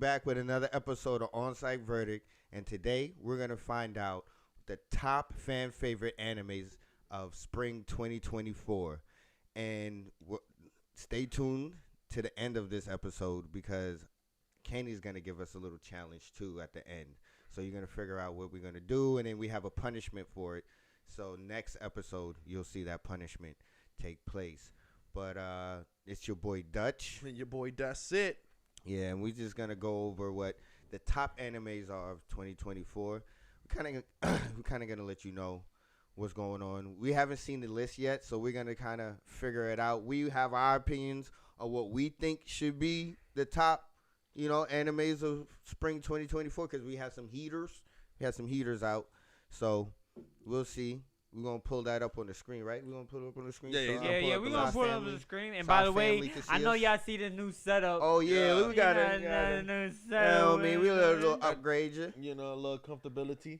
back with another episode of On-Site Verdict, and today we're going to find out the top fan favorite animes of spring 2024. And stay tuned to the end of this episode because Kenny's going to give us a little challenge too at the end. So you're going to figure out what we're going to do, and then we have a punishment for it. So next episode, you'll see that punishment take place. But it's your boy Dutch. And your boy That's It. Yeah, and we're just going to go over what the top animes are of 2024. We're kind of going to let you know what's going on. We haven't seen the list yet, so we're going to kind of figure it out. We have our opinions of what we think should be the top, animes of spring 2024 because we have some heaters. We have some heaters out. So we'll see. We're going to pull that up on the screen, right? We're going to put it up on the screen? Yeah, so yeah, we're going to pull it up on the screen. And so by our the way, family can see I know us. y'all see the new setup. Oh, yeah. We got it. new Yeah, setup. I mean, we a little upgrade you. A little comfortability.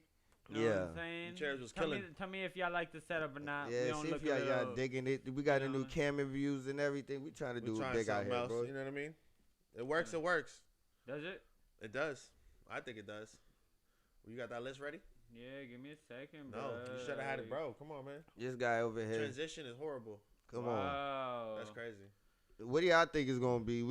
You know Yeah. what I'm saying? The chairs was tell killing. tell me if y'all like the setup or not. We Yeah, don't see look if y'all it up. digging it. We got You the know new what camera views and everything. We trying to do We're it trying big out something here, else. bro. You know what I mean? It works. It works. Does it? It does. I think it does. You got that list ready? Yeah, give me a second, bro. No, you should have had it, bro. Come on, man. This guy over here. Transition is horrible. Come on. Wow. That's crazy. What do y'all think is gonna be?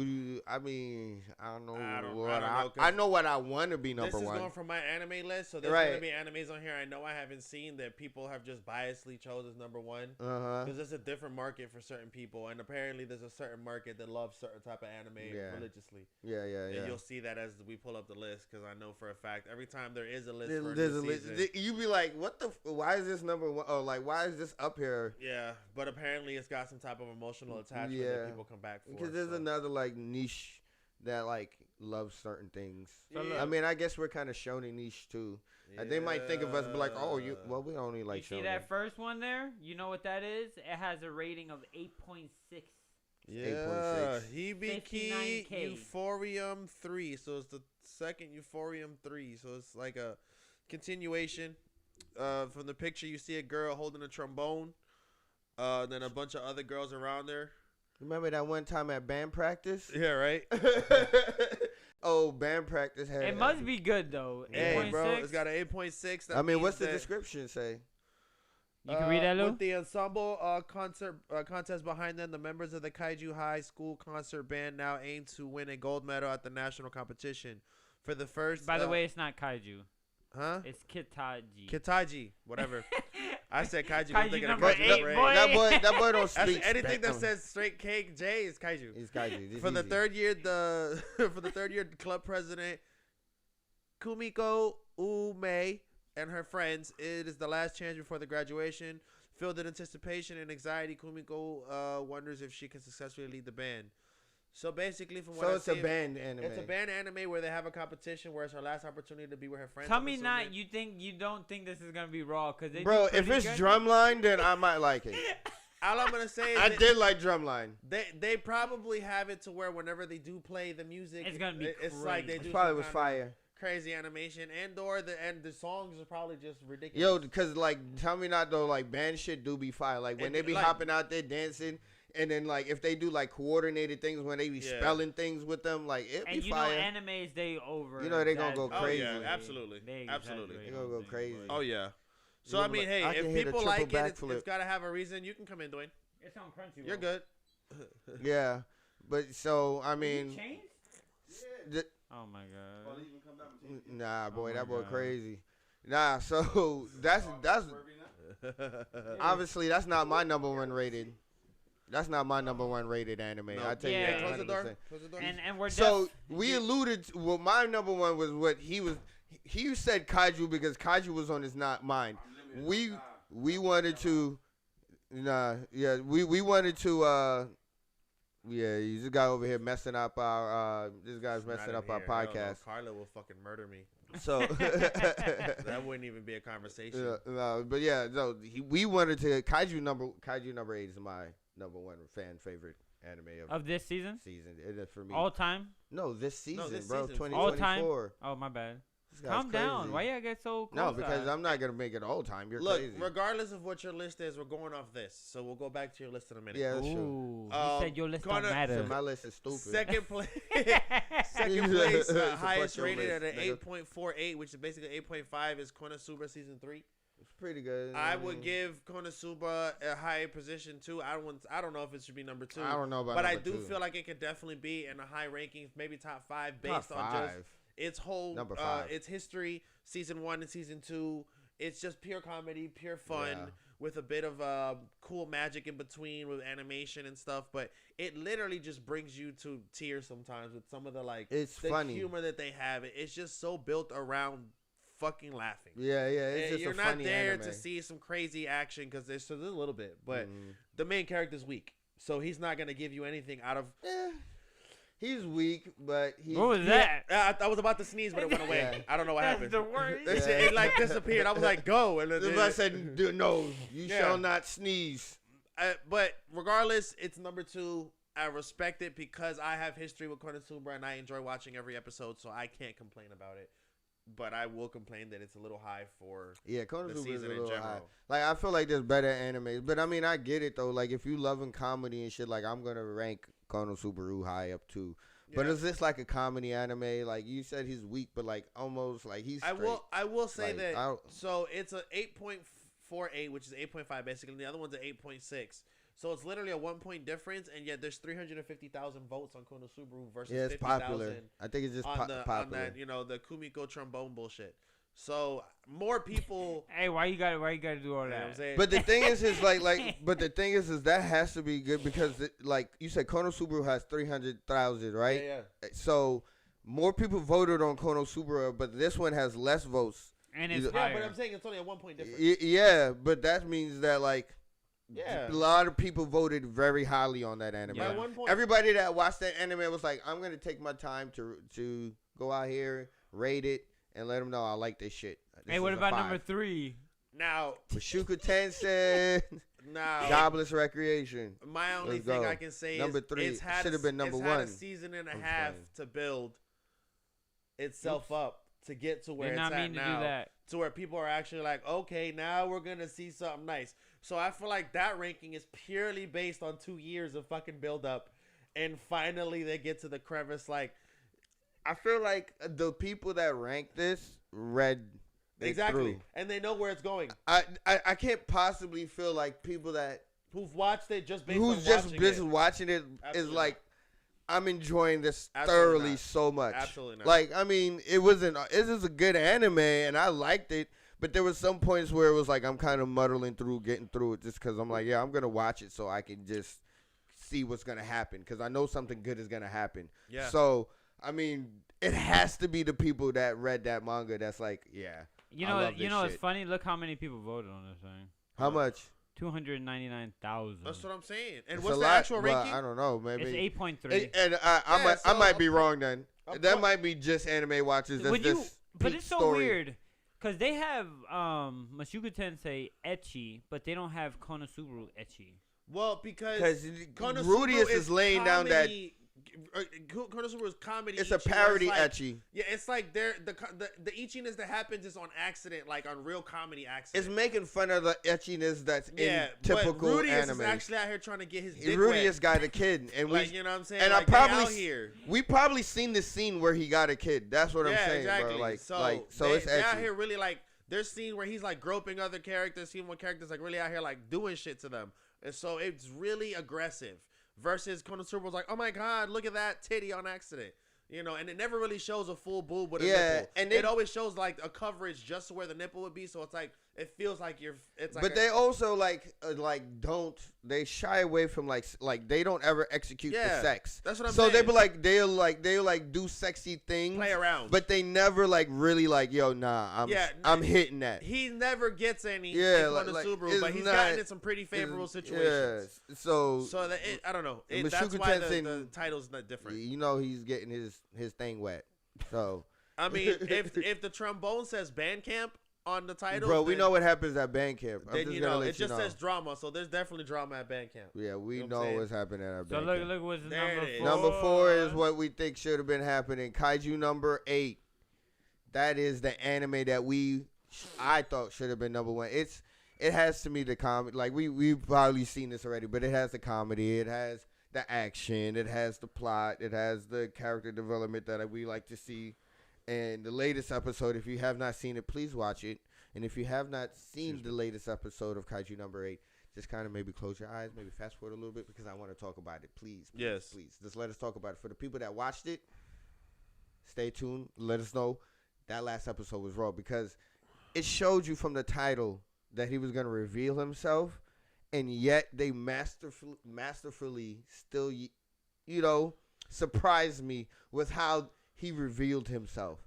I don't know. I don't what know, 'cause I know what I want to be number This is one. going from my anime list, so there's Right. going to be animes on here I know I haven't seen that people have just biasly chose as number one. Because there's a different market for certain people, and apparently there's a certain market that loves certain type of anime Yeah. religiously. Yeah. And you'll see that as we pull up the list, because I know for a fact every time there is a list for There's a this list. season, You be like, what the? Why is this number one? Oh, like why is this up here? yeah, but apparently it's got some type of emotional attachment Yeah. that people come back for. Because there's so. another like niche that like loves certain things. So Yeah. I mean, I guess we're kind of shonen niche too. And they might think of us, be like, oh, we only like You see shonen. that first one there? You know what that is? It has a rating of 8.6. Yeah, 8.6. Hibiki 59K. Euphorium 3. So it's the second Euphorium 3. So it's like a continuation. From the picture, you see a girl holding a trombone. Then a bunch of other girls around her. Remember that one time at band practice? Yeah, right? Oh, band practice had. It must be good, though. Hey, 8.6? bro, it's got an 8.6. That I mean, what's means the that, description say? You can read that, Lou? With the ensemble contest behind them, the members of the Kaiju High School concert band now aim to win a gold medal at the national competition. For the first... By the way, it's not kaiju. Huh? It's Kitaji. Kitaji, whatever. I said kaiju. Kaiju I'm thinking of number kaiju 8, number boy. eight. That boy don't That's speak. anything that says straight cake J is kaiju. He's kaiju. It's For the easy. third year, club president Kumiko Ume and her friends. It is the last chance before the graduation. Filled in anticipation and anxiety, Kumiko wonders if she can successfully lead the band. So basically, from what So I it's see, a band anime. it's a band anime where they have a competition where it's her last opportunity to be with her friends. Tell I'm me assuming. not. You don't think this is gonna be raw? Cause they Bro, do if pretty it's good. Drumline, then I might like it. All I'm gonna say is I that did like Drumline. they probably have it to where whenever they do play the music, It's gonna be it's like they crazy. do It probably some was kind of fire. crazy animation and the songs are probably just ridiculous. Yo, because like, tell me not though, like band shit do be fire. Like when And, they be like- hopping out there dancing, and then like if they do like coordinated things when they be Yeah. spelling things with them, like it And be you fire. know, animes they over. You know they gonna go Oh crazy. yeah, absolutely, They absolutely. exaggerate They gonna go on things, crazy. but Oh yeah. So You I know, mean, like, I hey, can if hit a people triple like it, backflip. it's gotta have a reason. You can come in, Dwayne. It's on Crunchyroll. You're good. Yeah, but so I mean, Changed? th- Oh my god. nah, boy, my that boy God. crazy. Nah, so that's obviously that's not my number one rated. That's not my number one rated anime. No. I tell you Yeah. that Hey, close the 100%. door. Close the door. And we're So def- we alluded to, well, my number one was what he was. He said kaiju because kaiju was on his not mind. We wanted to, we wanted to. Yeah, you just got over here messing up our. This guy's Not messing in up our here. Hell no, podcast. Carla will fucking murder me. So That wouldn't even be a conversation. no, but yeah, no, we wanted to kaiju number 8 is my number one fan favorite anime of this season, season. It is for me. all time. No, this season, this bro. season. 2024. All time? Oh my bad. This guy's Calm down. crazy. Why you get so close? No, because I'm not gonna make it all time. You're Look, crazy. regardless of what your list is, we're going off this. So we'll go back to your list in a minute. Yeah, that's true. Ooh, you Um, said your list Connor- don't So matter. my list is stupid. Second place, second place, Support highest your rated list, at an nigga. 8.48, which is basically 8.5, is Konosuba season 3. It's pretty good. I would give Konosuba a high position too. I don't know if it should be number 2. I don't know about. But I number do two. feel like it could definitely be in the high rankings, maybe top 5, Top based on just five. its whole Number 5. its history, season 1 and season 2. It's just pure comedy, pure fun, Yeah. with a bit of cool magic in between with animation and stuff. But it literally just brings you to tears sometimes with some of the It's the funny. humor that they have. It's just so built around fucking laughing. Yeah, yeah. It's just You're a not funny there anime. to see some crazy action because there's a little bit, but Mhm. the main character's weak, so he's not gonna give you anything out of. Yeah. He's weak, but he's. What was that? I was about to sneeze, but it went away. Yeah. I don't know what That's happened. the worst. That Yeah. shit, it like disappeared. I was like, go, and then I said, no, you Yeah. shall not sneeze. but regardless, it's number 2. I respect it because I have history with Konosuba and I enjoy watching every episode, so I can't complain about it. But I will complain that it's a little high for Yeah, the Konosuba is a season in little high. general. Like, I feel like there's better animes, but I mean, I get it though. Like, if you loving comedy and shit, like I'm gonna rank Konosubaru high up too. But Yeah. is this like a comedy anime? Like you said, he's weak, but like almost like he's. I will say Like, that. I don't- So it's a 8.48, which is 8.5 basically. And the other one's an 8.6. So it's literally a 1 point difference, and yet there's 350,000 votes on Konosubaru versus Yeah, it's 50,000 popular. I think it's just on popular. on that the Kumiko trombone bullshit. So more people. Hey, why you gotta do all You know what I'm that? saying? But the thing is but the thing is that has to be good because like you said, Konosubaru has 300,000, right? Yeah. So more people voted on Konosubaru, but this one has less votes. And it's Yeah, Yeah, higher. but I'm saying it's only a 1 point difference. Yeah, but that means that like Yeah. a lot of people voted very highly on that anime. Yeah. By 1 point. Everybody that watched that anime was like, I'm gonna take my time to go out here, rate it, and let them know I like this shit. This Hey, what is a about 5. number 3? Now, Mashuka Tensei, now, Jobless Recreation. my only Let's thing go. I can say Number is 3 it's had should have been number it's had 1. a season and a I'm half saying. to build itself up to get to where Did it's not at mean to now. do that. To where people are actually like, okay, now we're gonna see something nice. So I feel like that ranking is purely based on 2 years of fucking build up, and finally they get to the crevice. Like I feel like the people that rank this read it exactly, through. and they know where it's going. I can't possibly feel like people that Who've watched it just based who's on just watching just it. watching it is Absolutely like I'm enjoying this Absolutely thoroughly not. so much. Absolutely not. Like I mean, it was a good anime and I liked it, but there was some points where it was like I'm kind of muddling through, getting through it just because I'm like, yeah, I'm gonna watch it so I can just see what's gonna happen because I know something good is gonna happen. Yeah. So I mean, it has to be the people that read that manga that's like, yeah. You I know, love you this know, it's shit. funny. Look how many people voted on this thing. How much? 299,000. That's what I'm saying. And It's what's a the lot, actual but ranking? I don't know. Maybe. It's 8.3. And I Yeah, I so might be of wrong then. of That course- might be just anime watchers. That's Would you? just But peak it's so story. weird because they have Mashuka Tensei ecchi, but they don't have Konosubaru ecchi. Well, because Because Konosuba Rudius is laying down that Konosuba is comedy. it's a ecchi, where parody like, etchy. Yeah, it's like the ichiness that happens is on accident, like on real comedy It's accident. making fun of the etchiness that's Yeah, in typical but Rudius anime. is actually out here trying to get his dick Rudius wet. got a kid, and Like, you know what I'm saying? and like, I probably they out here. we probably seen the scene where he got a kid. That's what I'm Yeah, saying, exactly. bro. Like, so it's they out etchy. here really like there's scene where he's like groping other characters, seeing one character's like really out here like doing shit to them, and so it's really aggressive. Versus Konosuba was like, oh my god, look at that titty on accident. You know, and it never really shows a full boob with a Yeah, nipple. and it they- always shows like a coverage just to where the nipple would be. So it's like it feels like it's like. But they also don't they shy away from like they don't ever execute the Yeah, sex. that's what I'm so saying. they be like they'll do sexy things, play around. but they never like really like yo nah I'm hitting that. He never gets any Yeah, in like, Konosubaru, it's but he's not- gotten in some pretty favorable situations. Yes. So So that I don't know. And That's Mashuka why Tensei- the title's not different. you know he's getting his thing wet. So I mean, if the trombone says Bandcamp on the title, bro, we then- know what happens at Bandcamp. I'm Then just you gonna know let it you just know. says drama, so there's definitely drama at Bandcamp. Yeah, we You know know what I'm saying? what's happening at So Bandcamp. look what's There number it is. 4. Number 4 is what we think should have been happening. Kaiju number 8. that is the anime that I thought should have been number one. It has to me the comedy. Like we've probably seen this already, but it has the comedy. It has the action. It has the plot. It has the character development that we like to see. And the latest episode, if you have not seen it, please watch it. And if you have not seen the latest episode of Kaiju number 8, just kind of maybe close your eyes, maybe fast forward a little bit because I want to talk about it. Please, Yes. please. Just let us talk about it. For the people that watched it, stay tuned. Let us know that last episode was raw because it showed you from the title that he was going to reveal himself, and yet they masterfully still, surprised me with how he revealed himself.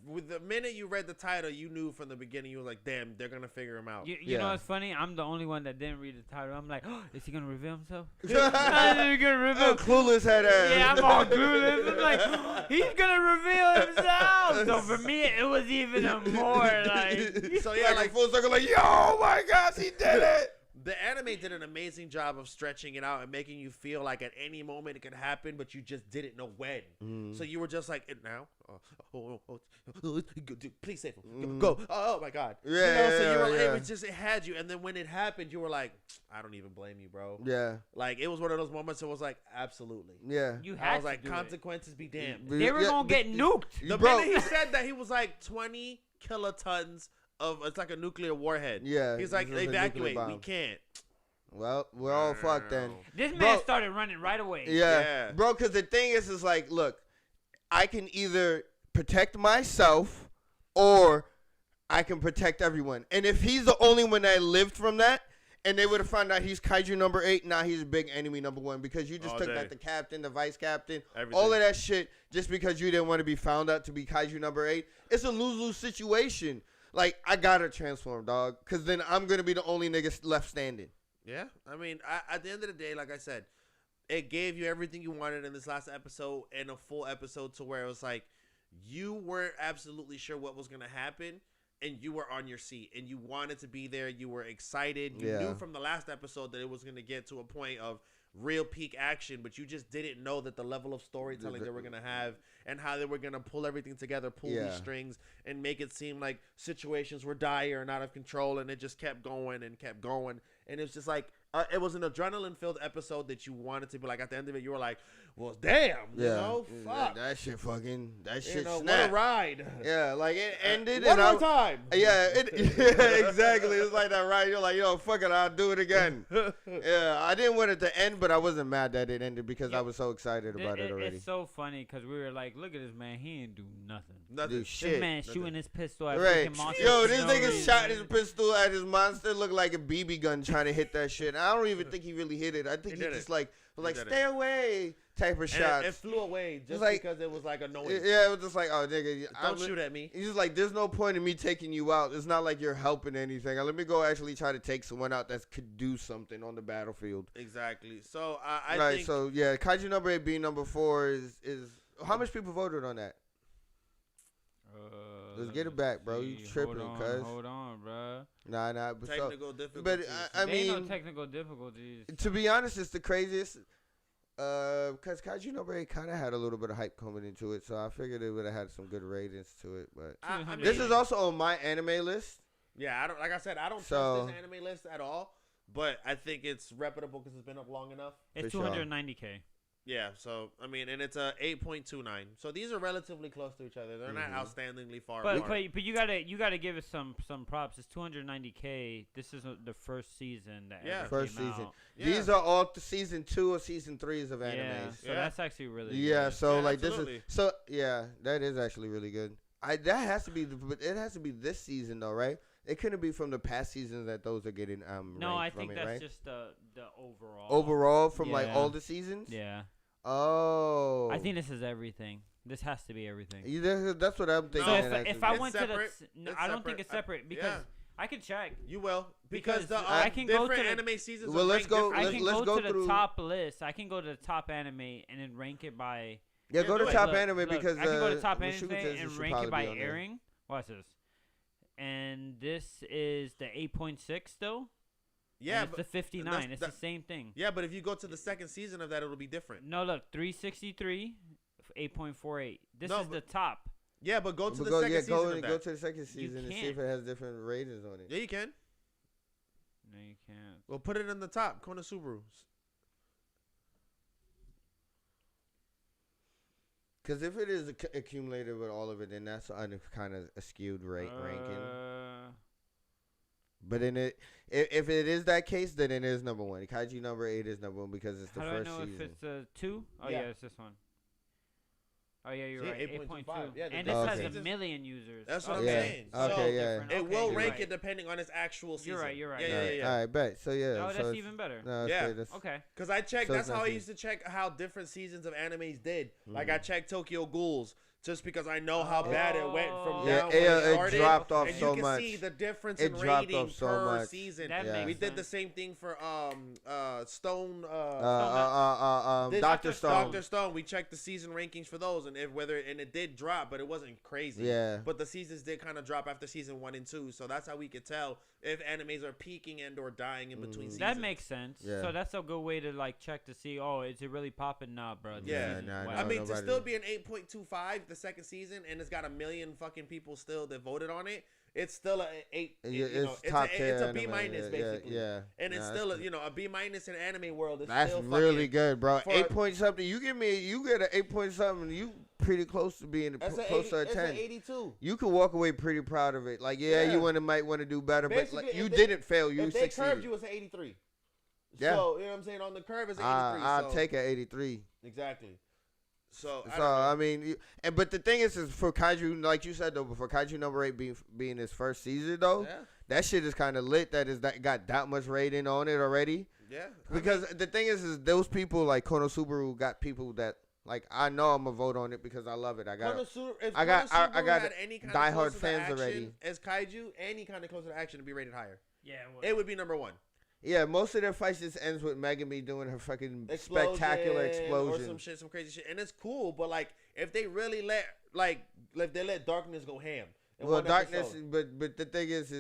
With the minute you read the title, you knew from the beginning. You were like, "Damn, they're gonna figure him out." You know what's funny? I'm the only one that didn't read the title. I'm like, oh, is he gonna reveal himself? Is he gonna reveal? Clueless had ass. Yeah, I'm all clueless. I'm like, he's gonna reveal himself. So for me, it was even a more like. So yeah, like full circle, like, yo, my gosh, he did it. the anime did an amazing job of stretching it out and making you feel like at any moment it could happen, but you just didn't know when. So you were just like, now? Please save him. Go. Oh my God. Yeah, so you were like, yeah. it had you. And then when it happened, you were like, I don't even blame you, bro. Yeah. Like, it was one of those moments that was like, absolutely. Yeah. You I had was like, to do consequences be damned. They were gonna get nuked. The Bro. minute he said that, he was like 20 kilotons of, it's like a nuclear warhead. Yeah, He's like, it's a nuclear evacuate. We bomb. can't. Well, we're all fucked then. This man Bro. started running right away. Yeah. Yeah. Bro, because the thing is like, look, I can either protect myself or I can protect everyone. And if he's the only one that lived from that, and they would have found out he's Kaiju number 8, now he's big enemy number 1 because you just All took day. like the captain, the vice captain, Everything. all of that shit just because you didn't want to be found out to be Kaiju number 8. It's a lose-lose situation. Like, I gotta transform, dog, because then I'm going to be the only nigga left standing. Yeah. I mean, at the end of the day, like I said, it gave you everything you wanted in this last episode and a full episode to where it was like you weren't absolutely sure what was going to happen and you were on your seat and you wanted to be there. You were excited. You knew from the last episode that it was going to get to a point of real peak action, but you just didn't know that the level of storytelling they were going to have and how they were going to pull everything together, pull these strings and make it seem like situations were dire and out of control, and it just kept going and kept going. And it was just like, it was an adrenaline-filled episode that you wanted to be like, at the end of it, you were like, well, damn, you know, fuck. That shit fucking, that shit You know, snapped. what a ride. Yeah, like it ended. One and more time. Yeah, exactly. It's like that, right? You're like, yo, fuck it, I'll do it again. Yeah, I didn't want it to end, but I wasn't mad that it ended because I was so excited about it already. It's so funny because we were like, look at this man, he ain't do nothing. Nothing. Dude, This shit. man shooting his pistol at Right. freaking monsters. Yo, for this no nigga reason. shot his pistol at his monster, looked like a BB gun trying to hit that shit. I don't even think he really hit it. I think He he did just it. like did stay away type of And shots. it flew away just like- because it was like annoying. Yeah, it was just like, oh, nigga. Don't shoot at me. He's just like, there's no point in me taking you out. It's not like you're helping anything. Let me go actually try to take someone out that could do something on the battlefield. Exactly. So I Right, think so yeah, Kaiju number 8 being number 4 is how much people voted on that? Let's get it back, bro. You tripping, cuz. Hold on, bro. Nah. But, technical difficulties. I There ain't no mean, technical difficulties. to be honest, it's the craziest. Because Kaiju number 8 kind of had a little bit of hype coming into it, so I figured it would have had some good ratings to it. But I mean, this is also on my anime list. yeah. I don't like I said. I don't So- trust this anime list at all. But I think it's reputable because it's been up long enough. It's For sure. 290K. Yeah. So I mean, and it's a 8.29. So these are relatively close to each other. They're not outstandingly far But apart. but you gotta give it some props. It's 290K. This is the first season that Yeah. ever First came season. out. Yeah. These are all season 2 or season 3s of animes. Yeah, so Yeah. that's actually really Yeah, good. so Yeah, like absolutely. this is so yeah, that is actually really good. That has to be but it has to be this season though, right? It couldn't be from the past seasons that those are getting No, I ranked think from that's it, right? just the overall. Overall from like Yeah. all the seasons? Yeah, Oh. I think this is everything. This has to be everything. That's what I'm thinking. So actually. if I It's went to separate. the no, It's I don't think separate. it's separate because Yeah. I can check. You will because the I can go different to the- anime seasons. Well, are let's ranked go- differently. I can let's go go to the through- top list. I can go to the top anime and then rank it by. yeah, go to do it. top Look, anime look, because I can go to top Mashuga anime says it and should rank probably it by be on there. airing. Watch this. And this is the 8.6 still. Yeah, and it's but the 59. It's that- the same thing. yeah, but if you go to the second season of that, it'll be different. No, look, 363, 8.48. This No, is the but- top. Yeah, but go to But the go, second yeah, season go, of and that. go to the second season and see if can't. it has different ratings on it. Yeah, you can. No, you can't. Well, put it in the top. Konosubaru. Because if it is accumulated with all of it, then that's kind of a skewed ranking. But in if it is that case, then it is number one. Kaiju number 8 is number one because it's the How do I first know season. if it's a 2? Oh, Yeah. yeah, it's this one. Oh, yeah, you're See, right. 8.25. 8.2. Yeah, and the this difference has is- a million users. That's what Oh, I'm Yeah. saying. Okay, So yeah. different. it Okay, will you're rank right. it depending on its actual season. You're right, you're right. Yeah, all yeah, right, yeah. all right, bet. So yeah, Oh, so that's it's- even better. No, Yeah. okay, that's, Okay. Because I checked, So that's it's how I not used to check how different seasons of animes did. Like, Mhm. I checked Tokyo Ghouls just because I know how bad it went from Yeah, down it- when it it started. dropped off and so you can much. see the difference It in dropped rating off so per much. season. That Yeah. makes We did the sense. same thing for Stone. Dr. This- Dr. Stone. Dr. Stone. We checked the season rankings for those, and it did drop, but it wasn't crazy. Yeah. But the seasons did kind of drop after season 1 and 2, so that's how we could tell if animes are peaking and or dying in between seasons. That makes sense. Yeah. So that's a good way to like check to see. Oh, is it really popping? Nah, bro. This Yeah, season's nah, whack. I mean, to nobody- still be an 8.25 the second season, and it's got a million fucking people still that voted on it. It's still a 8. Yeah, you know, it's top it's a tier B anime, minus yeah, basically. Yeah, And it's Nah, still that's- a B minus in anime world. Is That's still really fucking, good, bro. for 8 point something. You get an 8 point something. You pretty close to being That's an close 80, to a it's 10. an 82. You could walk away pretty proud of it. Like, yeah, Yeah. you might want to do better, but Basically, like, if you they- didn't fail. You If they curved succeeded. you, it's an 83. Yeah. So you know what I'm saying? On the curve, it's an 83. I'll so, take an 83. exactly. So I So don't know. I mean, but the thing is for Kaiju, like you said though, before Kaiju number 8 being his first season though, Yeah. that shit is kind of lit. That got that much rating on it already. Yeah. Because the thing is those people like Konosubaru got people that like I know I'm gonna vote on it because I love it. If I got Konosubaru had any kind diehard of closer to fans action already. as Kaiju, any kind of closer to action to be rated higher. Yeah. It would be number 1. yeah. Most of their fights just ends with Megami doing her fucking Explosion spectacular or explosion. some crazy shit, and it's cool. But like, if they really let Darkness go ham. in Well, one Darkness, episode. but the thing is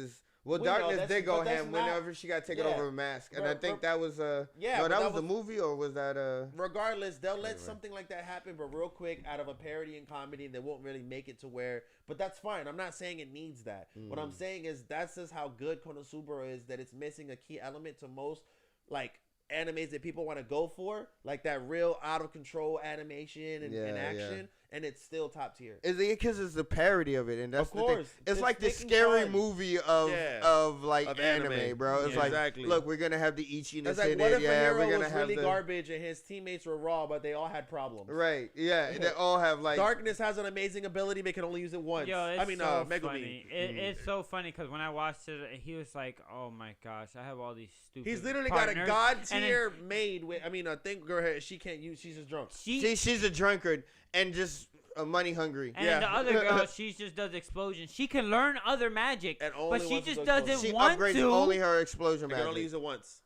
We know Darkness that's- did go but that's ham not- whenever she got taken Yeah. over a mask, and Bro, I think bro- that was Yeah, no, but that that was the was- movie or was that Regardless, they'll let Anyway. something like that happen, but real quick out of a parody and comedy, and they won't really make it to where. But that's fine. I'm not saying it needs that. What I'm saying is that's just how good Konosuba is. That it's missing a key element to most like animes that people want to go for, like that real out of control animation and Yeah, action, and it's still top tier. Is it because it's the parody of it, and that's Of the thing. course. It's It's like the thick and scary fun. movie of Yeah. of like Of anime, anime. bro. It's Yeah, like, exactly. look, we're gonna have the ichiness It's like, in what it. if a Yeah, hero we're gonna was have really the garbage and his teammates were raw, but they all had problems? right. Yeah, they all have like Darkness has an amazing ability, but can only use it once. Yo, it's I mean, so Megumi. funny. It's so funny because when I watched it, he was like, "Oh my gosh, I have all these stupid." He's literally partners. got a god And then tier maid with. I mean, I think girl, she can't use. She's just drunk. she's a drunkard and just money hungry. And Yeah. the other girl, she just does explosions. She can learn other magic, And only but she wants to just do doesn't explosions. She want upgrades to, only her explosion They can only magic. use it once.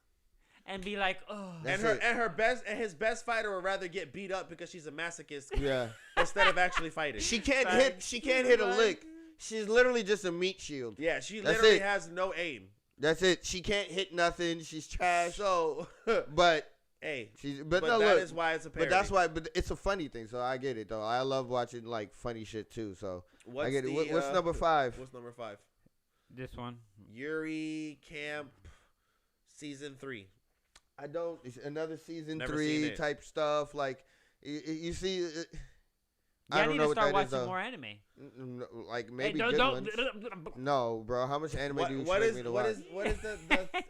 and be like, "Oh." That's and it. her best and his best fighter would rather get beat up because she's a masochist Yeah, instead of actually fighting. she can't Right. hit. She can't hit a lick. She's literally just a meat shield. Yeah, she That's literally it. has no aim. That's it. She can't hit nothing. She's trash. So, But hey, she's but no that look. is why it's a But parody. that's why. But it's a funny thing, so I get it though. I love watching like funny shit too. So What's I get it. the, What's number 5? What's number 5? This one. Yuri Camp Season 3. I don't. It's another season Never 3 seen it. type stuff. Like you see. Yeah, I I don't need know to what start that is, watching though. more anime. Like Hey, maybe don't, good don't, ones. No, bro. How much anime do you What expect is me to what watch? is what is the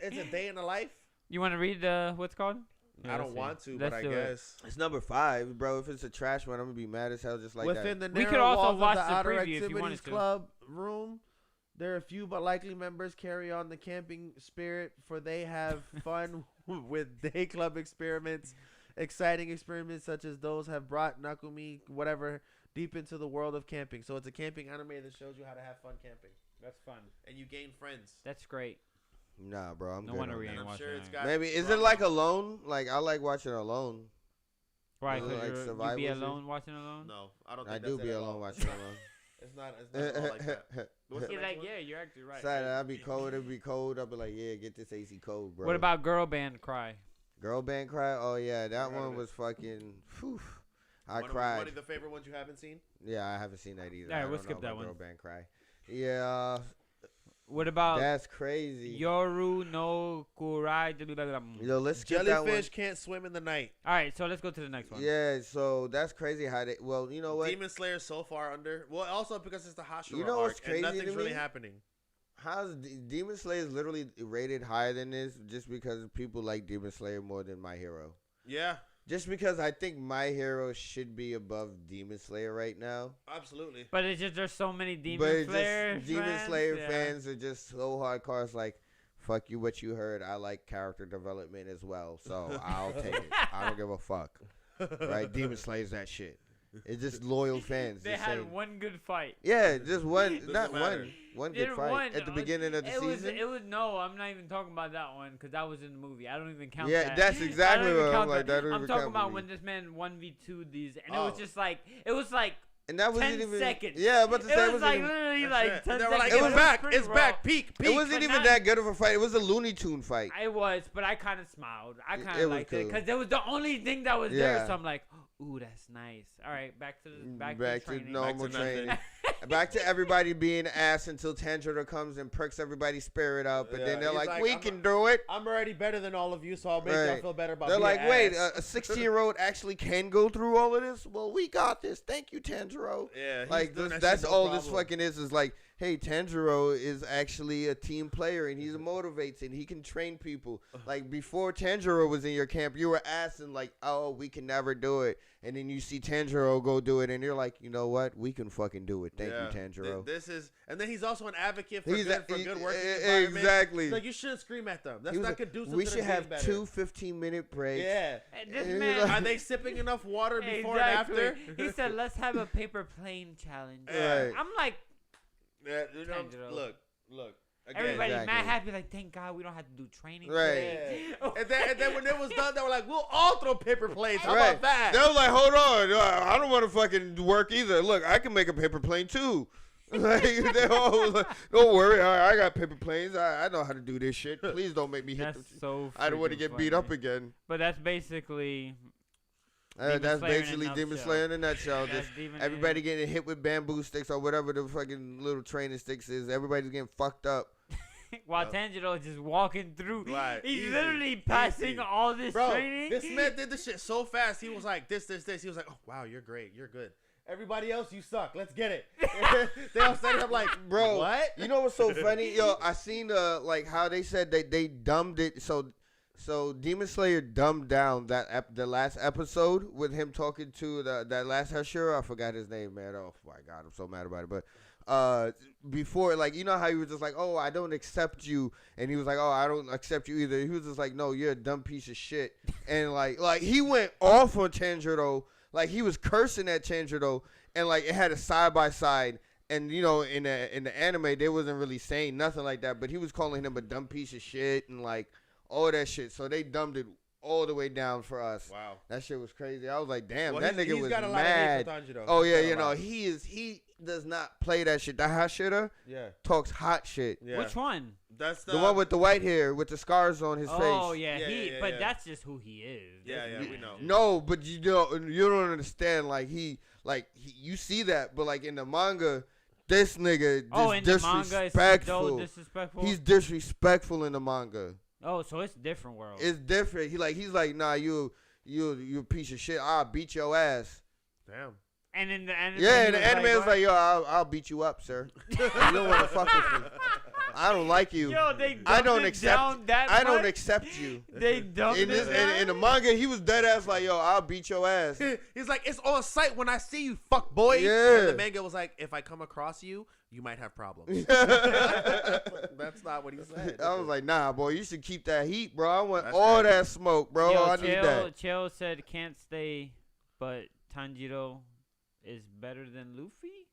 it's a day in the life? You want to read what's called? I don't want to, but I do it. guess. It's number 5, bro. If it's a trash one, I'm gonna be mad as hell just like Within that. the We narrow could also walls watch of the the Outer preview if you Activities wanted to. Club room, there are few but likely members carry on the camping spirit, for they have fun with day club experiments. Exciting experiments such as those have brought Nakumi, whatever, deep into the world of camping. So it's a camping anime that shows you how to have fun camping, That's fun. and you gain friends. That's great. Nah, bro. I'm No good wonder on we that. ain't And I'm watching sure it's that. got Maybe is it drama. like Alone? Like I like watching Alone. Why? Is it 'Cause like you be survival shit? alone watching Alone? No, I don't. I Think do that's be it at alone all. watching Alone. It's not at all like that. What's the You're next like, one? yeah, you're actually right. Saturday, I'll be cold. It'll be cold. I'll be like, yeah, get this AC cold, bro. What about Girl Band Cry? Girl Band Cry? Oh yeah, that Never heard one of it. was fucking. Whew. I One cried. of the favorite ones you haven't seen. Yeah, I haven't seen that either. All right, I we'll don't skip know that about one. Girl Band Cry. Yeah, What about that's crazy. Yoru no Kurai? Yo, let's skip that one. Jellyfish can't swim in the night. All right, so let's go to the next one. Yeah, so that's crazy how they. Well, you know what? Demon Slayer is so far under. Well, also because it's the Hashira You know what's arc, crazy and to nothing's really me? happening. How's Demon Slayer is literally rated higher than this just because people like Demon Slayer more than My Hero. Yeah, Just because I think My Hero should be above Demon Slayer right now. absolutely. But it's just there's so many Demon But it's Slayer just Demon fans. Slayer Yeah. fans are just so hardcore. It's like, fuck you, what you heard. I like character development as well, so I'll take it. I don't give a fuck. Right? Demon Slayer's that shit. It's just loyal fans. They just had saying. one good fight. Yeah, just one, Doesn't not matter. one Did good fight one- at the beginning of the season. It was no. I'm not even talking about that one because that was in the movie. I don't even count. Yeah, that. that's I don't exactly even what I'm count like. that. That don't I'm even talking count for about me. when this man 1v2 these, and Oh. it was just like it was like And that wasn't 10 even seconds. Yeah, but to say it was like even, literally That's like it. 10 And they were like, seconds. It it's was back, pretty it's raw. back, peak. it wasn't but even not- that good of a fight. It was a Looney Tune fight. I was, but I kind of smiled. I It kind was of liked it cool. because it was the only thing that was there. Yeah. So I'm like, ooh, that's nice. All right, back to Back to to training. normal Back to nothing. training. Back to everybody being ass until Tanjiro comes and perks everybody's spirit up, and Yeah, then they're he's like, like, "We I'm can do it." I'm already better than all of you, so I'll make y'all Right. feel better about They're being like, "Wait, ass." a 16-year-old actually can go through all of this? Well, we got this. Thank you, Tanjiro." Yeah, he's Like doing this, that that's shit, no all this problem. fucking is like, hey, Tanjiro is actually a team player and he's motivates and he can train people. Like before Tanjiro was in your camp, you were asking like, oh, we can never do it, and then you see Tanjiro go do it, and you're like, you know what, we can fucking do it. Thank Yeah. you, Tanjiro. This is, and then he's also an advocate for He's good working environment. exactly. Like you shouldn't scream at them. That's He was not like, conducive. we to should them have being better. two 15-minute breaks. Yeah. And this And man, he's like- Are they sipping enough water before exactly. and after? He said, "Let's have a paper plane challenge." Yeah. Right. I'm like, Yeah, you know, Tanjiro. look. Again, everybody Exactly. mad happy. Like, thank God we don't have to do training. Right. today." And then when it was done, they were like, "We'll all throw paper planes. How Right. about that?" They were like, hold on, I don't want to fucking work either. Look, I can make a paper plane too. Like, they all was like, don't worry, I got paper planes. I know how to do this shit. Please don't make me hit. That's so. I don't want to freaking get beat funny. up again. But that's basically Demon That's Slayer in a basically Demon nutshell. Slayer in a nutshell. That's Just Demon- everybody getting hit with bamboo sticks or whatever the fucking little training sticks is. Everybody's getting fucked up. while Tanjiro is just walking through. Right, He's easy, literally passing easy. all this Bro, training. this man did this shit so fast. He was like, this. He was like, oh, wow, you're great. You're good. Everybody else, you suck. Let's get it. They all said it. I'm like, Bro, what? You know what's so funny? Yo, I seen like how they said they dumbed it. So Demon Slayer dumbed down the last episode with him talking to that last Hashira. I forgot his name, man. Oh my god, I'm so mad about it. But before, like, you know how he was just like, oh, I don't accept you, and he was like, oh, I don't accept you either. He was just like, no, you're a dumb piece of shit, and like he went off on Tanjiro, like he was cursing at Tanjiro, and like it had a side by side. And you know, in the anime, they wasn't really saying nothing like that, but he was calling him a dumb piece of shit and like all that shit. So they dumbed it all the way down for us. Wow. That shit was crazy. I was like, damn, Well, that he's nigga was got a lot of mad. hate for Tanjiro. Oh He's yeah, got a you know, lot. he does not play that shit. That Hashira Yeah. talks hot shit. Yeah. Which one? That's The one with the white hair with the scars on his Oh face. yeah, Yeah, yeah, but yeah. that's just who he is. Yeah, That's- we know. No, but you don't understand. Like you see that, but like in the manga, this nigga is Oh, in the manga, it's so disrespectful. disrespectful. He's disrespectful in the manga. Oh, so it's different world. It's different. He's like, nah, you a piece of shit. I'll beat your ass. Damn. and in the anime, Yeah, he and the was anime is what? like, yo, I'll beat you up, sir. You don't want to fuck with me. I don't like you. Yo, they I dumbed don't it accept. down that I don't much? accept you. They dumped In this, it down? in the manga, he was dead ass like, yo, I'll beat your ass. He's like, it's on sight when I see you, fuck boy. Yeah. And the manga was like, if I come across you, you might have problems. I That's not what he said. was like, nah, boy, you should keep that heat, bro. I want That's all crazy. that smoke, bro. Yo, I need that. Chill said can't stay, but Tanjiro is better than Luffy?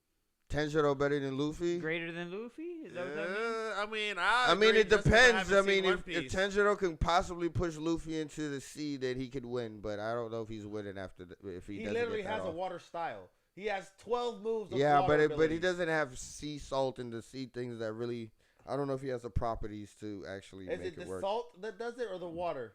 Tanjiro better than Luffy? Greater than Luffy? Is that what that means? I mean, I mean, agree it just 'cause depends. haven't I mean, seen if One Piece. Tanjiro can possibly push Luffy into the sea, then he could win. But I don't know if he's winning after if he he doesn't literally get that has a off. water style. He has 12 moves. Of Yeah, water but he abilities. doesn't have sea salt and the sea things that really. I don't know if he has the properties to actually Is make it the it work. salt that does it or the water?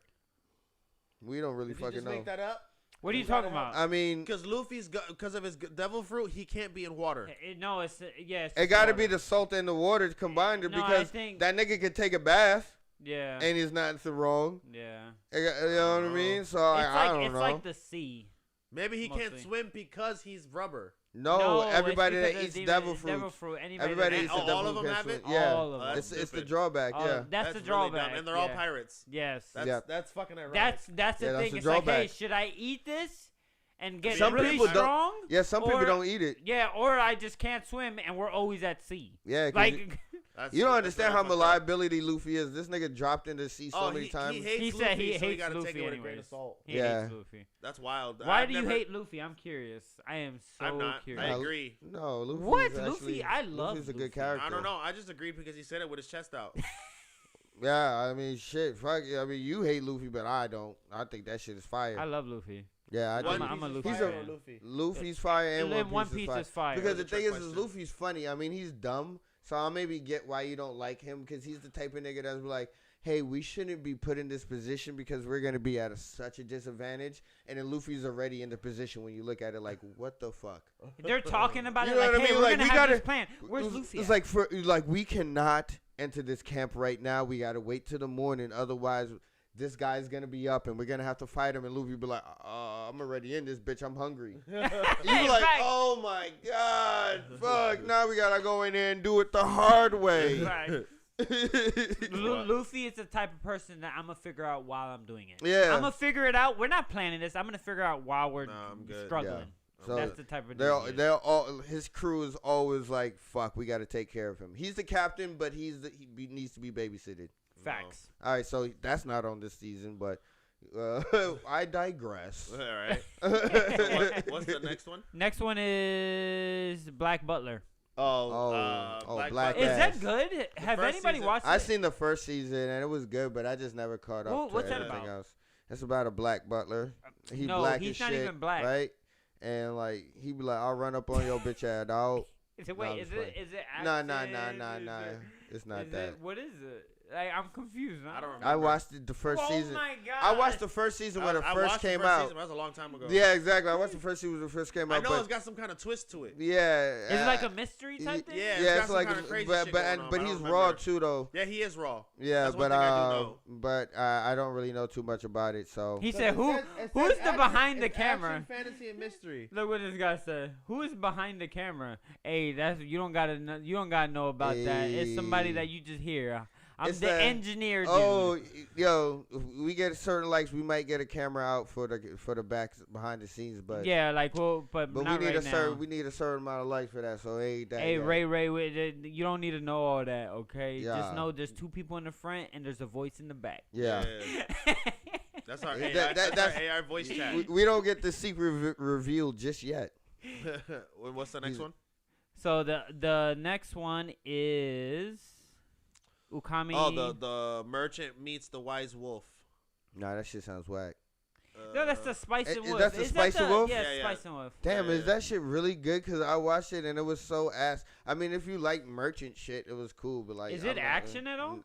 We don't really Did you fucking just know. make that up? What are you talking about? I mean, Because Luffy's because of his devil fruit, he can't be in water. No, it's yeah. It's it just got to water. be the salt and the water combined No, I because think- that nigga could take a bath Yeah. and he's not wrong. Yeah. You know what I mean? So I don't know. like the sea. Maybe he can't Mostly. swim because he's rubber. No, it's everybody because that there's eats devil fruit. Devil fruit. Anybody Everybody that eats Oh, the devil all of fruit. them can't have swim. it? Yeah, All of them. it's the stupid. drawback. Yeah. That's the really drawback. dumb. And they're all yeah. pirates. Yes. That's Yeah. that's fucking ironic. That's the Yeah, that's thing. the It's like, hey, drawback. should I eat this and get Some really people don't- strong? Yeah, some people Or- don't eat it. Yeah, or I just can't swim and we're always at sea. Yeah, 'cause Like you don't understand how fucked up. liability Luffy is. This nigga dropped in the sea so Oh, many he times. hates he Luffy, said he so you hates gotta Luffy take it with a grain anyways. of salt. He Yeah. hates Luffy. That's wild. Why I've do you never- hate Luffy? I'm curious. I am so I'm not. curious. I agree. No, Luffy's What? actually, Luffy? I love Luffy's a Luffy. good character. I don't know. I just agreed because he said it with his chest out. Yeah, I mean, shit. Fuck. I mean, you hate Luffy, but I don't. I think that shit is fire. I love Luffy. Yeah, I One think I'm a Piece Luffy is He's fire a- or Luffy. Luffy's fire and And One One Piece Piece is fire. Because the That's a thing trick is question. Luffy's funny. I mean, he's dumb, so I'll maybe get why you don't like him because he's the type of nigga that's like, hey, we shouldn't be put in this position because we're gonna be at such a disadvantage. And then Luffy's already in the position when you look at it like, what the fuck? They're talking about You it know like, what I hey, mean? we're Like, gonna we have this gotta- plan. Where's it's, Luffy? It's at? like we cannot enter this camp right now. We gotta wait till the morning, otherwise. This guy's gonna be up and we're gonna have to fight him. And Luffy be like, I'm already in this bitch. I'm hungry. You be like, Right. oh my god, fuck! Now we gotta go in there and do it the hard way. Right. Luffy is the type of person that I'm gonna figure out while I'm doing it. Yeah. I'm gonna figure it out. We're not planning this. I'm gonna figure out while we're Nah, I'm good. struggling. So That's the type of dude they're he is. they're all his crew is always like, fuck, we gotta take care of him. He's the captain, but he needs to be babysitted. Facts. All right, so that's not on this season, but I digress. All right. So what's the next one? Next one is Black Butler. Black Butler. Is Yes. that good? Have first anybody season- watched I it? seen the first season and it was good, but I just never caught up Well, to what's that everything about? else. It's about a black butler. He No, black he's as not shit, even black. right? And like he be like, I'll run up on your bitch ass dog. Is it No, I'm wait? just Is it? playing. Is it? Nah, acted? nah. Is It's not it- that. What is it? Like, I'm confused. I don't remember. I watched the first Oh season. my god! I watched the first season when it I first watched the came first out. season, but that was a long time ago. Yeah, exactly. I watched the first season when it first came I out. know but it's got some kind of twist to it. yeah, Is it like a mystery type thing? Yeah, yeah, got it's some like, kinda crazy but shit but going and, on, but but I he's don't raw remember. too though. Yeah, he is raw. Yeah, That's one thing I do know. I don't really know too much about it. So He said, "Who's the behind the camera?" Fantasy, and mystery. Look what this guy said. Who is behind the camera? Hey, that's you don't gotta know, know about that. It's somebody Hey. that you just hear. I'm It's the the- engineer dude. oh, yo, if we get certain likes, we might get a camera out for the back behind the scenes, but yeah, like well, but we not need right a certain now. we need a certain amount of likes for that. So ain't that. Hey, yeah. Ray, you don't need to know all that, okay? Yeah. Just know there's two people in the front and there's a voice in the back. Yeah. That's our That- AI, that- that's our AI voice chat. We don't get the secret revealed just yet. What's the next one? So the next one is Ukami. Oh, the merchant meets the wise wolf. Nah, that shit sounds whack. No, that's the Spice and Is Wolf. that the Is Spice and Wolf? Yeah, Yeah, yeah. Spice and Wolf. Damn, Yeah. is that shit really good? Cause I watched it and it was so ass. I mean, if you like merchant shit, it was cool. But like, Is I'm it not- action at all?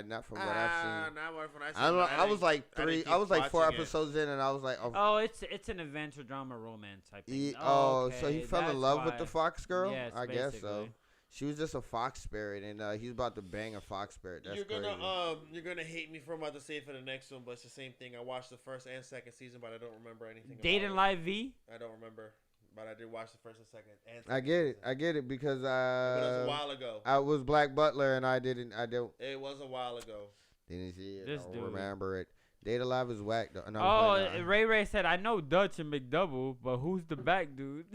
Not from what I've seen. Not what I've seen. I don't know. but I was like I didn't three. keep I was like 4 watching it. episodes in, and I was like, oh, Oh, it's an adventure drama romance type thing. oh, so he okay, fell in that's love with why. the fox girl. Yes, I guess so. basically. She was just a fox spirit, and he's about to bang a fox spirit. That's You're gonna crazy. you're gonna hate me for what I'm about to say for the next one, but it's the same thing. I watched the first and second season, but I don't remember anything. Dating about Live V. it. I don't remember, but I did watch the first and second. And I get it because But it was a while ago. I was Black Butler, and I don't It was a while ago. didn't see it. This I dude. don't remember it. Data Live is whack. Though. No, Oh, but, Ray said, I know Dutch and McDouble, but who's the back dude?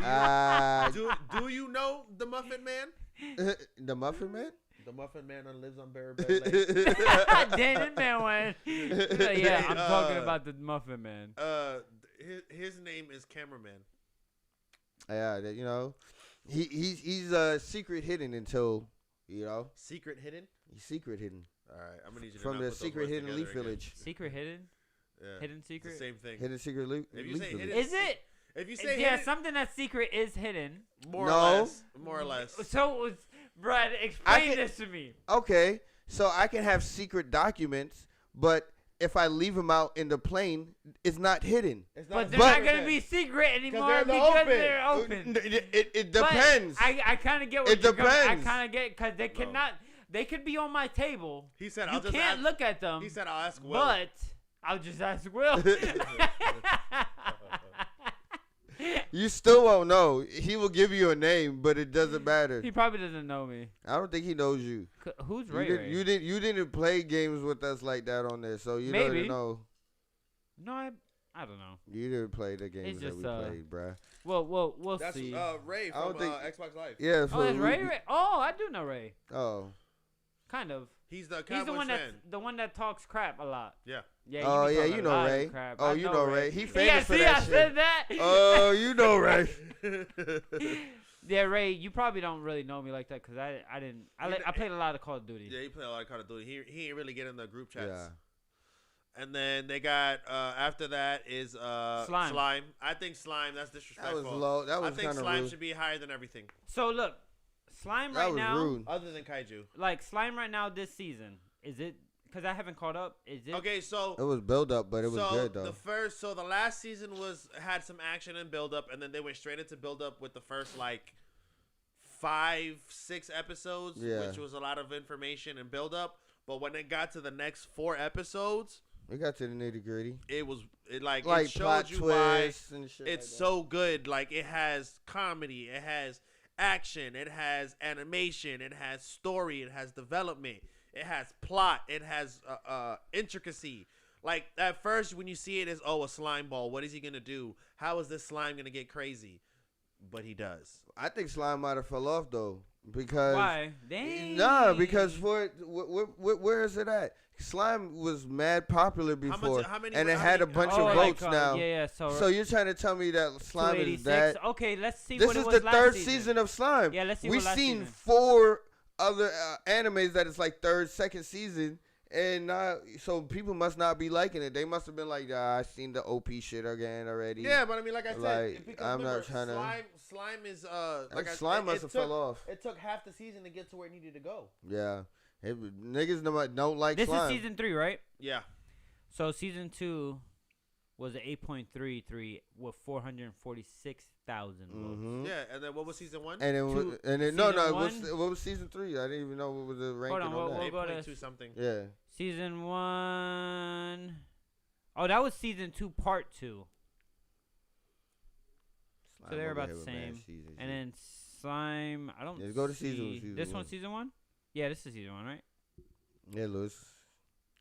Do you know the Muffin Man? the Muffin Man. The Muffin Man that lives on Barry Bed Lake. Damn, man went. Yeah, I'm talking Hey, about the Muffin Man. His name is Cameraman. Yeah, you know, he's secret hidden until Secret hidden. he's secret hidden All right, I'm gonna need you to from not the put those secret words hidden together leaf again. village. Secret hidden? Yeah. Hidden It's secret? the same thing. Hidden secret leaf. If you leaf say village. hidden- Is it? If you say Yeah, hidden, something that's secret is hidden. more No. or less, more or less. So, Brad, explain can- this to me. Okay, so I can have secret documents, but if I leave him out in the plane, it's not hidden. It's But they're But- not gonna be secret anymore they're in the because open. they're open. It But depends. I kind of get what It you're coming. I depends. kind of get because they cannot. They could be on my table. He said, You "I'll just can't ask." look at them. He said, "I'll ask Will." But I'll just ask Will. You still won't know. He will give you a name, but it doesn't matter. He probably doesn't know me. I don't think he knows you. Who's You Ray didn't, Ray? you didn't play games with us like that on there, so you Maybe. don't know. No, I don't know. You didn't play the games that just, we played, bruh. Well, we'll That's see. Ray I don't from think- Xbox Live. Yeah. Oh, that's Ray Ray. Oh, I do know Ray. Oh. Kind of. He's the He's Cowboys the one fan. that talks crap a lot. Yeah. Yeah. Oh, be yeah, talking you a know lot of Ray. crap. Oh, I you know Ray. He Yeah, famous for see, that I shit. said that. Oh, you know Ray. Yeah, Ray, you probably don't really know me like that because I didn't. I played a lot of Call of Duty. Yeah, he played a lot of Call of Duty. He ain't really get in the group chats. Yeah. And then they got after that is Slime. I think Slime. That's That disrespectful. was low. That I was think kind of Slime rude. should be higher than everything, So look, Slime That right was now, rude. other than Kaiju. like Slime right now this season, is it? Because I haven't caught up. Is it? Okay, so It was build up, but it was so good though. the last season had some action and build up, and then they went straight into build up with the first like 5-6 episodes, Yeah. which was a lot of information and build up. But when it got to the next 4 episodes, We got to the nitty gritty. it Like it showed plot you why twists and shit. it's like so good. Like it has comedy, it has action, it has animation, it has story, it has development, it has plot, it has intricacy. Like at first when you see it as a slime ball, what is he gonna do? How is this slime gonna get crazy? But he does. that. I think Slime might have fell off though because Why? Dang. nah, because where is it at? Slime was mad popular before, how many- and it how had a many- bunch Oh, of like, votes now. Yeah. So you're trying to tell me that Slime is 286. that? Okay, let's see This what it is was the last third season. season of Slime. Yeah, let's see We've what last seen season. 4 other animes that is like third, second season, and so people must not be liking it. They must have been like, I seen the OP shit again already. Yeah, but I mean, like I said, Like, because I'm not remember, tryna- slime is Slime must have fell off. It took half the season to get to where it needed to go. Yeah, niggas don't like This Slime. is season 3, right? Yeah. So season 2 was an 8.33 with 446,000 votes. Mhm. Yeah, and then what was season 1? And Two- then season what was season 3? I didn't even know what was the ranking on, on that. we'll go to 8.2 something. Yeah, Season 1. Oh, that was season 2, part 2. So Slime they're over about here the with mad same. seasons, And yeah. then Slime. I don't. Yeah, go to season see- one, season This one. one's season 1. Yeah, this is season 1, right? Yeah, Lewis.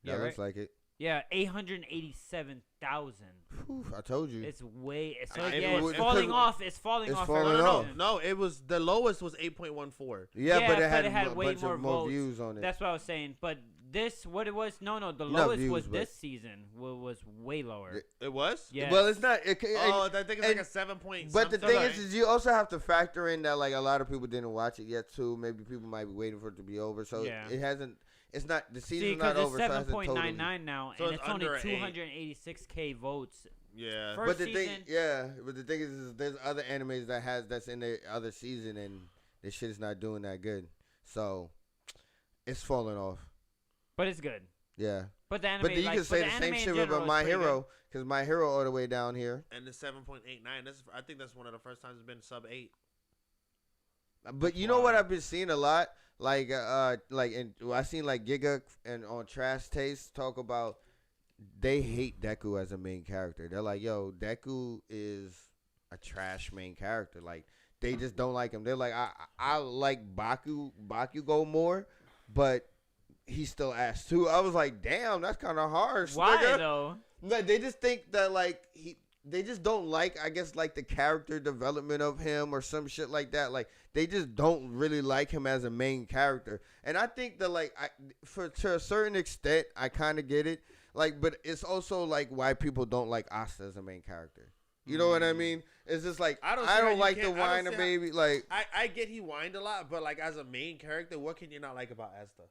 Yeah, That right? looks like it. Yeah, 887,000. Whew, I told you. It's way. So I- yeah, it- it's falling because- off. It's falling it's off. falling every off. season. No, it was the lowest was 8.14. Yeah, Yeah, but it but had, it had a way bunch more of more votes. views on it. That's what I was saying. But this, what it was? No, the Not lowest views, was but- this season. Was way lower. It was? Yeah. Well, it's not. Oh, I think it's like and- a 7 point. but the something, thing right? is you also have to factor in that like a lot of people didn't watch it yet too. Maybe people might be waiting for it to be over. So Yeah. it hasn't. It's not the See, season's not because it's over. So it hasn't 7.99 now, So and it's it's only under an 286K votes. Yeah. First But the thing, season. yeah. But the thing is there's other animes that's in their other season, and this shit is not doing that good. So it's falling off. But it's good. Yeah. But the anime, But then you like, can say but the the same anime in shit general about is My pretty good. Hero, because My Hero all the way down here. And the 7.89. I think that's one of the first times it's been sub 8. But you know what I've been seeing a lot, like I seen like Giga and on Trash Taste talk about they hate Deku as a main character. They're like, yo, Deku is a trash main character. Like they just don't like him. They're like, I like Bakugo more, but he's still ass too. I was like, damn, that's kind of harsh. Why nigga. though? No, they just think that like they just don't like, I guess, like the character development of him or some shit like that. Like they just don't really like him as a main character. And I think that like to a certain extent, I kind of get it. Like, but it's also like why people don't like Asta as a main character. You know what I mean? It's just like I don't see I how don't you like the can't- I don't whiner see how- baby. Like I get he whined a lot, but like as a main character, what can you not like about Asta?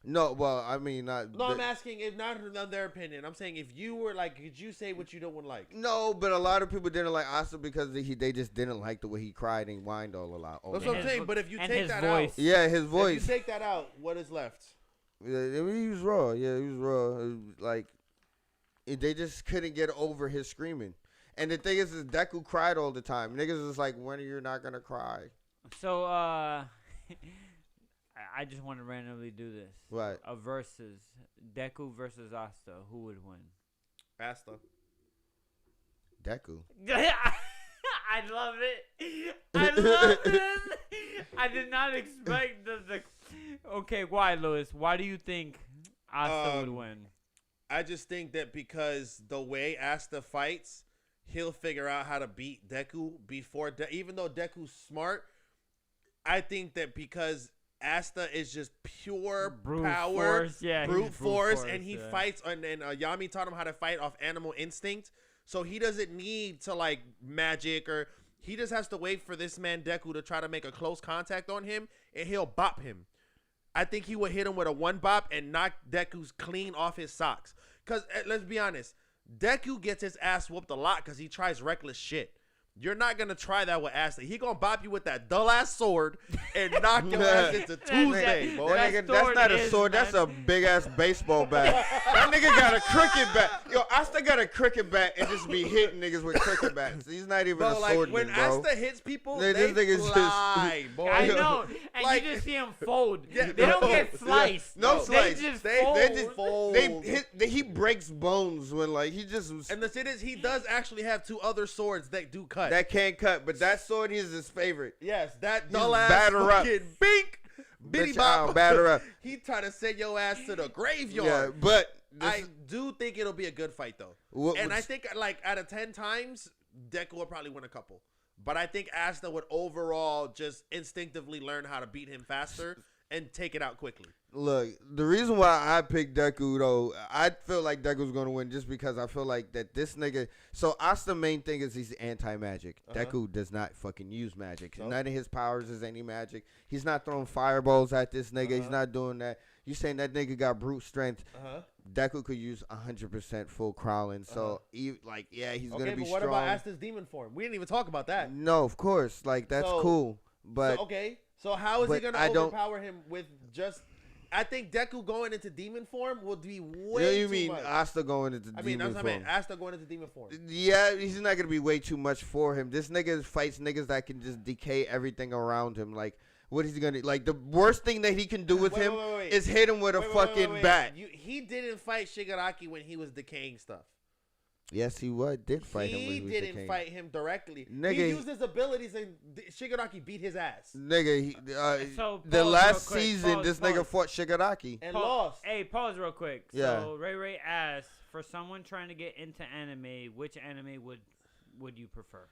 no, well, I mean not. No, I'm asking if not on their opinion. I'm saying if you were like, could you say what you don't want to like? No, but a lot of people didn't like Asta because they just didn't like the way he cried and whined all a lot. all That's the what I'm time. saying. But if you and take his that voice. out, Yeah, his if voice. you take that out, what is left? Yeah, I mean, he was raw. Yeah, he was raw. Like, They just couldn't get over his screaming. And the thing is Deku cried all the time. Niggas was like, when are you not gonna cry? So, I just want to randomly do this. What? A versus Deku versus Asta. Who would win? Asta. Deku. I love it. I love this. I did not expect the. Okay, why, Lewis? Why do you think Asta would win? I just think that because the way Asta fights, he'll figure out how to beat Deku before. Even though Deku's smart, I think that because Asta is just pure Brute power, force, yeah, brute he's force, and he yeah. fights. And Yami taught him how to fight off animal instinct, so he doesn't need to like magic or. He just has to wait for this man Deku to try to make a close contact on him, and he'll bop him. I think he would hit him with a one bop and knock Deku's clean off his socks. Because let's be honest, Deku gets his ass whooped a lot because he tries reckless shit. You're not going to try that with Asta. He going to bop you with that dull-ass sword and knock your ass into Tuesday, boy. That's not a sword. That's a big-ass baseball bat. That nigga got a cricket bat. Yo, Asta got a cricket bat and just be hitting niggas with cricket bats. He's not even a swordman, when bro. Asta hits people, This they nigga's fly, boy. I know, and Like- you just see him fold. Yeah, They don't no, get sliced. no They slice. just They fold. just fold. He breaks bones when, like, he just... And the shit is, he does actually have two other swords that do cut. that can't cut, but that sword is his favorite. Yes, that Just dull ass batter up. fucking bink, bitty Bitch, I'll bop. batter up. He trying to send your ass to the Yeah, graveyard. but... I do think it'll be a good fight though, and I think like out of 10 times, Deku will probably win a couple. But I think Asta would overall just instinctively learn how to beat him faster and take it out quickly. Look, the reason why I picked Deku, though, I feel like Deku's going to win just because I feel like that this nigga... So, Asta's main thing is he's anti-magic. Deku does not fucking use magic. No. None of his powers is any magic. He's not throwing fireballs at this nigga. He's not doing that. You saying that nigga got brute strength. Deku could use 100% full crawling. So, he's going to Okay, be but what strong. about Asta's demon form? We didn't even talk about that. No, of course. Like, that's So- cool. But... So how is he but going to I don't- overpower him with just... I think Deku going into demon form will be way what do you too mean much. Asta going into demon form? Asta going into demon form. Yeah, he's not gonna be way too much for him. This nigga fights niggas that can just decay everything around him. Like, what is he gonna like? The worst thing that he can do with him is hit him with a fucking bat. He didn't fight Shigaraki when he was decaying stuff. Yes, he did fight him. When he was didn't decaying. fight him directly. Nigga, he used his abilities and Shigaraki beat his ass Nigga, So, the pause last real quick. season, Pause, this pause. nigga fought Shigaraki. and Pause. lost. Hey, pause real quick. Yeah. So Ray asked, for someone trying to get into anime, which anime would you prefer?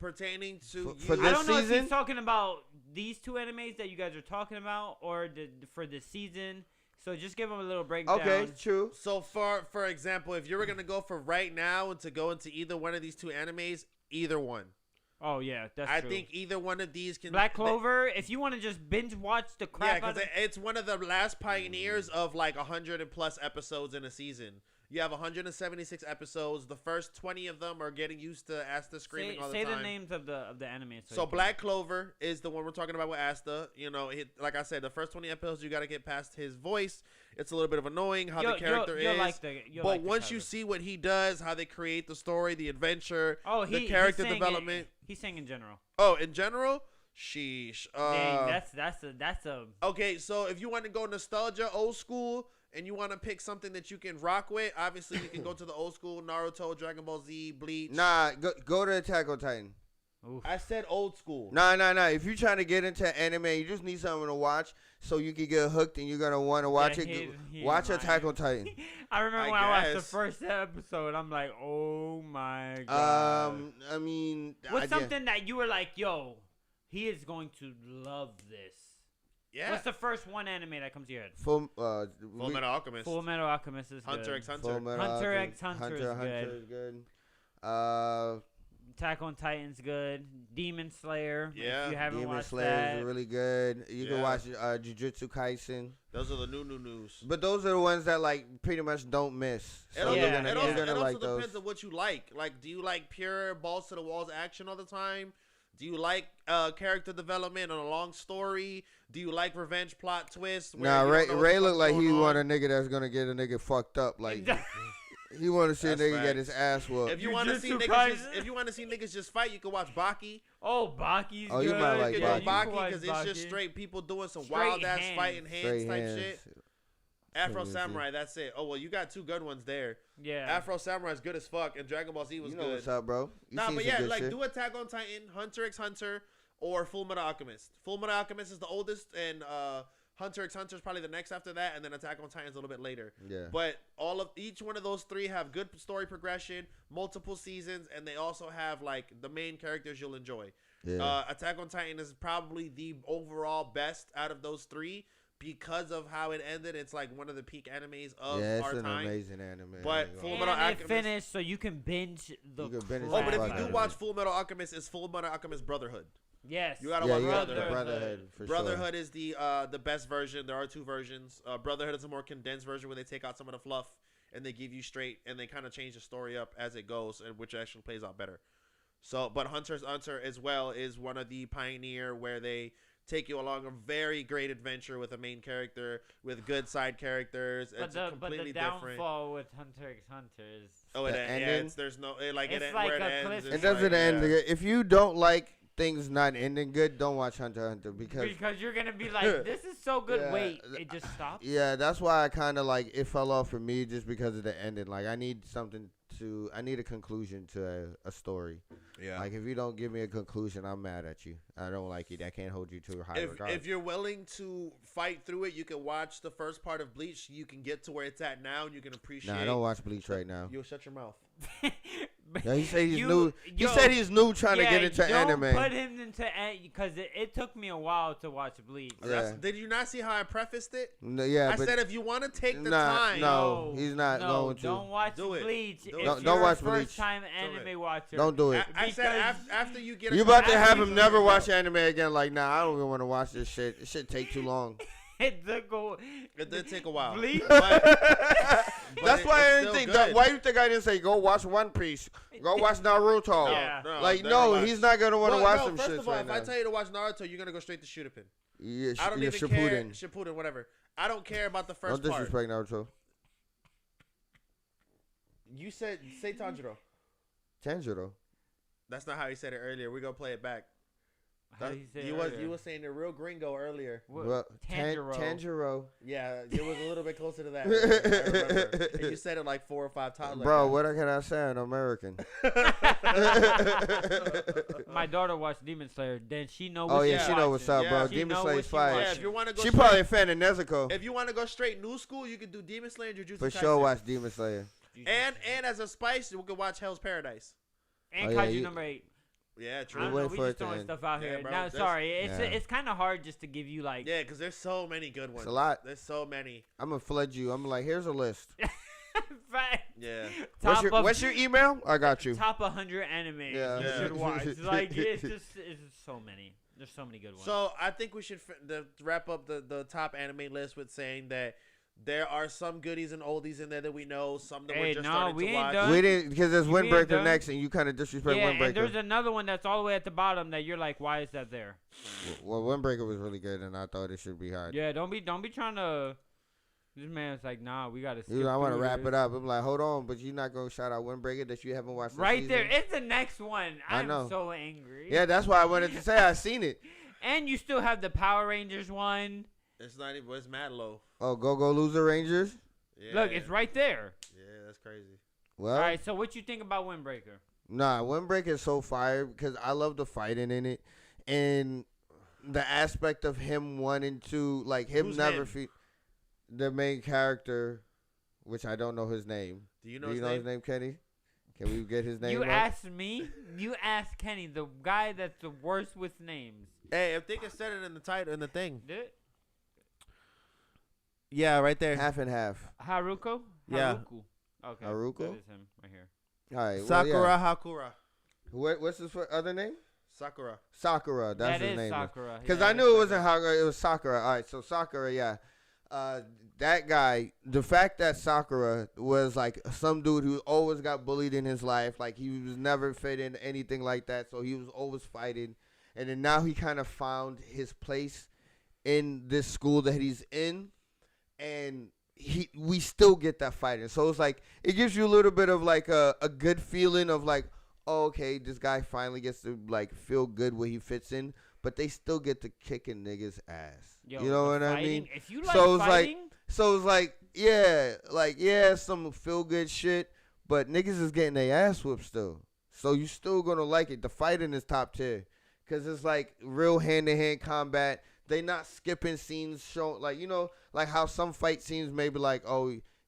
Pertaining to For you, I this don't know if season? he's talking about these two animes that you guys are talking about, or for this season. So just give him a little breakdown. Okay, true. so for example, if you were gonna go for right now and to go into either one of these two animes, either one. Oh yeah, that's I true. think either one of these can. Black Clover. If you want to just binge watch the Yeah, crap out because of it's one of the last pioneers of like 100 and plus episodes in a season. You have 176 episodes. The first 20 of them are getting used to Asta screaming all the say time. the names of the anime. So you can- Black Clover is the one we're talking about with Asta. You know, like I said, the first 20 episodes you got to get past his voice. It's a little bit of annoying how the character you'll is. You'll But like the once you character. see what he does, how they create the story, the adventure, oh, the he's character saying development. He's saying in general. Oh, in general, sheesh. Dang, that's a Okay, so if you want to go nostalgia, old school, and you want to pick something that you can rock with, obviously you can go to the old school Naruto, Dragon Ball Z, Bleach. Nah, go to Attack on Titan. oof. I said old school. Nah. If you're trying to get into anime, you just need something to watch so you can get hooked and you're gonna want to watch it. he Watch ain't Attack lying. on Titan. I remember I when I watched the guess. first episode. I'm like, oh my god. I mean, What's something that you were like, yo, he is going to love this? Yeah. What's the first one anime that comes to your head? Full Full Metal Alchemist. Full Metal Alchemist is Hunter good. x Hunter. Full Metal Hunter Alchemist. x Hunter is good. is good. Attack on Titan's good. Demon Slayer. Yeah. If you haven't Demon watched Slayer that. is really good. You can Yeah. watch Jujutsu Kaisen. Those are the new news. But those are the ones that like pretty much don't miss. It So also, you're Yeah, gonna, it you're also, gonna it also like those. depends on what you like. Like, do you like pure balls to the walls action all the time? Do you like character development on a long story? Do you like revenge plot twists? where Nah, you don't Ray know what the fuck's look like he going want a on? nigga that's gonna get a nigga fucked up. Like He want to see a That's nigga get his facts. ass whooped. If you want to see Jujutsu niggas just fight, you can watch Baki. Oh, Baki's Oh, good. you might like You Baki. can Baki go Baki because it's just straight people doing some Straight wild ass hands. fighting hands Straight type hands. shit. Afro Crazy. Samurai, that's it. Oh well, you got two good ones there. Yeah. Afro Samurai is good as fuck, and Dragon Ball Z was You know good. what's up, bro? You Nah, seen but some yeah, good like shit. do Attack on Titan, Hunter x Hunter, or Full Metal Alchemist. Full Metal Alchemist is the oldest, and Hunter x Hunter is probably the next after that, and then Attack on Titan is a little bit later. Yeah. But each one of those three have good story progression, multiple seasons, and they also have like the main characters you'll enjoy. Yeah. Attack on Titan is probably the overall best out of those three because of how it ended. It's like one of the peak animes of Yeah, it's our an time. amazing anime. But I ain't gonna Full lie. Metal And it Alchemist- finished, so you can binge the. You can binge Oh, but if Fuck you out do of watch it. Full Metal Alchemist, it's Full Metal Alchemist Brotherhood. Yes. You gotta Yeah, watch you got the Brotherhood. Brotherhood for Brotherhood is the best version. There are two versions. Brotherhood is a more condensed version where they take out some of the fluff and they give you straight and they kind of change the story up as it goes, and which actually plays out better. So, but Hunter x Hunter as well is one of the pioneer where they take you along a very great adventure with a main character with good side characters. But It's the completely different. downfall with Hunter x Hunter is. Oh, it The yeah, ending? there's no like It's it like where it a ends. cliff- it's It doesn't like, end. yeah. If you don't like things not ending good, don't watch Hunter x Hunter Because you're gonna be like, this is so good. Yeah, Wait, it just stops. yeah, that's why I kind of like it fell off for me just because of the ending. Like I need I need a conclusion to a story. Yeah. Like if you don't give me a conclusion, I'm mad at you. I don't like it. I can't hold you to a high if regard. you're willing to fight through it, you can watch the first part of Bleach. You can get to where it's at now, and you can appreciate. Nah, I don't watch Bleach right now. You'll shut your mouth. Yeah, he said he's You- new. He yo, said he's new trying to get into don't anime. put him into because it took me a while to watch Bleach. Yeah. Did you not see how I prefaced it? No, yeah, I but said if you want to take the Nah, time, no. he's not no, going to. Don't watch Do it. Bleach. Do if it. Don't you're watch a Bleach. first-time Do it. anime watcher. Don't do it. I said Because- after you get. You about to have After him you- never watch anime again? Like, nah, I don't even want to watch this shit. This shit take too long. It took a, It did take a while. Bleach. But That's why I it's didn't still think. good. Why you think I didn't say go watch One Piece? Go watch Naruto. Yeah. Like, never no, watch. he's not gonna want to watch some first shit of all, right if now. I tell you to watch Naruto, you're gonna go straight to Shippuden. Yeah, I don't yeah, even care. Shippuden. Shippuden, whatever. I don't care about the first Don't part. disrespect Naruto. You said say Tanjiro. Tanjiro. That's not how you said it earlier. We're gonna play it back. How do you say you it was earlier? you was saying the real gringo earlier. What? Well, Tanjiro. Tanjiro. Yeah, it was a little bit closer to that. I remember. And you said it like 4 or 5 times. Bro, like what can I say? I'm American. My daughter watched Demon Slayer. Then she know. Oh what yeah, she's she know what's up, watching. bro. Yeah. She Demon know Slayer's what she fire. yeah, watching. if you want to go, She straight, probably a fan of Nezuko. if you want to go straight new school, you could do Demon Slayer, and Jujutsu For Kaisen. sure, watch Demon Slayer. And as a spice, we could watch Hell's Paradise. And Oh, yeah, Kaiju you- number 8. Yeah, I true. don't wait know. We for just it to throwing end. stuff out Yeah, here. bro, No, that's- sorry. Yeah. It's kind of hard just to give you like. Yeah, because there's so many good ones. It's a lot. There's so many. I'm gonna flood you. I'm like, here's a list. Fact. Yeah. What's your email? I got you. Top 100 anime Yeah. you Yeah. should watch. Like it's just so many. There's so many good ones. So I think we should wrap up the top anime list with saying that there are some goodies and oldies in there that we know. Some that Hey, we're just no, starting we to ain't watch. done. We didn't because there's You ain't Windbreaker done. next, and you kind of disrespect yeah, and there's Windbreaker. another one that's all the way at the bottom that you're like, why is that there? Well, Windbreaker was really good, and I thought it should be high. Yeah, don't be trying to. This man's like, nah, we gotta. I want to wrap it up. I'm like, hold on, but you're not gonna shout out Windbreaker that you haven't watched. the Right there, season? it's the next one. I I'm know. so angry. Yeah, that's why I wanted to say I seen it. And you still have the Power Rangers one. It's not even. It's mad low. Oh, Go Loser Rangers. Yeah. Look, it's right there. Yeah, that's crazy. Well, All right, so what you think about Windbreaker? nah, Windbreaker is so fire because I love the fighting in it, and the aspect of him wanting to like him Who's never him? the main character, which I don't know his name. Do you know, Do you know his name, Kenny? Can we get his name? You right? asked me. You asked Kenny, the guy that's the worst with names. Hey, if they can set it in the title in the thing. Did it? Yeah, right there. half and half. Haruko? Yeah. Haruko. Okay. Haruko? That is him right here. All right. Sakura Well, yeah. Hakura. What's his other name? Sakura. Sakura. That's That his is name. Sakura. Because Yeah, I that's knew it wasn't Sakura. Hakura. It was Sakura. All right. So Sakura, yeah. That guy, the fact that Sakura was like some dude who always got bullied in his life, like he was never fit in anything like that, so he was always fighting, and then now he kind of found his place in this school that he's in, and we still get that fighting. So it's like it gives you a little bit of like a good feeling of like, oh, okay, this guy finally gets to like feel good where he fits in, but they still get to kicking niggas ass. Yo, you know the what I fighting- mean? If you like So it's fighting, So it's like some feel good shit, but niggas is getting their ass whooped still. So you still gonna like it. The fighting is top tier, cause it's like real hand to hand combat. They not skipping scenes showing like like how some fight scenes maybe like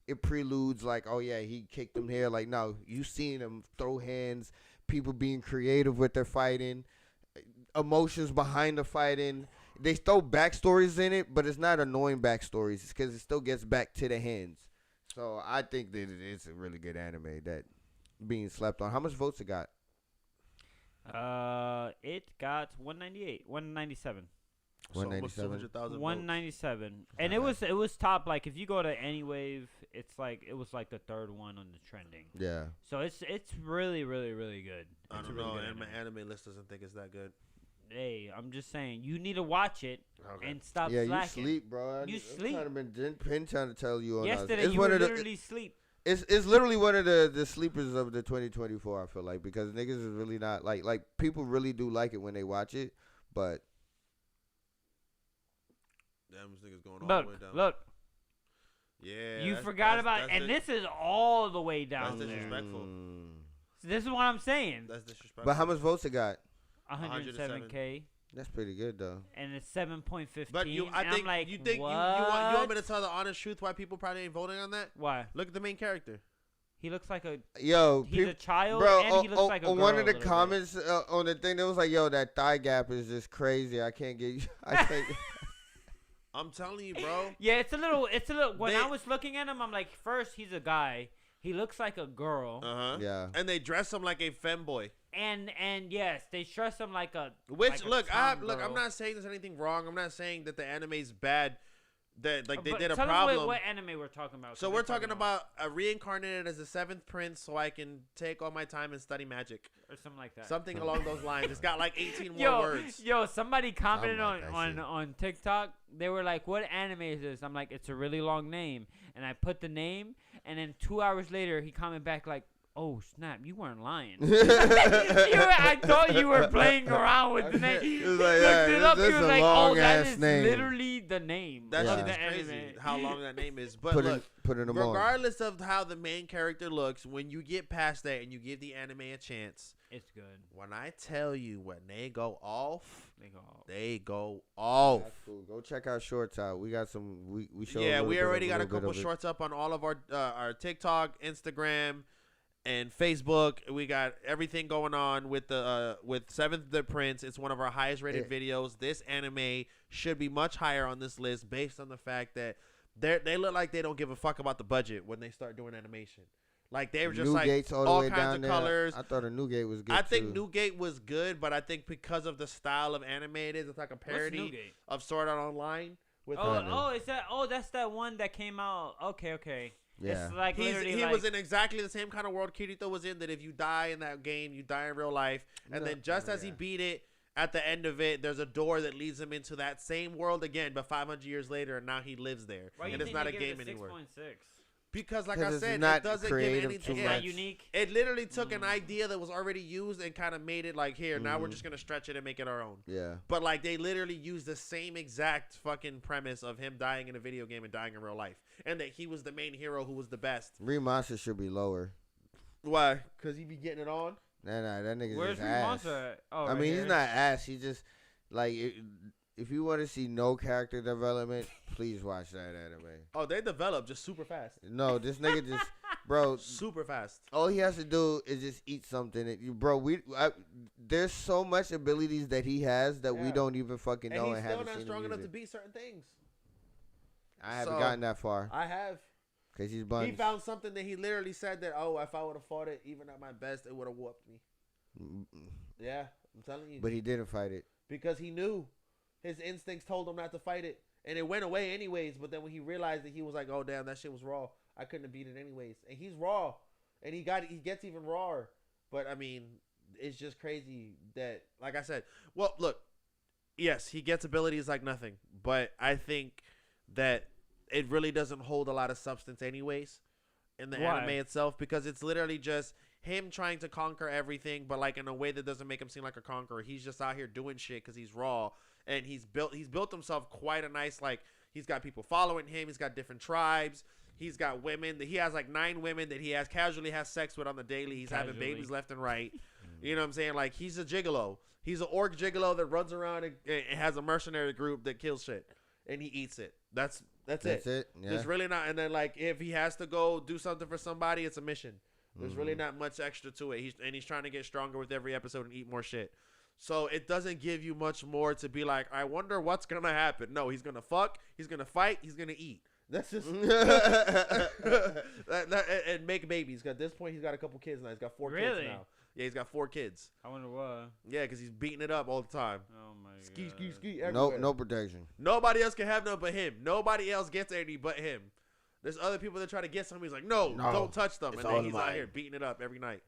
it preludes like he kicked him here. Like no, you seen him throw hands. People being creative with their fighting, emotions behind the fighting. They throw backstories in it, but it's not annoying backstories because it still gets back to the hands. So I think that it's a really good anime that being slept on. How much votes it got? it got 198, 197. So almost 197. 200,000 votes. 197, and it was top. Like if you go to Anywave, it was like the third one on the trending. Yeah. So it's really really really good. I It's don't a really know. good And my anime. anime list doesn't think it's that good. Hey, I'm just saying you need to watch it Okay. and stop Yeah, slacking. you sleep, bro. You I'm sleep. Trying to tell you on Yesterday it's you one were of the, literally sleep. It's literally one of the sleepers of the 2024. I feel like because niggas is really not like people really do like it when they watch it, but Damn, this nigga's going all the way Look, down. look. Yeah. You that's- forgot that's- about, that's and di- this is all the way down That's there. disrespectful. This is what I'm saying. That's disrespectful. But how much votes it got? 107K, That's pretty good though. and it's 7.15. But I and think I'm like, you think what? you want me to tell the honest truth why people probably ain't voting on that? Why? Look at the main character. He looks like a Yo, he's a child, bro, and he looks like a girl. on one of a the little bit. comments on the thing, there was like, "Yo, that thigh gap is just crazy. I can't get. I can't." I'm telling you, bro. Yeah, it's a little. When They- I was looking at him, I'm like, first he's a guy. He looks like a girl, Uh huh. Yeah. And they dress him like a femboy. and yes, they dress him like a. Which like a I'm tomgirl. not saying there's anything wrong. I'm not saying that the anime's bad. That like they But did a tell them problem. What anime we're talking about? So 'cause we're they're talking about a reincarnated as the seventh prince, so I can take all my time and study magic, or something like that. something along those lines. It's got like 18 more Yo, words. yo, somebody commented like that shit. on TikTok. They were like, "What anime is this?" I'm like, "It's a really long name," and I put the name, and then 2 hours later, he commented back like, "Oh snap, you weren't lying." I thought you were playing around with the name. He He was looked like, yeah, it up. this He is was a like, "Oh, that long-ass is name." literally the name That Yeah. shit of is the crazy. anime." How long that name is, but putting look. them on. Regardless of how the main character looks, when you get past that and you give the anime a chance, It's good. when I tell you when they go off, They go. they go off. That's cool. Go check our shorts out. We got some. We show. Yeah, we already got a couple shorts up on all of our TikTok, Instagram, and Facebook. We got everything going on with the with Seventh the Prince. It's one of our highest rated videos. This anime should be much higher on this list based on the fact that they look like they don't give a fuck about the budget when they start doing animation. Like they were just like Newgate's all the all way kinds down of there. colors. I thought a Newgate was good. I think too. Newgate was good, but I think because of the style of anime it is, it's like a What's parody Newgate? of Sword Art Online. With Is that? Oh, that's that one that came out. Okay. Yeah. It's like literally he like, was in exactly the same kind of world Kirito was in. That if you die in that game, you die in real life. And No, then just as he yeah. beat it, at the end of it, there's a door that leads him into that same world again, but 500 years later, and now he lives there. Why you And it's think not they a give it game anymore. 6.6? Because, like 'Cause I it's said, not it doesn't give creative anything. too It's not much. unique. It literally took an idea that was already used and kind of made it like, here, now we're just going to stretch it and make it our own. Yeah. But like they literally used the same exact fucking premise of him dying in a video game and dying in real life, and that he was the main hero who was the best. Remonster should be lower. Why? Because he be getting it on. Nah, that nigga's Where's just ass. Monster at? Oh, I right mean, here. he's not ass. He just like if you want to see no character development, please watch that anime. Oh, they develop just super fast. No, this nigga just, bro. Super fast. All he has to do is just eat something. There's so much abilities that he has that we Yeah. don't even fucking And know he's and still haven't not seen strong him enough use to it. beat certain things. I haven't So- gotten that far I have. because he's He buns. found something that he literally said that, oh, if I would have fought it even at my best, it would have whooped me. Yeah, I'm telling you. But he didn't fight it. Because he knew his instincts told him not to fight it. And it went away anyways. But then when he realized that, he was like, oh, damn, that shit was raw. I couldn't have beat it anyways. And he's raw. And he gets even rawer. But, I mean, it's just crazy that, like I said, well, look, yes, he gets abilities like nothing. But I think that it really doesn't hold a lot of substance anyways in the Why? anime itself, because it's literally just him trying to conquer everything, but like in a way that doesn't make him seem like a conqueror. He's just out here doing shit because he's raw, and he's built himself quite a nice, like, he's got people following him. He's got different tribes. He's got women. He has like 9 women that he casually has sex with on the daily. He's having babies left and right. You know what I'm saying? Like, he's a gigolo. He's an orc gigolo that runs around and has a mercenary group that kills shit, and he eats it. That's it. Yeah. There's really not. And then, like, if he has to go do something for somebody, it's a mission. There's really not much extra to it. He's trying to get stronger with every episode and eat more shit. So it doesn't give you much more to be like, I wonder what's gonna happen. No, he's gonna fuck. He's gonna fight. He's gonna eat. That's just and make babies. At this point, he's got a couple kids now. He's got 4 kids now. Yeah, he's got 4 kids. I wonder what. Yeah, because he's beating it up all the time. Oh my god. Ski. No, Everywhere. no protection. Nobody else can have none but him. Nobody else gets any but him. There's other people that try to get some. He's like, no, don't touch them. It's And then all he's mine. out here beating it up every night.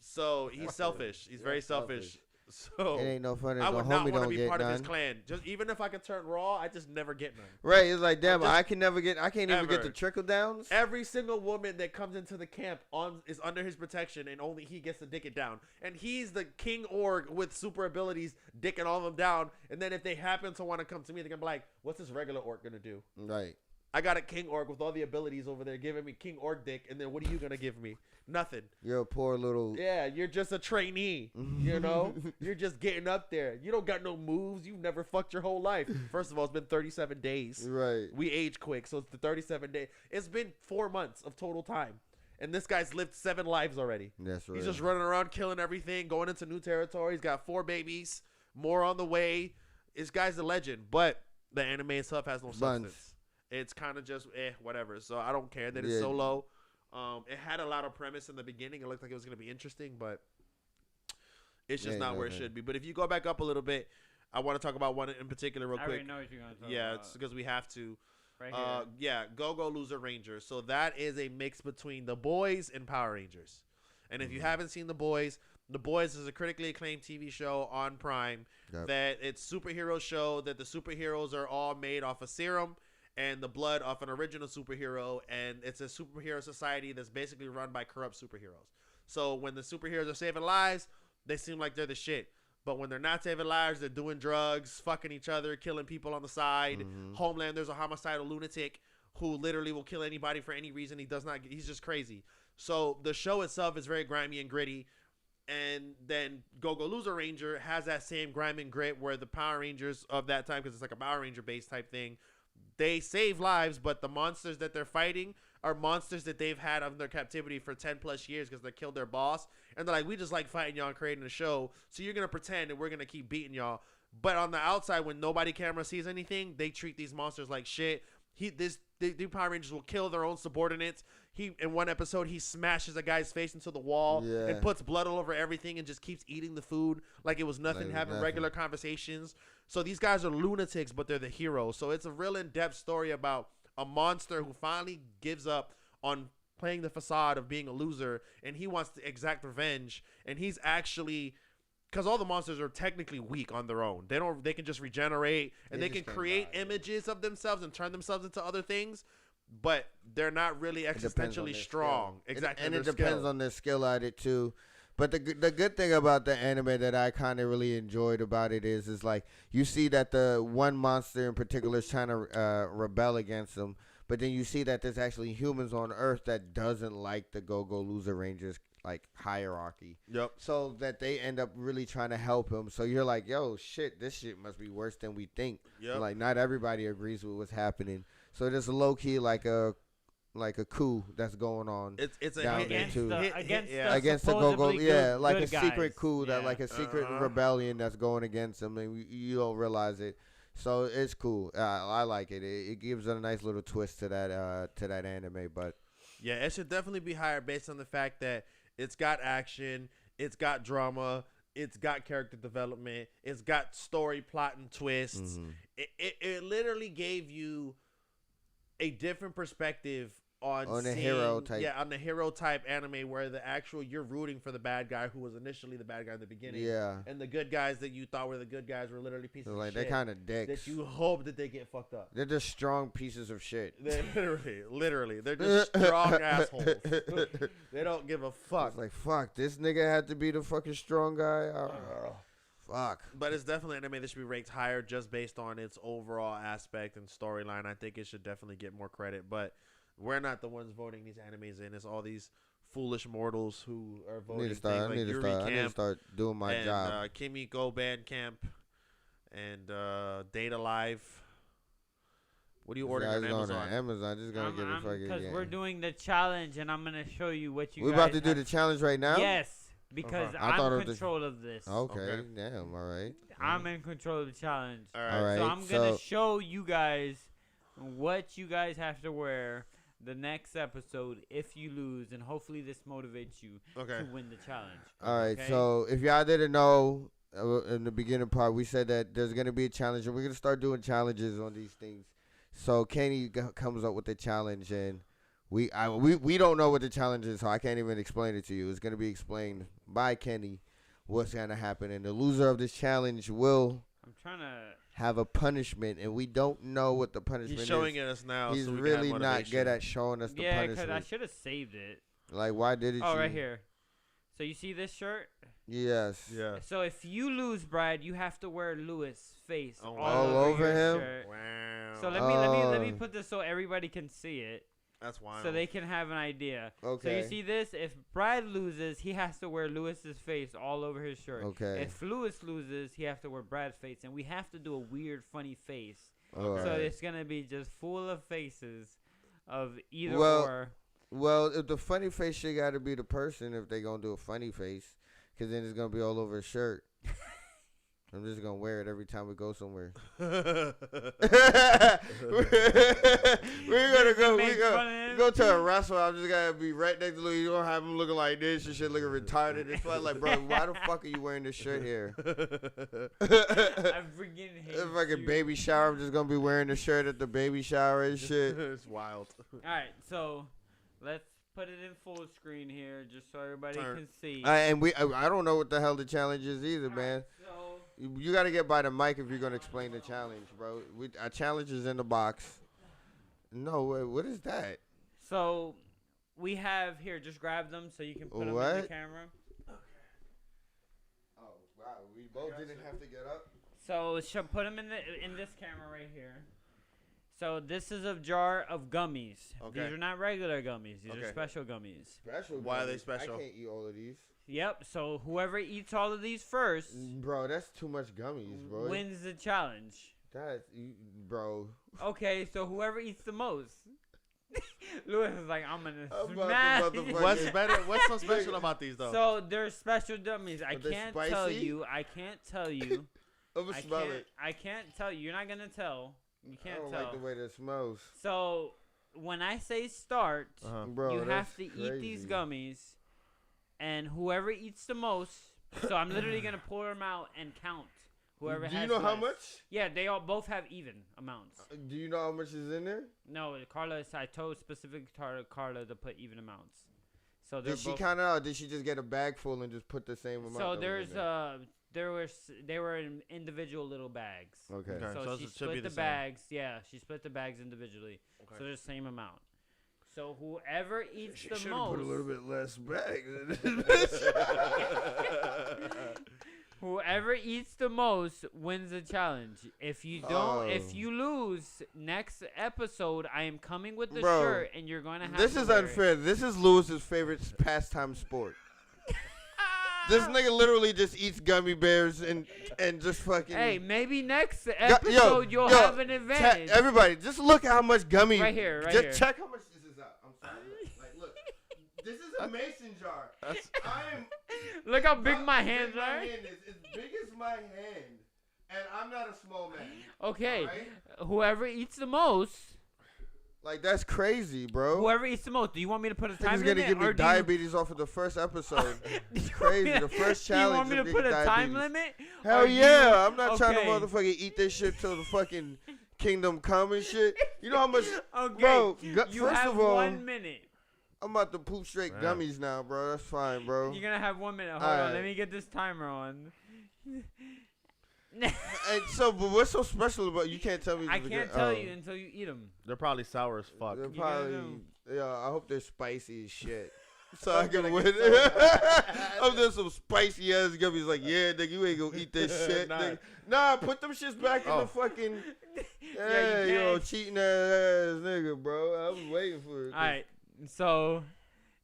So he's selfish. He's very selfish. So It ain't no fun if I the would not homie want to don't be get part of his none. clan. Just even if I could turn raw, I just never get none. Right, it's like, damn, just- I can't even get the Ever. trickle downs. Every single woman that comes into the camp is under his protection, and only he gets to dick it down. And he's the king org with super abilities, dicking all of them down. And then if they happen to want to come to me, they're gonna be like, "What's this regular orc gonna do? Right. I got a king orc with all the abilities over there giving me king orc dick, and then what are you gonna give me? Nothing. You're a poor little. Yeah, you're just a trainee. You know, you're just getting up there. You don't got no moves. You've never fucked your whole life. First of all, it's been 37 days. Right. We age quick, so it's the 37 days. It's been 4 months of total time, and this guy's lived 7 lives already. That's right. He's just running around killing everything, going into new territory. He's got 4 babies, more on the way. This guy's a legend, but the anime itself has no substance. It's kind of just whatever. So I don't care that it's so low. It had a lot of premise in the beginning. It looked like it was going to be interesting, but it's just not where it should be. But if you go back up a little bit, I want to talk about one in particular real I quick. already know what you're gonna talk Yeah, about. it's because we have to. Right here. Yeah, Go-Go Loser Rangers. So that is a mix between The Boys and Power Rangers. And if you haven't seen The Boys is a critically acclaimed TV show on Prime. Yep. That it's superhero show that the superheroes are all made off of serum and the blood of an original superhero, and it's a superhero society that's basically run by corrupt superheroes. So when the superheroes are saving lives, they seem like they're the shit. But when they're not saving lives, they're doing drugs, fucking each other, killing people on the side. Homelander's a homicidal lunatic who literally will kill anybody for any reason. He's just crazy. So the show itself is very grimy and gritty. And then Go-Go Loser Ranger has that same grime and grit where the Power Rangers of that time, because it's like a Power Ranger based type thing, they save lives, but the monsters that they're fighting are monsters that they've had under captivity for 10 plus years because they killed their boss. And they're like, we just like fighting y'all and creating a show. So you're going to pretend and we're going to keep beating y'all. But on the outside, when nobody camera sees anything, they treat these monsters like shit. The Power Rangers will kill their own subordinates. In one episode, he smashes a guy's face into the wall and puts blood all over everything and just keeps eating the food like it was nothing, having regular conversations. So these guys are lunatics, but they're the heroes. So it's a real in-depth story about a monster who finally gives up on playing the facade of being a loser, and he wants to exact revenge. And he's actually, because all the monsters are technically weak on their own. They can just regenerate, and they can create images of themselves and turn themselves into other things, but they're not really existentially strong. Exactly. And it depends on their skill at it too. But the good thing about the anime that I kind of really enjoyed about it is like you see that the one monster in particular is trying to rebel against them, but then you see that there's actually humans on Earth that doesn't like the Go-Go Loser Rangers like hierarchy. Yep. So that they end up really trying to help him. So you're like, yo, shit, this shit must be worse than we think. Yep. Like not everybody agrees with what's happening. So there's a low key like a coup that's going on. It's a down hit, there, too. Against the Go-Go, supposedly yeah, good- like good a secret guys. coup, that Yeah. like a secret rebellion that's going against them, and you don't realize it. So it's cool. I like it. It gives a nice little twist to that anime. But yeah, it should definitely be higher based on the fact that it's got action, it's got drama, it's got character development, it's got story, plot, and twists. It literally gave you a different perspective on the seeing- hero type. Yeah, on the hero type anime where the actual you're rooting for the bad guy who was initially the bad guy in the beginning. Yeah. And the good guys that you thought were the good guys were literally pieces So, of like, shit. they kind of dicks. that you hope that they get fucked up. They're just strong pieces of shit. They're literally, they're just strong assholes. They don't give a fuck. It's like, fuck, this nigga had to be the fucking strong guy. Fuck. But it's definitely an anime that should be ranked higher just based on its overall aspect and storyline. I think it should definitely get more credit. But we're not the ones voting these animes in. It's all these foolish mortals who are I voting need to start. things I like need to Yuri start. I need to Camp start doing my and job. Kimiko Band Camp and Data Life. What do you order on Guys going Amazon? to Amazon. Just gonna get it fucking. Because we're doing the challenge, and I'm gonna show you what you. We guys about to do have- the challenge right now. Yes, because I thought I'm it in was the- control of this. Okay. Okay. Damn. All right. I'm in control of the challenge. All All right. right. So I'm gonna so- show you guys what you guys have to wear the next episode if you lose, and hopefully this motivates you Okay. to win the challenge. All right. Okay? So if y'all didn't know, in the beginning part, we said that there's gonna be a challenge, and we're gonna start doing challenges on these things. So Kenny comes up with the challenge, and we don't know what the challenge is, so I can't even explain it to you. It's gonna be explained by Kenny what's gonna happen, and the loser of this challenge will I'm trying to. have a punishment, and we don't know what the punishment He's showing is. it us now. He's so we really can have not motivation. good at showing us the Yeah, because I punishment. should have saved it. Like, why didn't Oh, you? right here. So you see this shirt? Yes. Yeah. So if you lose, Brad, you have to wear Lewis' face Oh, all, wow. All over your him? shirt. Wow. So let me Oh. put this so everybody can see it, That's wild. so they can have an idea. Okay. So you see this? If Brad loses, he has to wear Lewis's face all over his shirt. Okay. If Lewis loses, he has to wear Brad's face, and we have to do a weird, funny face. All So right. it's gonna be just full of faces of either Well, or. Well, if the funny face shit got to be the person if they gonna do a funny face, because then it's gonna be all over his shirt. I'm just gonna wear it every time we go somewhere. we're gonna go. We Make fun of him. go to a restaurant. I'm just gonna be right next to Louis. You gonna have him looking like this and shit, looking retarded. It's like, bro, why the fuck are you wearing this shirt here? I freaking hate A fucking you. baby shower. I'm just gonna be wearing the shirt at the baby shower and shit. It's wild. All right, so let's put it in full screen here, just so everybody Turn. can see. And I don't know what the hell the challenge is either, All right, man. so You got to get by the mic if you're going to explain the challenge, bro. Our challenge is in the box. No, what is that? So we have here. Just grab them so you can put them in the What? camera. Oh, wow. We both didn't have to get up? So put them in this camera right here. So this is a jar of gummies. Okay. These are not regular gummies. These Okay. are special gummies. Special. Why are they gummies. special? I can't eat all of these. Yep. So whoever eats all of these first Bro, that's too much gummies, bro. wins the challenge. Bro. Okay. So whoever eats the most. Lewis is like, I'm gonna I'm about to smash. motherfucker- What's better? What's so special about these though? So they're special dummies. I Are they can't tell spicy? you. I can't tell you. I'm going I to smell can't. it. I can't tell you. You're not gonna tell. You I can't don't tell. like the way that smells. So when I say start, Uh-huh. Bro, you have that's to eat these crazy. gummies, and whoever eats the most. So I'm literally gonna pour them out and count. Whoever Do has you know how less. much? Yeah, they all both have even amounts. Do you know how much is in there? No, Carla. I told specifically Carla to put even amounts. So they're Did she both. count it out? Did she just get a bag full and just put the same amount? So that was in there? they were in individual little bags. Okay. Okay. So So she it should be split the the same. bags. Yeah, she split the bags individually. Okay. So they're the same amount. So whoever eats She the should've most, put a little bit less bags in this bitch. whoever eats the most wins the challenge. If you don't, if Oh. you lose next episode, I am coming with the Bro, shirt, and you're gonna have. This to is wear it. unfair. This is Lewis's favorite pastime sport. This nigga literally just eats gummy bears and just fucking. Hey, maybe next Yo, episode you'll yo, have an advantage. Everybody, just look at how much gummy. Right here, right just here. check how much this is up. I'm sorry. Like, look, this is a mason jar. I'm. Look how big Look my how big hands my are. hand is. As big as my hand, and I'm not a small man. Okay, Alright? whoever eats the most. Like that's crazy, bro. Whoever eats the most. Do you want me to put a time Niggas gonna limit, give me or do you? diabetes off of the first episode. It's crazy. The first Do you want challenge me to is put a getting time diabetes. limit? Hell or yeah! you- I'm not trying to okay. motherfucking eat this shit till the fucking Kingdom Come and shit. You know how much, Okay, bro? you First have of all, 1 minute. I'm about to poop straight Man. gummies now, bro. That's fine, bro. You're gonna have 1 minute. Hold on, Alright. let me get this timer on. And so, but what's so special about you? Can't tell me. I can't tell you until you eat them. They're probably sour as fuck. They're You gotta probably. know. Yeah, I hope they're spicy as shit. So I I'm can gonna win. get so I'm just some spicy ass gummies. Like, yeah, nigga, you ain't gonna eat this shit. Nah. Nigga. Nah, put them shits back in Oh. the fucking. Yeah, Yeah, you yo, can't. cheating ass nigga, bro. I was waiting for it. All right, so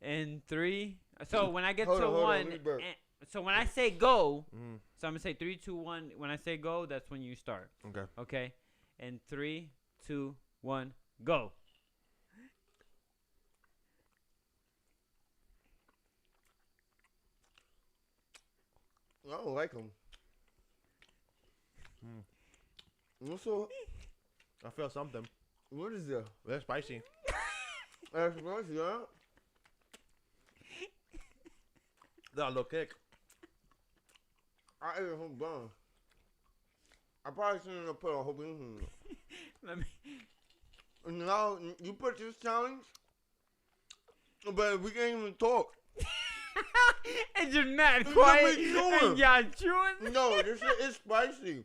in 3. So when I get Hold to on, hold on, 1, let me burp. so when I say go, Mm, so I'm gonna say 3, 2, 1. When I say go, that's when you start. okay. Okay, and 3, 2, 1, go. I don't like them. What's so? I feel something. What is that? They're spicy. That's spicy, huh? They're a little kick. I ate a whole bun. I probably shouldn't have put a whole thing. Let me. Now you put this challenge, but we can't even talk. And you're mad What quiet. am I And doing? y'all chewing. No, this shit is spicy.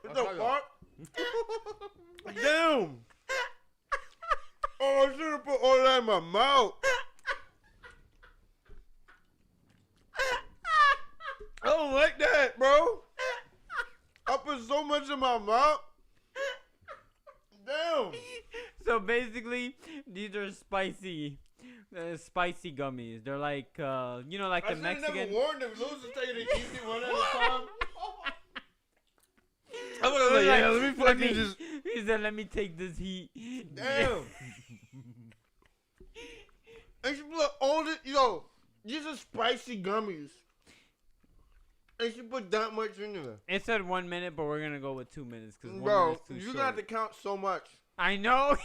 What the Okay. fuck? Damn! Oh, I should have put all that in my mouth. I don't like that, bro. I put so much in my mouth. Damn. So basically, these are spicy gummies. They're like, you know, like I the should have Mexican. never warned them. Lose is taking it easy one at a time. I was They're like, yeah, like, let me fucking just. He said, "Let me take this heat." Damn. And she put all this, yo, these are spicy gummies. And she put that much in there. It said 1 minute, but we're gonna go with 2 minutes because 1 Bro, minute's too you short. got to count so much. I know.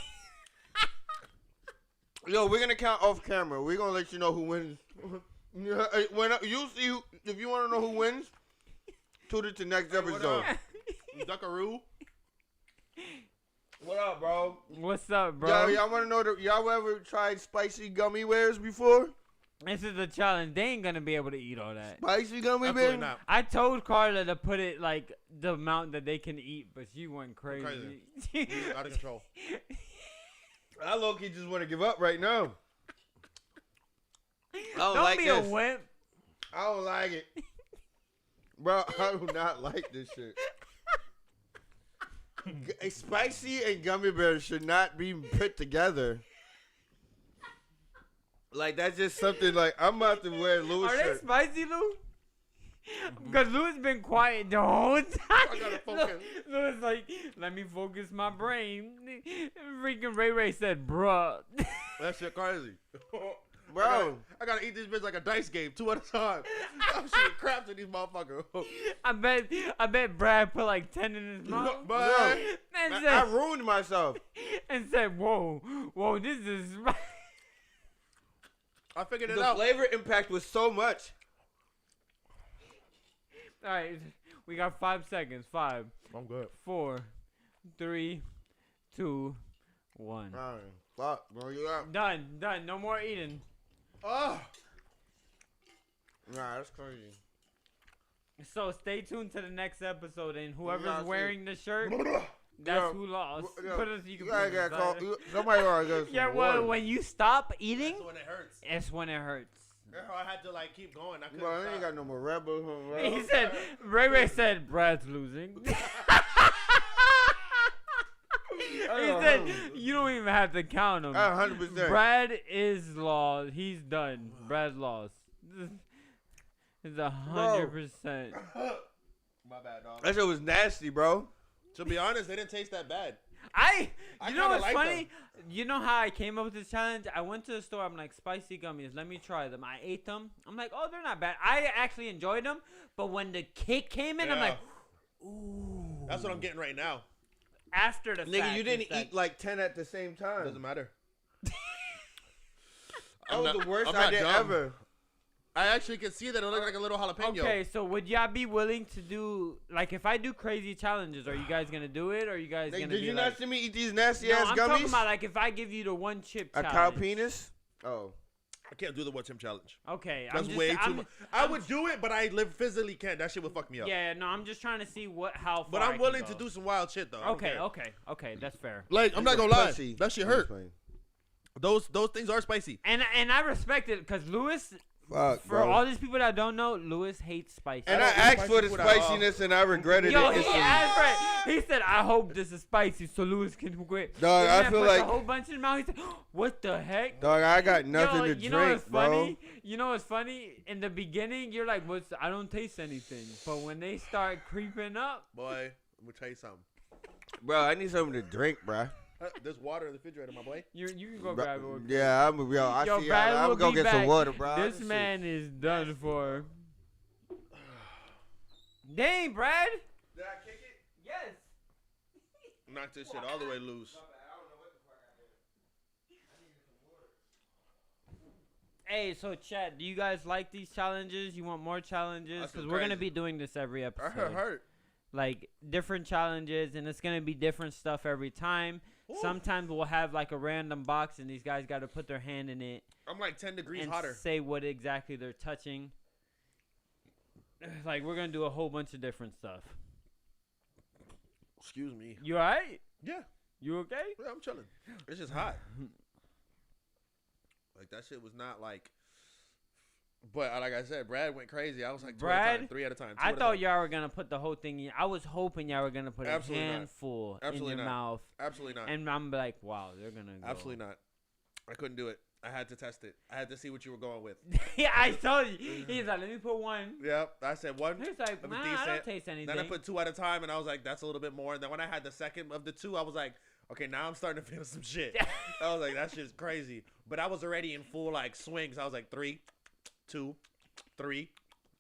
Yo, we're gonna count off camera. We're gonna let you know who wins. When you see, if you want to know who wins, tune into next episode. Duckaroo. What up, bro? What's up, bro? Yo, y'all want to know y'all ever tried spicy gummy wares before? This is the challenge. They ain't gonna be able to eat all that. Spicy gummy Absolutely bear? not. I told Carla to put it like the amount that they can eat, but she went crazy. Out of control. I low-key just want to give up right now. I don't Don't like be this. a wimp. I don't like it. Bro, I do not like this shit. Spicy and gummy bears should not be put together. Like, that's just something like, I'm about to wear Louis Are they shirt. spicy, Lou? Because Lou's been quiet the whole time. I gotta focus. Lou's like, let me focus my brain. Freaking Ray Ray said, bruh. That shit crazy. Bro. I gotta eat this bitch like a dice game, 2 at a time. I'm shooting craps at these motherfuckers. I bet Brad put like 10 in his mouth. Bro. and, I said, ruined myself. and said, whoa, this is spicy. I figured it The out. flavor impact was so much. All right, we got 5 seconds. 5, I'm good. 4, 3, 2, 1. All right. Fuck, bro. You out. Done. No more eating. Oh. Nah, that's crazy. So stay tuned to the next episode, and whoever's Nah, see. wearing the shirt, Yo, that's who lost. yo, Put us, you can You put gotta us get aside. called. Somebody already got some Yeah, well, water. when you stop eating, That's when it hurts. it's when it hurts. That's how I had to like keep going. I couldn't Bro, I ain't stop. got no more rebels. He said, Ray said, Brad's losing. He said, you don't even have to count him. 100%. Brad is lost. He's done. Brad lost. It's 100%. My bad, dog. That shit was nasty, bro. To be honest, they didn't taste that bad. I I you know kinda what's like funny? You know how I came up with this challenge? I went to the store. I'm like, spicy gummies. Let me try them. I ate them. I'm like, oh, they're not bad. I actually enjoyed them. But when the kick came in, I'm Yeah. like, ooh. That's what I'm getting right now. After the Nigga, fact, you didn't it's like- eat like 10 at the same time. Doesn't matter. That was I'm the worst not idea dumb. ever. I actually can see that it looked like a little jalapeno. Okay, so would y'all be willing to do like if I do crazy challenges? Are you guys gonna do it? Or are you guys gonna? Did be you like, not see me eat these nasty no, ass I'm gummies? talking about like if I give you the one chip a challenge. cow penis. Oh. I can't do the 1 chip challenge. Okay, That's way too much. I would do it, but I physically can't. That shit would fuck me up. Yeah, no, I'm just trying to see how far. But I I'm can willing go. to do some wild shit though. I don't care. Okay, that's fair. Like I'm not He's a gonna lie, pussy. that shit I'm just hurt. playing. Those things are spicy. And I respect it because Lewis, Fuck, for bro. all these people that don't know, Lewis hates spicy. And I I don't eat asked for the spicy food at all. spiciness, and I regretted Yo, it. he instantly. asked for it. He said, "I hope this is spicy so Lewis can quit." Dog, This I man feel puts like- a whole bunch in his mouth. He said, "What the heck?" Dog, I got nothing Yo, to you know what's drink, bro. funny? You know what's funny? In the beginning, you're like, "What's? I don't taste anything." But when they start creeping up, Boy, I'm gonna tell you something. Bro, I need something to drink, bro. There's water in the refrigerator, my boy. you can go grab it. Yeah, I Yo, see. Brad I'm will gonna be get back. some water, bro. This man is done for. Dang, Brad. Did I kick it? Yes. Knock this shit all the way loose. Hey, so chat, do you guys like these challenges? You want more challenges? That's Because we're gonna crazy. be doing this every I episode. hurt. Like different challenges, and it's gonna be different stuff every time. Ooh. Sometimes we'll have like a random box, and these guys got to put their hand in it I'm like 10 degrees and hotter. say what exactly they're touching. Like we're gonna do a whole bunch of different stuff. Excuse me. You alright? Yeah. You okay? Yeah, I'm chilling. It's just hot. Like that shit was not like. But like I said, Brad went crazy. I was like Brad, 3 at a time. I thought y'all were gonna put the whole thing in. I was hoping y'all were gonna put Absolutely a not. handful Absolutely in your not. mouth, Absolutely not. and I'm like, wow, they're gonna go. Absolutely not. I couldn't do it. I had to test it. I had to see what you were going with. Yeah, I told you. He's like, let me put one. Yep. I said one. He's like, That was man, I don't decent. taste anything. Then I put 2 at a time, and I was like, that's a little bit more. And then when I had the second of the 2, I was like, okay, now I'm starting to feel some shit. I was like, that shit's crazy. But I was already in full like swings. I was like 3, 2, 3,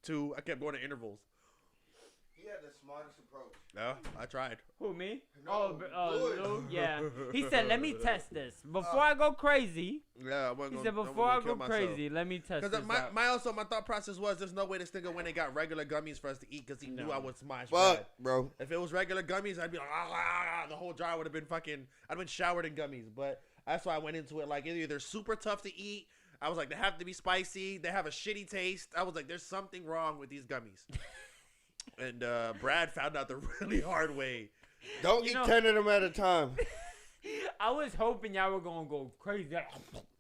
2. I kept going to intervals. He had the smartest approach. Yeah, I tried. Who, me? No, Lewis. Lou? Yeah. He said, let me test this. Before I go crazy, Yeah, I wasn't he gonna, said, before I go crazy, let me test this Because out. my thought process was there's no way this nigga went and got regular gummies for us to eat because he knew I would smash Fuck, Brad. bro. If it was regular gummies, I'd be like, the whole jar would have been fucking, I'd been showered in gummies. But that's why I went into it like either they're super tough to eat. I was like, they have to be spicy. They have a shitty taste. I was like, there's something wrong with these gummies. And Brad found out the really hard way. Don't You eat know- 10 of them at a time. I was hoping y'all were going to go crazy.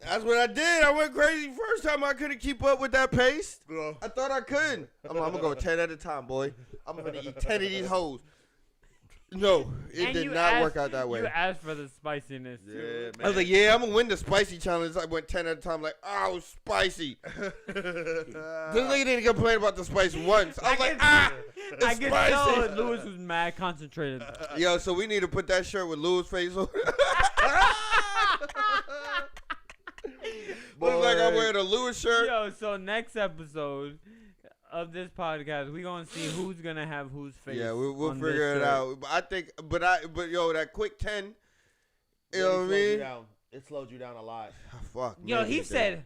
That's what I did. I went crazy first time. I couldn't keep up with that pace. Yeah. I thought I could. I'm gonna go 10 at a time, boy. I'm gonna eat 10 of these hoes. No, it And did you not asked- work out that way. You asked for the spiciness, Yeah, too. man. I was like, yeah, I'm gonna win the spicy challenge. I went 10 at a time, like, oh, spicy. This nigga didn't complain about the spice once. I was like, I it's could spicy. tell Lewis was mad concentrated. Yo, so we need to put that shirt with Louis' face on. Looks like I'm wearing a Louis shirt. Yo, so next episode of this podcast, we gonna see who's gonna have whose face. Yeah, we'll on this figure it shirt. out. But I think, but yo, that quick 10, you know what I mean? It slowed you down a lot. Fuck. Yo, man, he dude. said,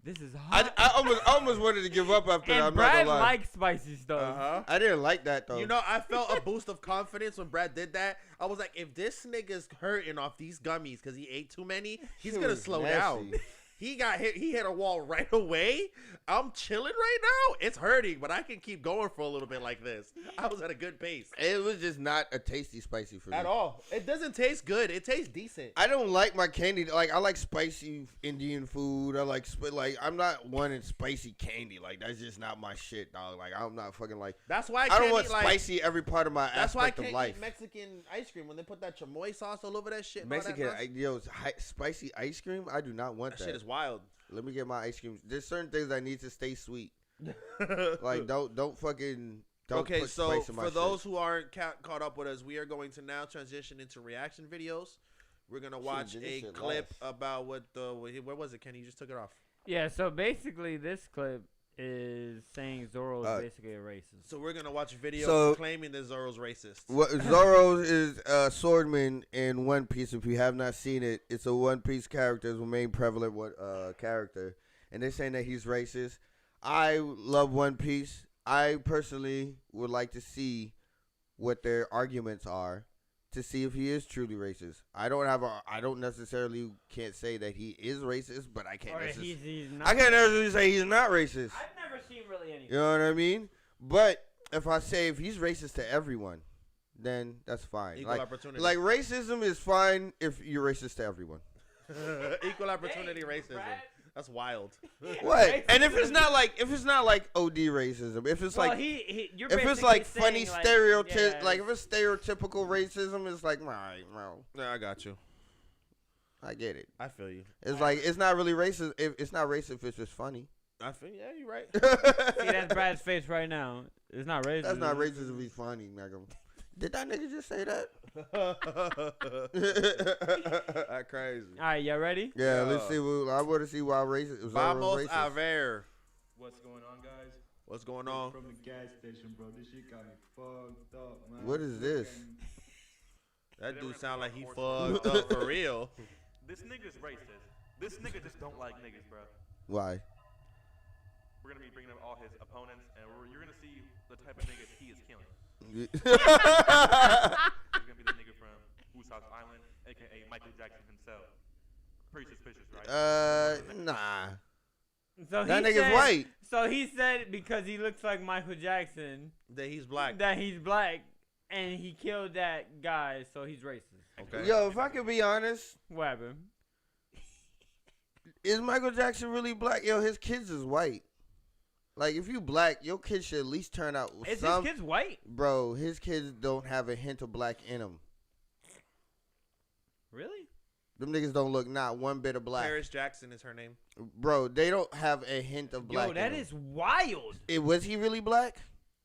"This is hot." I almost wanted to give up after that. and I'm not Brad gonna lie. likes spicy stuff. Uh-huh. I didn't like that though. You know, I felt a boost of confidence when Brad did that. I was like, if this nigga's hurting off these gummies because he ate too many, he's Shit gonna was slow nasty. down. He got hit. He hit a wall right away. I'm chilling right now. It's hurting, but I can keep going for a little bit like this. I was at a good pace. It was just not a tasty spicy for me. At all. It doesn't taste good. It tastes decent. I don't like my candy. Like I like spicy Indian food. I like I'm not wanting spicy candy. Like that's just not my shit, dog. Like I'm not fucking like. That's why I I can't don't want eat, like, spicy every part of my That's why I aspect can't of life. eat Mexican ice cream when they put that chamoy sauce all over that shit. and all that Mexican, nonsense. yo, spicy ice cream. I do not want That that. shit is wild. Let me get my ice cream. There's certain things that need to stay sweet. Like don't fucking. Don't Okay, put so spice in my for shit. those who aren't caught up with us, we are going to now transition into reaction videos. We're gonna watch did this a shit clip last. about where was it, Kenny? You just took it off. Yeah. So basically, this clip is saying Zorro is basically a racist. So we're gonna watch a video So- claiming that Zorro's racist. What Zoro is a swordman in One Piece. If you have not seen it, it's a One Piece character, it's a main prevalent character, and they're saying that he's racist. I love One Piece. I personally would like to see what their arguments are to see if he is truly racist. I don't necessarily can't say that he is racist, but I can't Or necessarily he's not. I can't necessarily say he's not racist. I've never seen really anything. You know what I mean? But if I say if he's racist to everyone, then that's fine. Equal Like, opportunity. like racism is fine if you're racist to everyone. Equal opportunity Dang, racism. Brad. That's wild. What? And if it's not like OD racism, if it's Well, like you're if it's basically like saying, funny like, stereotype, yeah, like if it's stereotypical racism, it's like, all right, bro, Yeah, I got you. I get it. I feel you. It's like it's not really racist. It's not racist if it's just funny. I feel yeah, you're right. See, that's Brad's face right now. It's not racist. That's not racist if he's funny, nigga. Did that nigga just say that? That's crazy. All right, y'all ready? Yeah, let's see. I want to see why racist. Vamos racist. a ver. What's going on, guys? What's going on? From the gas station, bro. This shit got me fucked up, man. What is this? That dude sound like he fucked up for real. This nigga's racist. This nigga just don't like niggas, bro. Why? We're gonna be bringing up all his opponents, and you're gonna see the type of niggas he is killing. He's gonna be the nigga from Usopp Island, aka Michael Jackson himself. Pretty suspicious, right? Nah. So That he nigga's said, white. So he said because he looks like Michael Jackson That he's black. that he's black, and he killed that guy, so he's racist. Okay. Yo, if I could be honest, What happened? is Michael Jackson really black? Yo, his kids is white. Like, if you black, your kids should at least turn out Is some. his kids white? Bro, his kids don't have a hint of black in them. Really? Them niggas don't look not one bit of black. Paris Jackson is her name. Bro, they don't have a hint of black. Yo, that in is wild. Was he really black,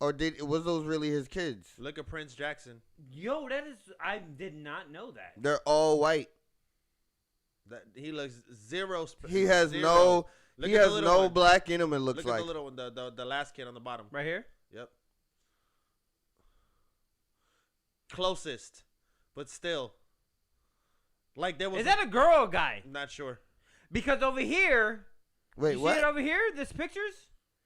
or was those really his kids? Look at Prince Jackson. Yo, that is. I did not know that. They're all white. That he looks zero. He has zero. no. Look He at the has little no one. black in him. It looks Look like. at the little one, the last kid on the bottom. Right here. Yep. Closest, but still. Like there was. Is that a girl or guy? I'm not sure. Because over here, Wait, you what? see it over here? This pictures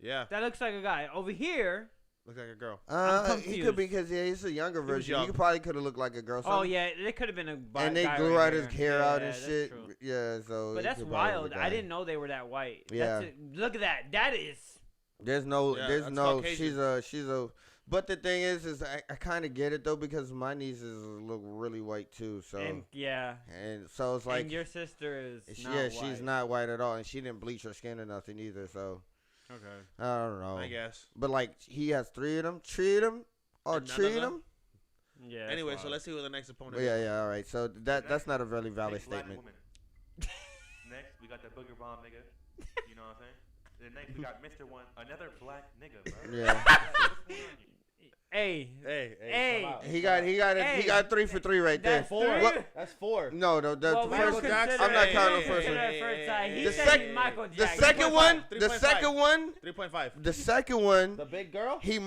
Yeah, that looks like a guy. Over here. looks like a girl. I'm He could be confused. because he's a younger He was version. He young. probably could have looked like a girl. Oh yeah, it could have been a guy. and they guy grew right out his here. hair out Yeah, and that's shit. true. Yeah, so. But it that's could probably be wild. a I guy. didn't know they were that white. Yeah. Look at that. That is. There's no. Yeah, there's that's no. Caucasian. She's a. But the thing is I kind of get it though because my nieces look really white too. So And yeah. and so it's like and your sister is. Not yeah, white. she's not white at all, and she didn't bleach her skin or nothing either. So Okay. I don't know. I guess. But like he has three of them, or And none of three of them? them. Yeah. Anyway, that's so wild. let's see who the next opponent But is. yeah, all right. So that's not a really valid Next black statement. woman. Next, we got the booger bomb nigga. You know what I'm saying? Then next, we got Mr. One, another black nigga, bro. Yeah. What's going on here? Hey, Hey. chill out. He got Hey. he got 3 for 3 right there. That's Four. three. What? That's four. No, the Well, we don't first. Jackson. I'm not consider- counting we the don't first consider one. that first time. He The said sec- he's Michael The Jackson. second one, 3.5. the second one, 3.5. the second one, The big girl. he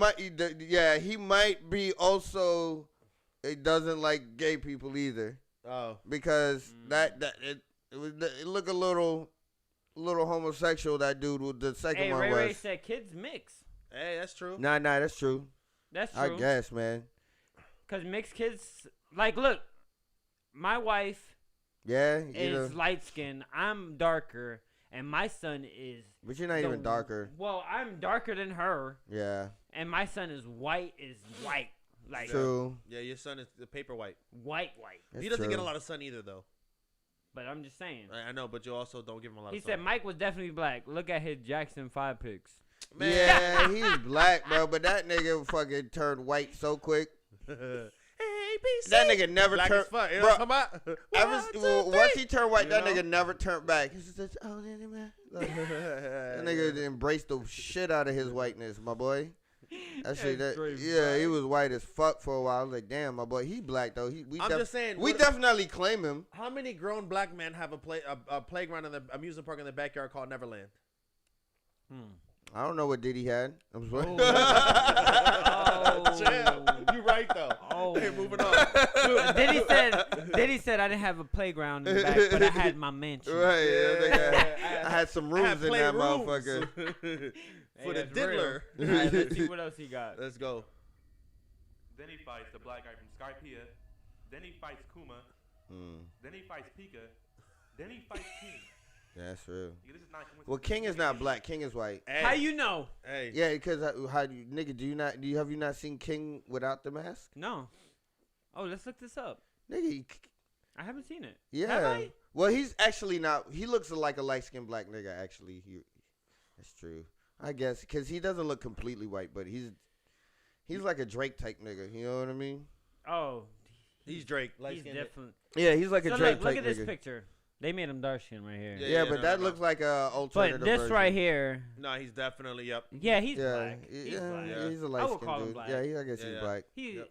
might be also. It doesn't like gay people either Oh, because it look a little homosexual. That dude with the second Hey, one Ray was. said kids mix. hey, that's true. Nah, that's true. That's I true. guess, man. Because mixed kids, like, look, my wife Yeah, you is know, light skinned. I'm darker, and my son is. but you're not the- even darker. Well, I'm darker than her, Yeah, and my son is white. Like true. Yeah, your son is the paper white. white. That's He doesn't true. get a lot of sun either, though. But I'm just saying. I know, but you also don't give him a lot He of said sun. Mike was definitely black. Look at his Jackson 5 picks. Man. Yeah, he's black, bro. But that nigga fucking turned white so quick. ABC. That nigga never Black turned. as fuck. You know Bro, what I'm talking about? ever, 1, 2, well, once 3. he turned white, You that know? nigga never turned back. He just, oh, man. That nigga embraced the shit out of his whiteness, my boy. That shit, yeah, he was white as fuck for a while. I was like, damn, my boy, he black though. I'm just saying. We what- definitely claim him. How many grown black men have a playground in the amusement park in their backyard called Neverland? I don't know what Diddy had. I'm sorry. Oh. Chill. You right though. Oh. Hey, moving on. Diddy said I didn't have a playground in the back, but I had my mansion. Right. Yeah. I had some rooms in that motherfucker. for the that's real. diddler. All right, let's see what else he got. Let's go. Then he fights the black guy from Skypiea. Then he fights Kuma. Then he fights Pika. Then he fights King. Yeah, that's real. Yeah, this is not coincidence. Well, King is not black. King is white. Hey, How you know? Hey. Yeah, because how do you, nigga? Have you not seen King without the mask? No. Oh, let's look this up. Nigga, I haven't seen it. yeah. Have I? Well, he's actually not. He looks like a light skinned black nigga. Actually, that's true. I guess because he doesn't look completely white, but he's like a Drake type nigga. You know what I mean? Oh, He's Drake. he's Light-skinned. definitely. Yeah, he's like a So Drake look type at this nigga. picture. They made him dark skin right here. Yeah, Yeah, yeah, but no, that no. looks like a But alternative this version. right here, No, he's definitely up. yeah, he's Yeah, black. He's yeah, black. Yeah. he's a I light would call skinned him dude. black. Yeah, I guess Yeah, he's yeah. black. He, Yep.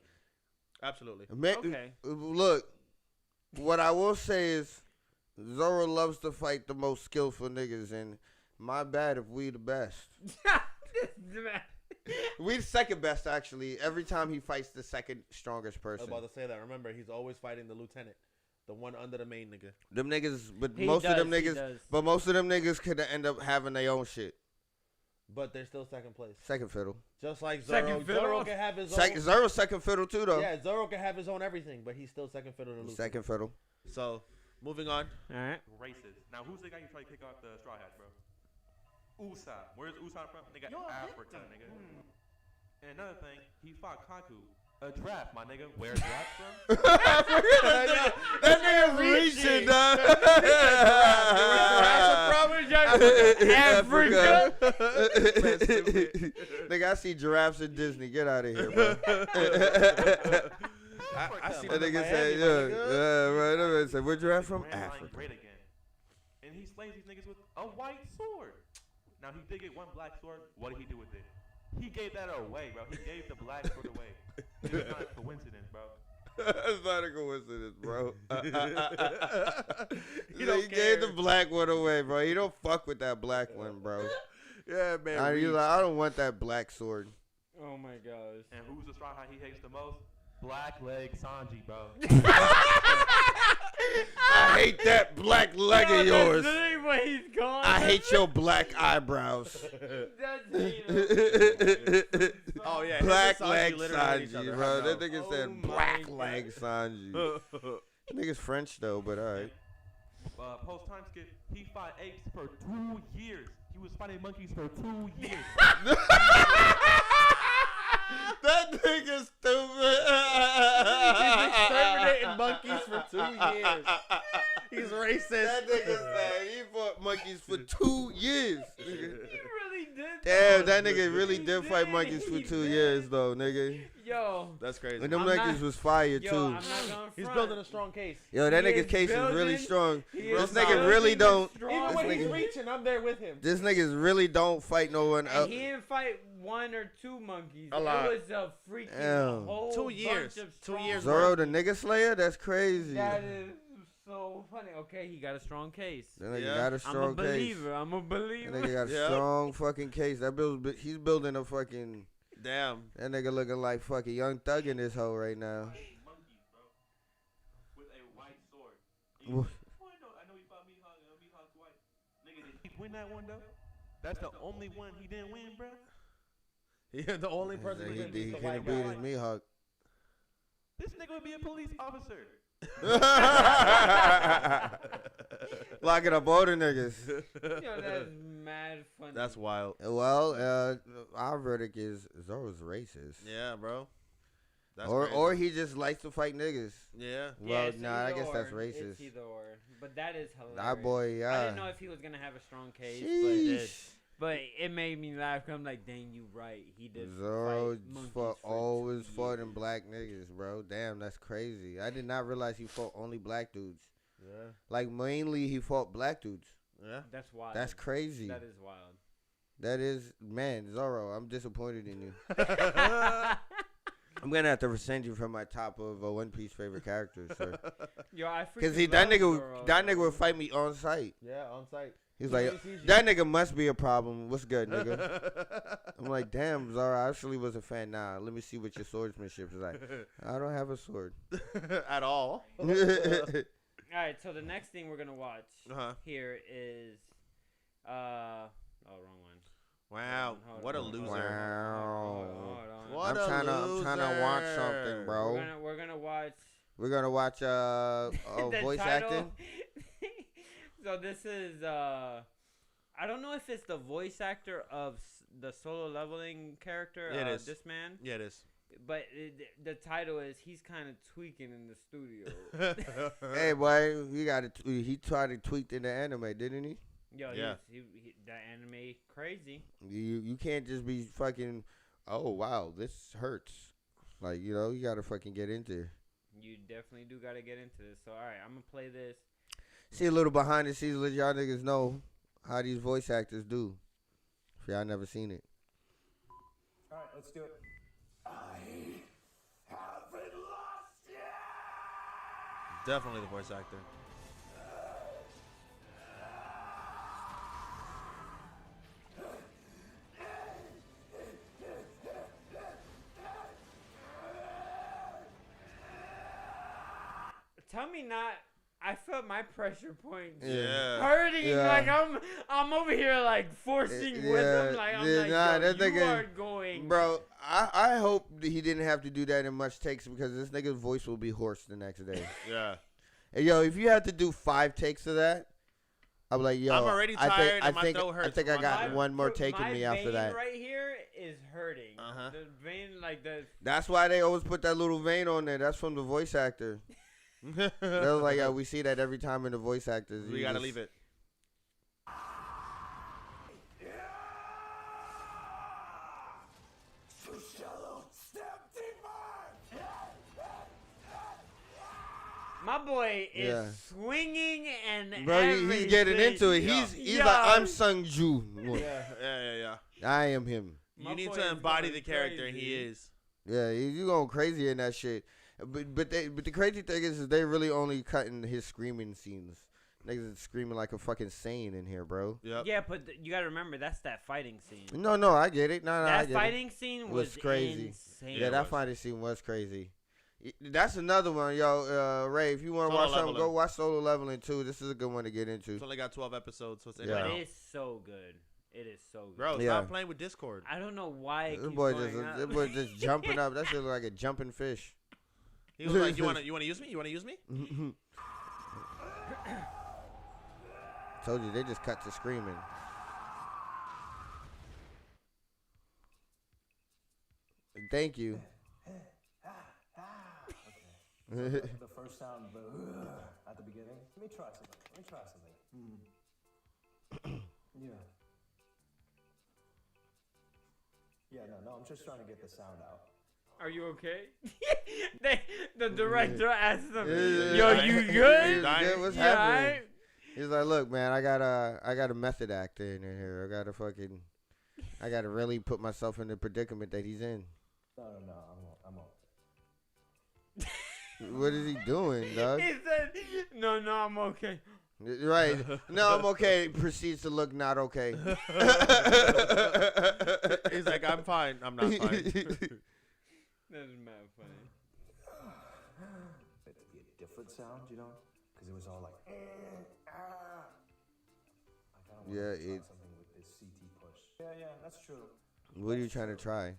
Absolutely. Okay. Look, what I will say is Zoro loves to fight the most skillful niggas, and my bad if we the best. We the second best, actually. Every time he fights the second strongest I was person. about to say that. Remember, he's always fighting the lieutenant, the one under the main nigga. Them niggas, but He most of them does, he niggas, does. but most of them niggas could end up having their own shit. But they're still second place. Second fiddle. Just like Second Zoro. fiddle? Zoro can have his Zoro's second fiddle too, though. own. Yeah, Zoro can have his own everything, but he's still second fiddle to Luffy. Second fiddle. So, moving on. All right. Racist. Now, who's the guy who tried to kick off the Straw Hats, bro? Usopp. Where's Usopp from? Nigga, Africa, nigga. And another thing, he fought Kaku. A draft, my nigga. Where's draft from? That nigga's reaching, dog. Africa. Nigga, I see giraffes in Disney. Get out of here, bro. I see That them in nigga said, Miami, yeah, my nigga. right. That nigga said, where giraffe from? Grand Line Africa. great again. And he slays these niggas with a white sword. Now, he did get one black sword. What did he do with it? He gave that away, bro. He gave the black sword away. It's not a coincidence, bro. That's not a coincidence, bro. He don't He gave the care. black one away, bro. He don't fuck with that black one, bro. Yeah, man. He's like, I don't want that black sword. Oh my gosh. And who's the straw hat he hates the most? Black leg Sanji, bro. I hate that black leg of yours. That's literally what he's going. I hate your black eyebrows. That's Oh, yeah. Black him and Sanji leg literally hate each Sanji, other. bro. I That know. nigga Oh said my black God. leg Sanji. That nigga's French though, but alright. Post time skip, he fought apes for 2 years. He was fighting monkeys for 2 years. That nigga's stupid. He's exterminating monkeys for 2 years. He's racist. That nigga said he fought monkeys for 2 years. He really did. Damn, that nigga really He did fight did. monkeys for He 2 did. years though, nigga. Yo. That's crazy. And them I'm monkeys not- was fire Yo, too. I'm not gonna He's front. building a strong case. Yo, that He nigga's is case is really building- strong. He This is nigga building really a don't. strong Even when This he's nigga- reaching, I'm there with him. This niggas really don't fight no one And else. he didn't fight one or two monkeys. A lot. It was a freaking Damn. whole 2 years. bunch of 2 strong years Zoro the nigga slayer? That's crazy. That is so funny. Okay, he got a strong case. That nigga Yeah. got a I'm a strong case. believer. I'm a That believer. nigga got a Yeah. strong fucking case. He's building a fucking. Damn. That nigga looking like fucking Young Thug in this hoe right now. monkeys, bro. With a white sword. Wha- I know he fought Mihawk, and Mihawk's white. Nigga, did he win that one, though? That's the only one he didn't win, bro. Yeah, the only person who He can beat the can't white beat guy. his Mihawk. This nigga would be a police officer. Locking up all the niggas. Yo, that's mad funny. That's wild. Well, our verdict is Zoro's racist. Yeah, bro. That's or crazy. or he just likes to fight niggas. Yeah. Well, it's nah, I either guess that's or. racist. It's either or. But that is hilarious. That boy, I yeah. didn't know if he was gonna have a strong case, but Sheesh. but it made me laugh. 'Cause I'm like, dang, you right. He did. Zoro fight monkeys fought, for always 2 fought in years. black niggas, bro. Damn, that's crazy. I did not realize he fought only black dudes. Yeah. Like, mainly he fought black dudes. Yeah. That's wild. That's crazy. That is wild. That is, man, Zoro, I'm disappointed in you. I'm going to have to send you from my top of One Piece favorite characters, sir. Yo, I Because freaking that love nigga, Zoro, that bro. nigga would fight me on site. Yeah, on site. He's He like, really sees you. that nigga must be a problem. What's good, nigga? I'm like, damn, Zoro, I actually was a fan. Nah, let me see what your swordsmanship is like. I don't have a sword. At all. All right, so the next thing we're gonna watch Uh-huh. here is, wrong one. Wow, what a loser. Wow. What I'm a trying to watch loser. something, bro. We're gonna watch. We're gonna watch the voice title- acting. So this is I don't know if it's the voice actor of the Solo Leveling character. It is. This man. Yeah, it is. But the title is he's kind of tweaking in the studio. Hey, boy, he tried to tweak in the anime, didn't he? Yo, Yeah. he that anime crazy. You can't just be fucking. Oh wow, this hurts. Like you gotta fucking get into it. You definitely do gotta get into this. So all right, I'm gonna play this. See a little behind the scenes, let y'all niggas know how these voice actors do. If y'all never seen it. All right, let's do it. Definitely the voice actor. Tell me not. I felt my pressure points Yeah. hurting. Yeah. Like I'm over here like forcing with him. Like I'm like, nah, yo, that you nigga- are going. Bro, I hope that he didn't have to do that in much takes because this nigga's voice will be hoarse the next day. Yeah. Hey, yo, if you have to do 5 takes of that, I'm like, yo, I'm already tired and my throat hurts I think I from got running. one more take in my me after vein that. right here is hurting. Uh-huh. The vein, like the. That's why they always put that little vein on there. That's from the voice actor. They was like, we see that every time in the voice actors. We You gotta just- leave it. My boy is Yeah. swinging and Bro, he's getting into it. Yeah. He's like, I'm Sung Ju. Yeah. I am him. My You need boy to is embody going the character, and he crazy. is. Yeah, you going crazy in that shit. But the crazy thing is they really only cutting his screaming scenes. Niggas is screaming like a fucking sane in here, bro. Yep. Yeah, but you gotta remember that's that fighting scene. No, I get it. No, I That get it. fighting scene was was crazy. insane. Yeah, Yeah, it that was. fighting scene was crazy. That's another one, yo. Ray, if you want to Solo watch something, Leveling. go watch Solo Leveling too. This is a good one to get into. It's only got 12 episodes, so it's in Yeah. there now. It is so good. It is so good. Bro, Yeah. stop playing with Discord. I don't know why it This keeps boy going up. just jumping up. That shit look like a jumping fish. He was like, you wanna use me? You wanna use me? Told you they just cut to screaming. Thank you. The first sound at the beginning. Let me try something. Yeah. Yeah, no, I'm just trying to get the sound out. Are you okay? The director asked him, Yeah, "Yo, yeah. you He's good? good, what's You happening? alright?" He's like, look, man, I got a method actor in here. I gotta really put myself in the predicament that he's in. No, I'm okay. What is he doing, dog? He said, "No, I'm okay." Right. No, I'm okay. Proceeds to look not okay. He's like, I'm fine. I'm not fine. That is mad funny. It to be a different sound, because it was all like. I kind of Yeah, want to try it- something with this CT push. Yeah, that's true. What are you trying to try?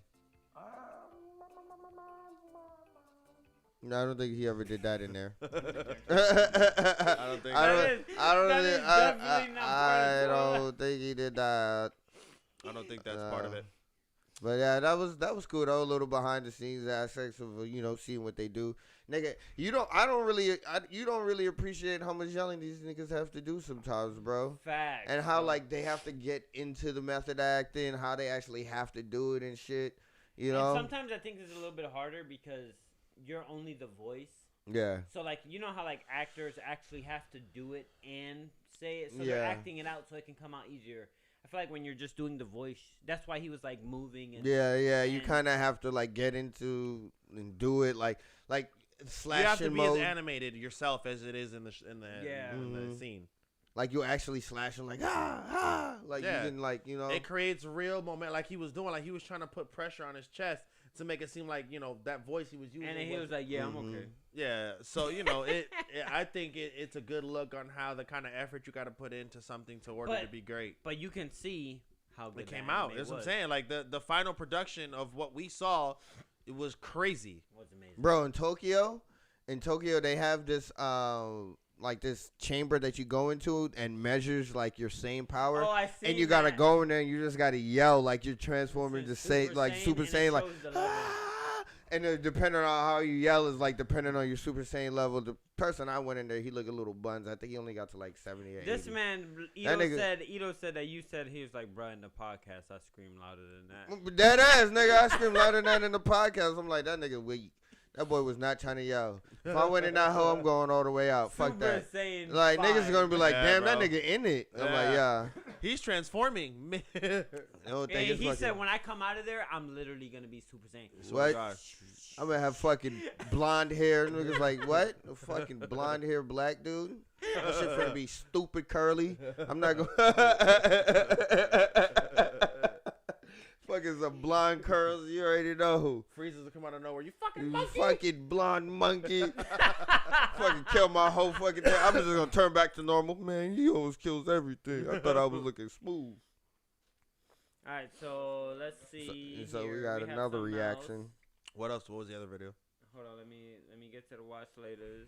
No, I don't think he ever did that in there. I don't think. definitely not part I of Solo. don't think he did that. I don't think that's part of it. But yeah, that was cool though. A little behind the scenes aspects of seeing what they do, nigga. You don't really appreciate how much yelling these niggas have to do sometimes, bro. Facts. And how bro. like they have to get into the method acting, how they actually have to do it and shit. You And know? sometimes I think it's a little bit harder because you're only the voice. Yeah. So like you know how like actors actually have to do it and say it, so Yeah. they're acting it out so it can come out easier. I feel like when you're just doing the voice, that's why he was like moving and Yeah. You and- kind of have to like get into and do it like slashing You have to be mode. as animated yourself as it is in the Yeah. in the Mhm. scene. Like you actually slashing like like Yeah. you can like It creates real moment, like he was doing, like he was trying to put pressure on his chest to make it seem like that voice he was using. and then he was like, "Yeah, I'm okay." yeah. So I think it's a good look on how the kind of effort you got to put into something to order to But- be great. But you can see how good it the came out. anime That's what I'm was. saying. Like the final production of what we saw, it was crazy. It was amazing. Bro, in Tokyo they have this like this chamber that you go into and measures like your same power. Oh, I see. And you gotta go in there and you just gotta yell like you're transforming to say like Super Saiyan, like and depending on how you yell is like depending on your Super Saiyan level. The person I went in there, he looked a little buns. I think he only got to like 70 or 80. This man, Ito said that you said he was like, bruh, in the podcast, I scream louder than that. Dead ass, nigga. I scream louder than that in the podcast. I'm like, that nigga weak. That boy was not trying to yell. If I went in that hole, I'm going all the way out. Fuck that. Saiyan Like, niggas are going to be like, Yeah, damn, that bro. nigga in it. I'm like, yeah. He's transforming. I don't think it's He fucking- said, when I come out of there, I'm literally going to be Super Saiyan. What? I'm going to have fucking blonde hair. Niggas like, what? A fucking blonde hair black dude? That shit finna be stupid curly. I'm not going fucking some blonde curls. You already know. Freezes will come out of nowhere. You fucking You monkey. fucking blonde monkey. Fucking kill my whole fucking thing. I'm just gonna turn back to normal. Man, he always kills everything. I thought I was looking smooth. All right, so let's see. So we here. got have another something reaction. else. What else? What was the other video? Hold on, let me get to the watch laters.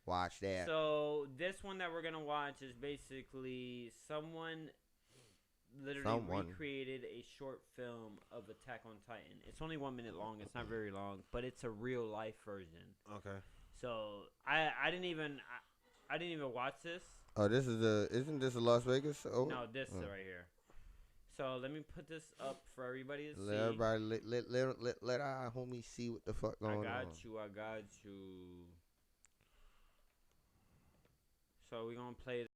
Watch that. So this one that we're gonna watch is basically someone literally recreated a short film of Attack on Titan. It's only 1 minute long. It's not very long, but it's a real life version. Okay. So I didn't even watch this. Oh, this is isn't this a Las Vegas? Oh, No, this right here. So let me put this up for everybody to let see. everybody let our homies see what the fuck going on. I got you. So we're gonna play.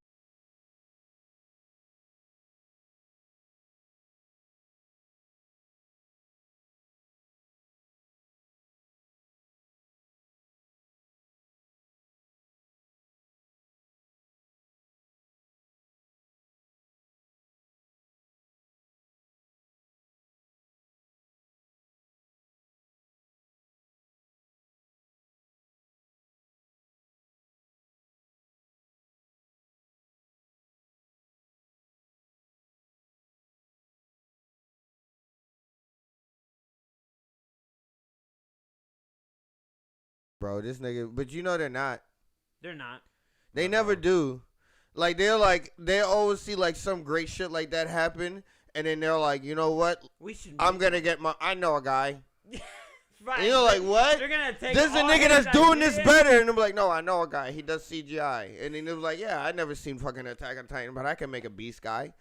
Bro, this nigga, but you know they're not. They're not. They never do. Like they always see like some great shit like that happen, and then they're like, you know what? We should. I'm gonna get I know a guy. Right. And you're like, what? They're gonna take. There's a all nigga his that's doing this ideas. better, and I'm like, no, I know a guy. He does CGI, and then it was like, yeah, I never seen fucking Attack on Titan, but I can make a Beast guy.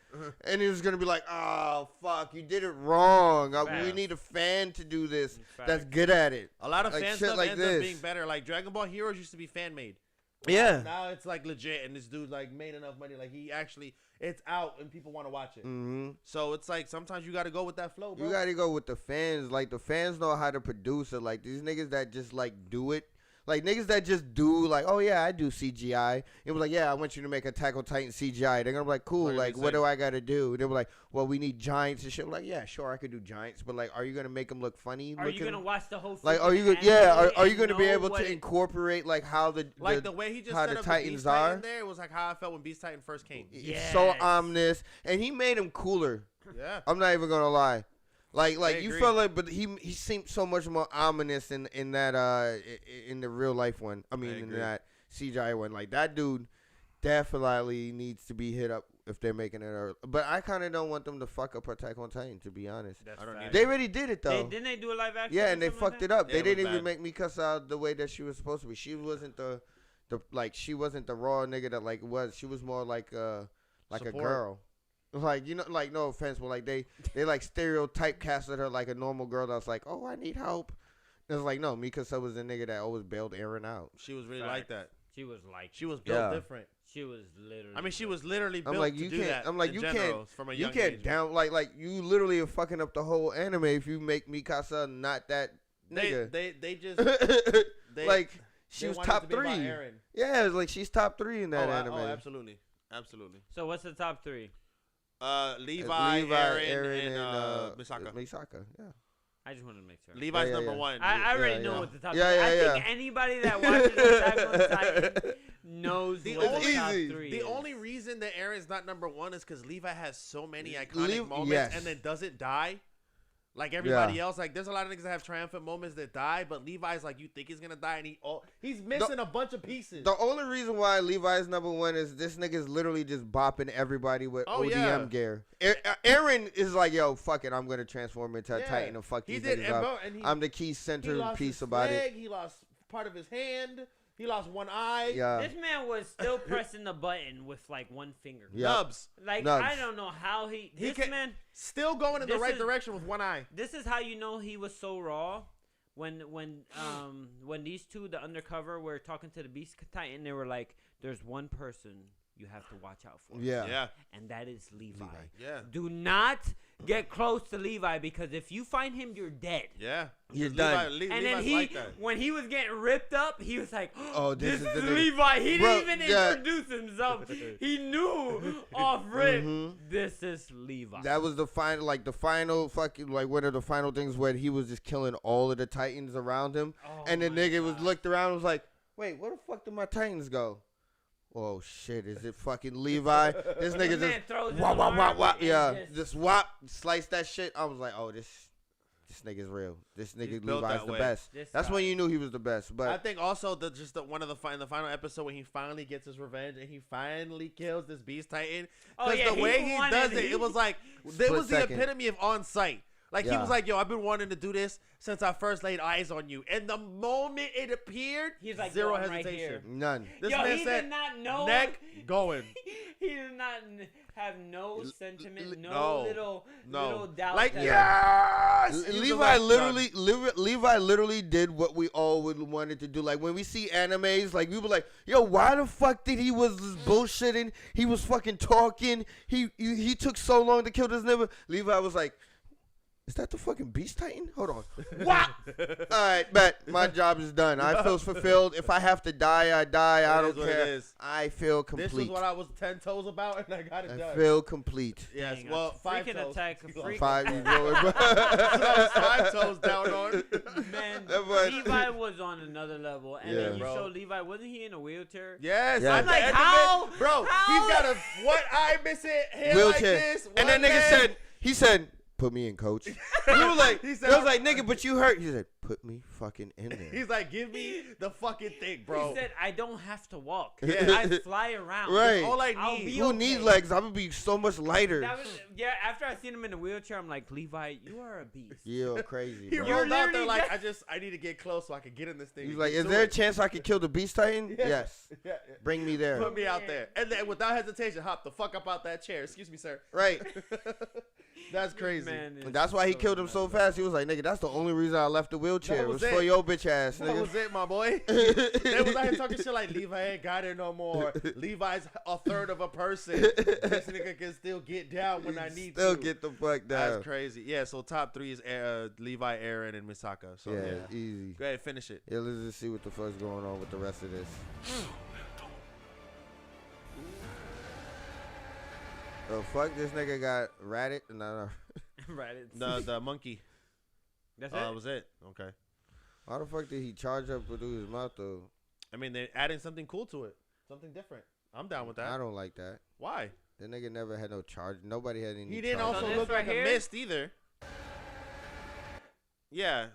And he was gonna be like, oh fuck, you did it wrong. We Facts. need a fan to do this Facts. that's good at it. A lot of Like, fan shit stuff like ends up this. being better. Like Dragon Ball Heroes used to be fan made. Yeah. Now it's like legit, and this dude like made enough money. Like he actually, it's out, and people want to watch it. Mm-hmm. So it's like sometimes you got to go with that flow, bro. You gotta go with the fans. Like the fans know how to produce it. Like these niggas that just like do it. Like niggas that just do like, oh yeah, I do CGI. It was like, yeah, I want you to make Attack on Titan CGI. They're gonna be like, cool. Like, Like, it's what like- do I gotta do? They were like, well, we need giants and shit. I'm like, yeah, sure, I could do giants, but like, are you gonna make them look funny? Are you gonna watch the whole? Like, are freaking you gonna, yeah? anime Are you and gonna be know able what to it- incorporate like how the way he just how set the up Titans Beast are? Titan there was like how I felt when Beast Titan first came. It's so Yes. ominous, and he made him cooler. Yeah. I'm not even gonna lie. Like you agree. felt like, but he seemed so much more ominous in that in the real life one. I mean, in agree. that CGI one, like that dude definitely needs to be hit up if they're making it. But I kind of don't want them to fuck up Attack on Titan, to be honest. That's I don't facts. need They already did it though. Didn't they do a live action? Yeah, or and they something like fucked that? it up. Yeah, They it was didn't even bad. make me cuss out the way that she was supposed to be. She wasn't the like she wasn't the raw nigga that like was. She was more like a Support. girl. Like, you know, like no offense, but like they like stereotype casted her like a normal girl that's like, oh, I need help. It was like, no, Mikasa was the nigga that always bailed Eren out. She was really Facts. like that. She was like. She was built Yeah. different. She was literally. I mean, she was literally built I'm like, to you do can't. that. I'm like, in you general, can't. From a You young can't age. down like you literally are fucking up the whole anime if you make Mikasa not that nigga. They just they, like she they was wanted it top to be about 3. Eren. Yeah, it's like she's top 3 in that oh, anime. absolutely, absolutely. So what's the top 3? Levi, Eren, and Misaka. Misaka, yeah. I just wanted to make sure. Levi's Yeah, number yeah. one. I already Yeah, know yeah. what the top Yeah, 3 yeah, I think anybody that watches Attack on Titan knows The what only- the top easy. 3 The is. only reason reason that Aaron's not number one is because Levi has so many iconic Lev- moments yes. and then doesn't die. Like everybody else, like there's a lot of niggas that have triumphant moments that die, but Levi's like you think he's gonna die and he's missing a bunch of pieces. The only reason why Levi is number one is this nigga's literally just bopping everybody with Oh, ODM yeah. gear. Aaron is like, yo, fuck it, I'm gonna transform into a Yeah. Titan and fuck He these did, niggas and up. bro, and I'm the key he center lost piece his about leg, it. He lost part of his hand. He lost one eye. Yeah. This man was still pressing the button with like one finger. Yeah. Nubs. Like Nuts. I don't know how He this can- man. Still going in the This right is- direction with one eye. This is how you know he was so raw. When these two, the undercover, were talking to the Beast Titan, they were like, "There's one person you have to watch out for." Yeah. Yeah. And that is Levi. Yeah. Do not get close to Levi because if you find him, you're dead. Yeah. You're Levi, done. Le- And Levi's then he, like that. when he was getting ripped up, he was like, Oh, this this is is the nigga." Levi. He Bro, didn't even yeah. introduce himself. He knew off rip, Mhm. this is Levi. That was the final fucking, like, one of the final things where he was just killing all of the Titans around him. Oh And the my nigga was God. looked around and was like, wait, where the fuck did my Titans go? Oh, shit, is it fucking Levi? This nigga Man just, throws his wop, wop, wop, arm wop. and Yeah, just- just whop, slice that shit. I was like, oh, this nigga's real. This He's nigga built Levi's that the way. best. This That's guy. when you knew he was the best. I But think also the final episode when he finally gets his revenge and he finally kills this Beast Titan. Oh, Because yeah, the he way he wanted does it. it was like Split it was the second. epitome of on site. Like he Yeah. was like, "Yo, I've been wanting to do this since I first laid eyes on you." And the moment it appeared, He's like, zero "Yo, I'm right hesitation. none. This Yo, man he said, did not know. "Neck going." He did not have no sentiment, no, no, little No, doubt. like that- yes. He was just Levi like, literally, Levi literally did what we all would wanted to do. Like when we see animes, like we were like, "Yo, why the fuck did he was bullshitting? He was fucking talking. He took so long to kill this nigga." Levi was like, "Is that the fucking Beast Titan? Hold on." What? All right, bet my job is done. I feel fulfilled. If I have to die, I die. I It don't is what it care. is. I feel This complete. was what I was 10 toes about, and I got it I done. feel complete. Yes, Dang, well, a 5 freaking toes. attack, He a lost freak- Five. I was 5 toes down on. Man, But- Levi was on another level, and Yeah. then you Bro. show Levi. Wasn't he in a wheelchair? Yes, Yeah. at I'm the like, end of how? it, bro, How? he's got a one eye missing, hair Wheelchair. like this, And that one nigga leg. said, "Put me in, coach." We were like, He he said, I was like, "Nigga, but you hurt." He said, "Put me fucking in there." He's like, give me the fucking thing, bro. He said, "I don't have to walk. Yeah. I fly around. Right. All I I'll need. be Who okay." needs legs? I'm gonna be so much lighter. That was, yeah. After I seen him in a wheelchair, I'm like, Levi, you are a beast. Yeah, crazy. He Bro. You're rolled out there literally like, just- I need to get close so I can get in this thing. He's and like, get "Is to there a it." chance I could kill the Beast Titan?" Yeah. Yes. Yeah, yeah. Bring me there. Put me out there. And then without hesitation, hop the fuck up out that chair. Excuse me, sir. Right. That's crazy. Man is And that's why he so killed him so nuts. fast. He was like, "Nigga, that's the only reason I left the wheelchair. That It was was for it. your bitch ass, That nigga." was it, my boy. They was out here talking shit like Levi ain't got it no more. Levi's a third of a person. This nigga can still get down when I need Still to. get the fuck down. That's crazy. Yeah, so top 3 is Levi, Aaron, and Misaka. So yeah, yeah. easy. Go ahead, finish it. Yeah, let's just see what the fuck's going on with the rest of this. Oh fuck, this nigga got ratted. No. Right. It's, The monkey. that's That it. was it. Okay. Why the fuck did he charge up through his mouth though? I mean, they're adding something cool to it. Something different. I'm down with I that. don't like that. Why? The nigga never had no charge. Nobody had any. He didn't charge. also this look right like here? a mist either. Yeah.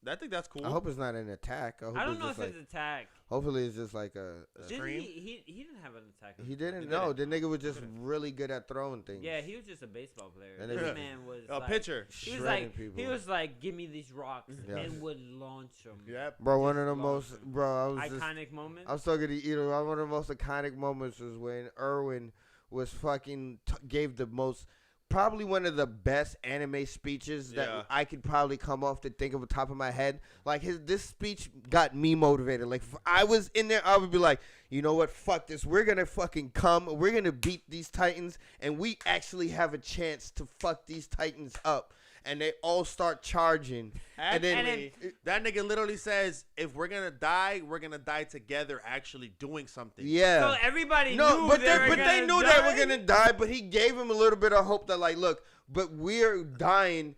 I think that's cool. I hope it's not an attack. I hope I don't it's know just if like. it's attack. Hopefully, it's just like a. Didn't Scream? he didn't have an attack. He didn't He know. didn't. The nigga was just really good at throwing things. Yeah, he was just a baseball player. And This they- man was A like, pitcher. He was Shredding like, people. he was like, give me these rocks Yeah. and would launch them. Yep. Bro, one Just of the lost most, him. bro, I was just, Iconic moment. I was talking to Edo. One of the most iconic moments was when Irwin was fucking gave the most, probably one of the best anime speeches that Yeah. I could probably come off to think of the top of my head. Like this speech got me motivated. Like if I was in there, I would be like, you know what? Fuck this. We're gonna fucking come. We're gonna beat these Titans, and we actually have a chance to fuck these Titans up. And they all start charging. And then, and That nigga literally says, if we're gonna die together actually doing something. yeah. So everybody No, knew but they they were but they gonna knew they were die? gonna die. But he gave him a little bit of hope that like, look, but we're dying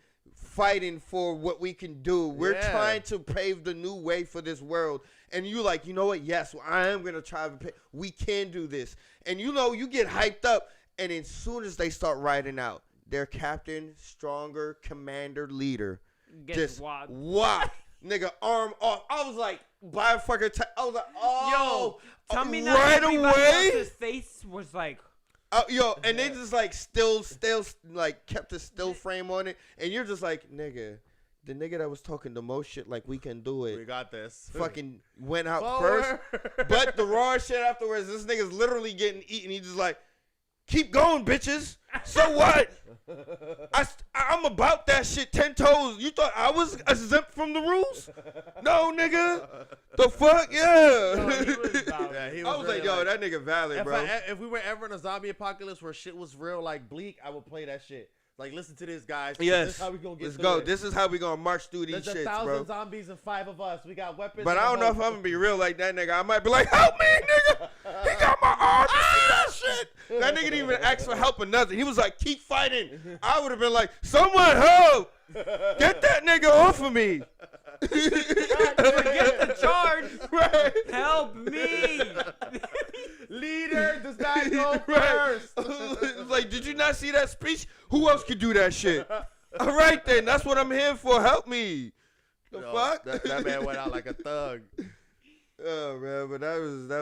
fighting for what we can do. We're Yeah. trying to pave the new way for this world. And you like, you know what? Yes, I am gonna try to. We can do this. And you know, you get hyped up, and as soon as they start riding out, their captain, stronger commander, leader, Gets just whopped. whop, nigga, arm off. I was like, by a fucking. I was like, oh, Tell me not right everybody away. else's face was like, And they just like still like kept a still frame on it, and you're just like, nigga, the nigga that was talking the most shit like we can do We it, got this. fucking went out Forward. first, but the raw shit afterwards, this nigga's literally getting eaten. He just like, keep going, bitches. So what? I'm about that shit 10 toes. You thought I was exempt from the rules? No, nigga. The fuck? Yeah. no, he was about Yeah, he I was like, really yo, that nigga valid, bro. If we were ever in a zombie apocalypse where shit was real like bleak, I would play that shit. Like, listen to this, guys. Yes. This is how we gonna get Let's through go. it. This is how we gonna march through these There's shits, 1,000 bro. zombies and 5 of us. We got weapons. But and I a don't know if whole- I'm gonna be real like that nigga. I might be like, help me, nigga. He got my arm. You see that shit? That nigga didn't even ask for help or nothing. He was like, keep fighting. I would have been like, someone help. Get that nigga off of me. forget the charge. Right. Help me. Leader does not go Right. first. It's like, did you not see that speech? Who else could do that shit? All right, then. That's what I'm here for. Help me. The Yo, fuck? That man went out like a thug. Oh man, but that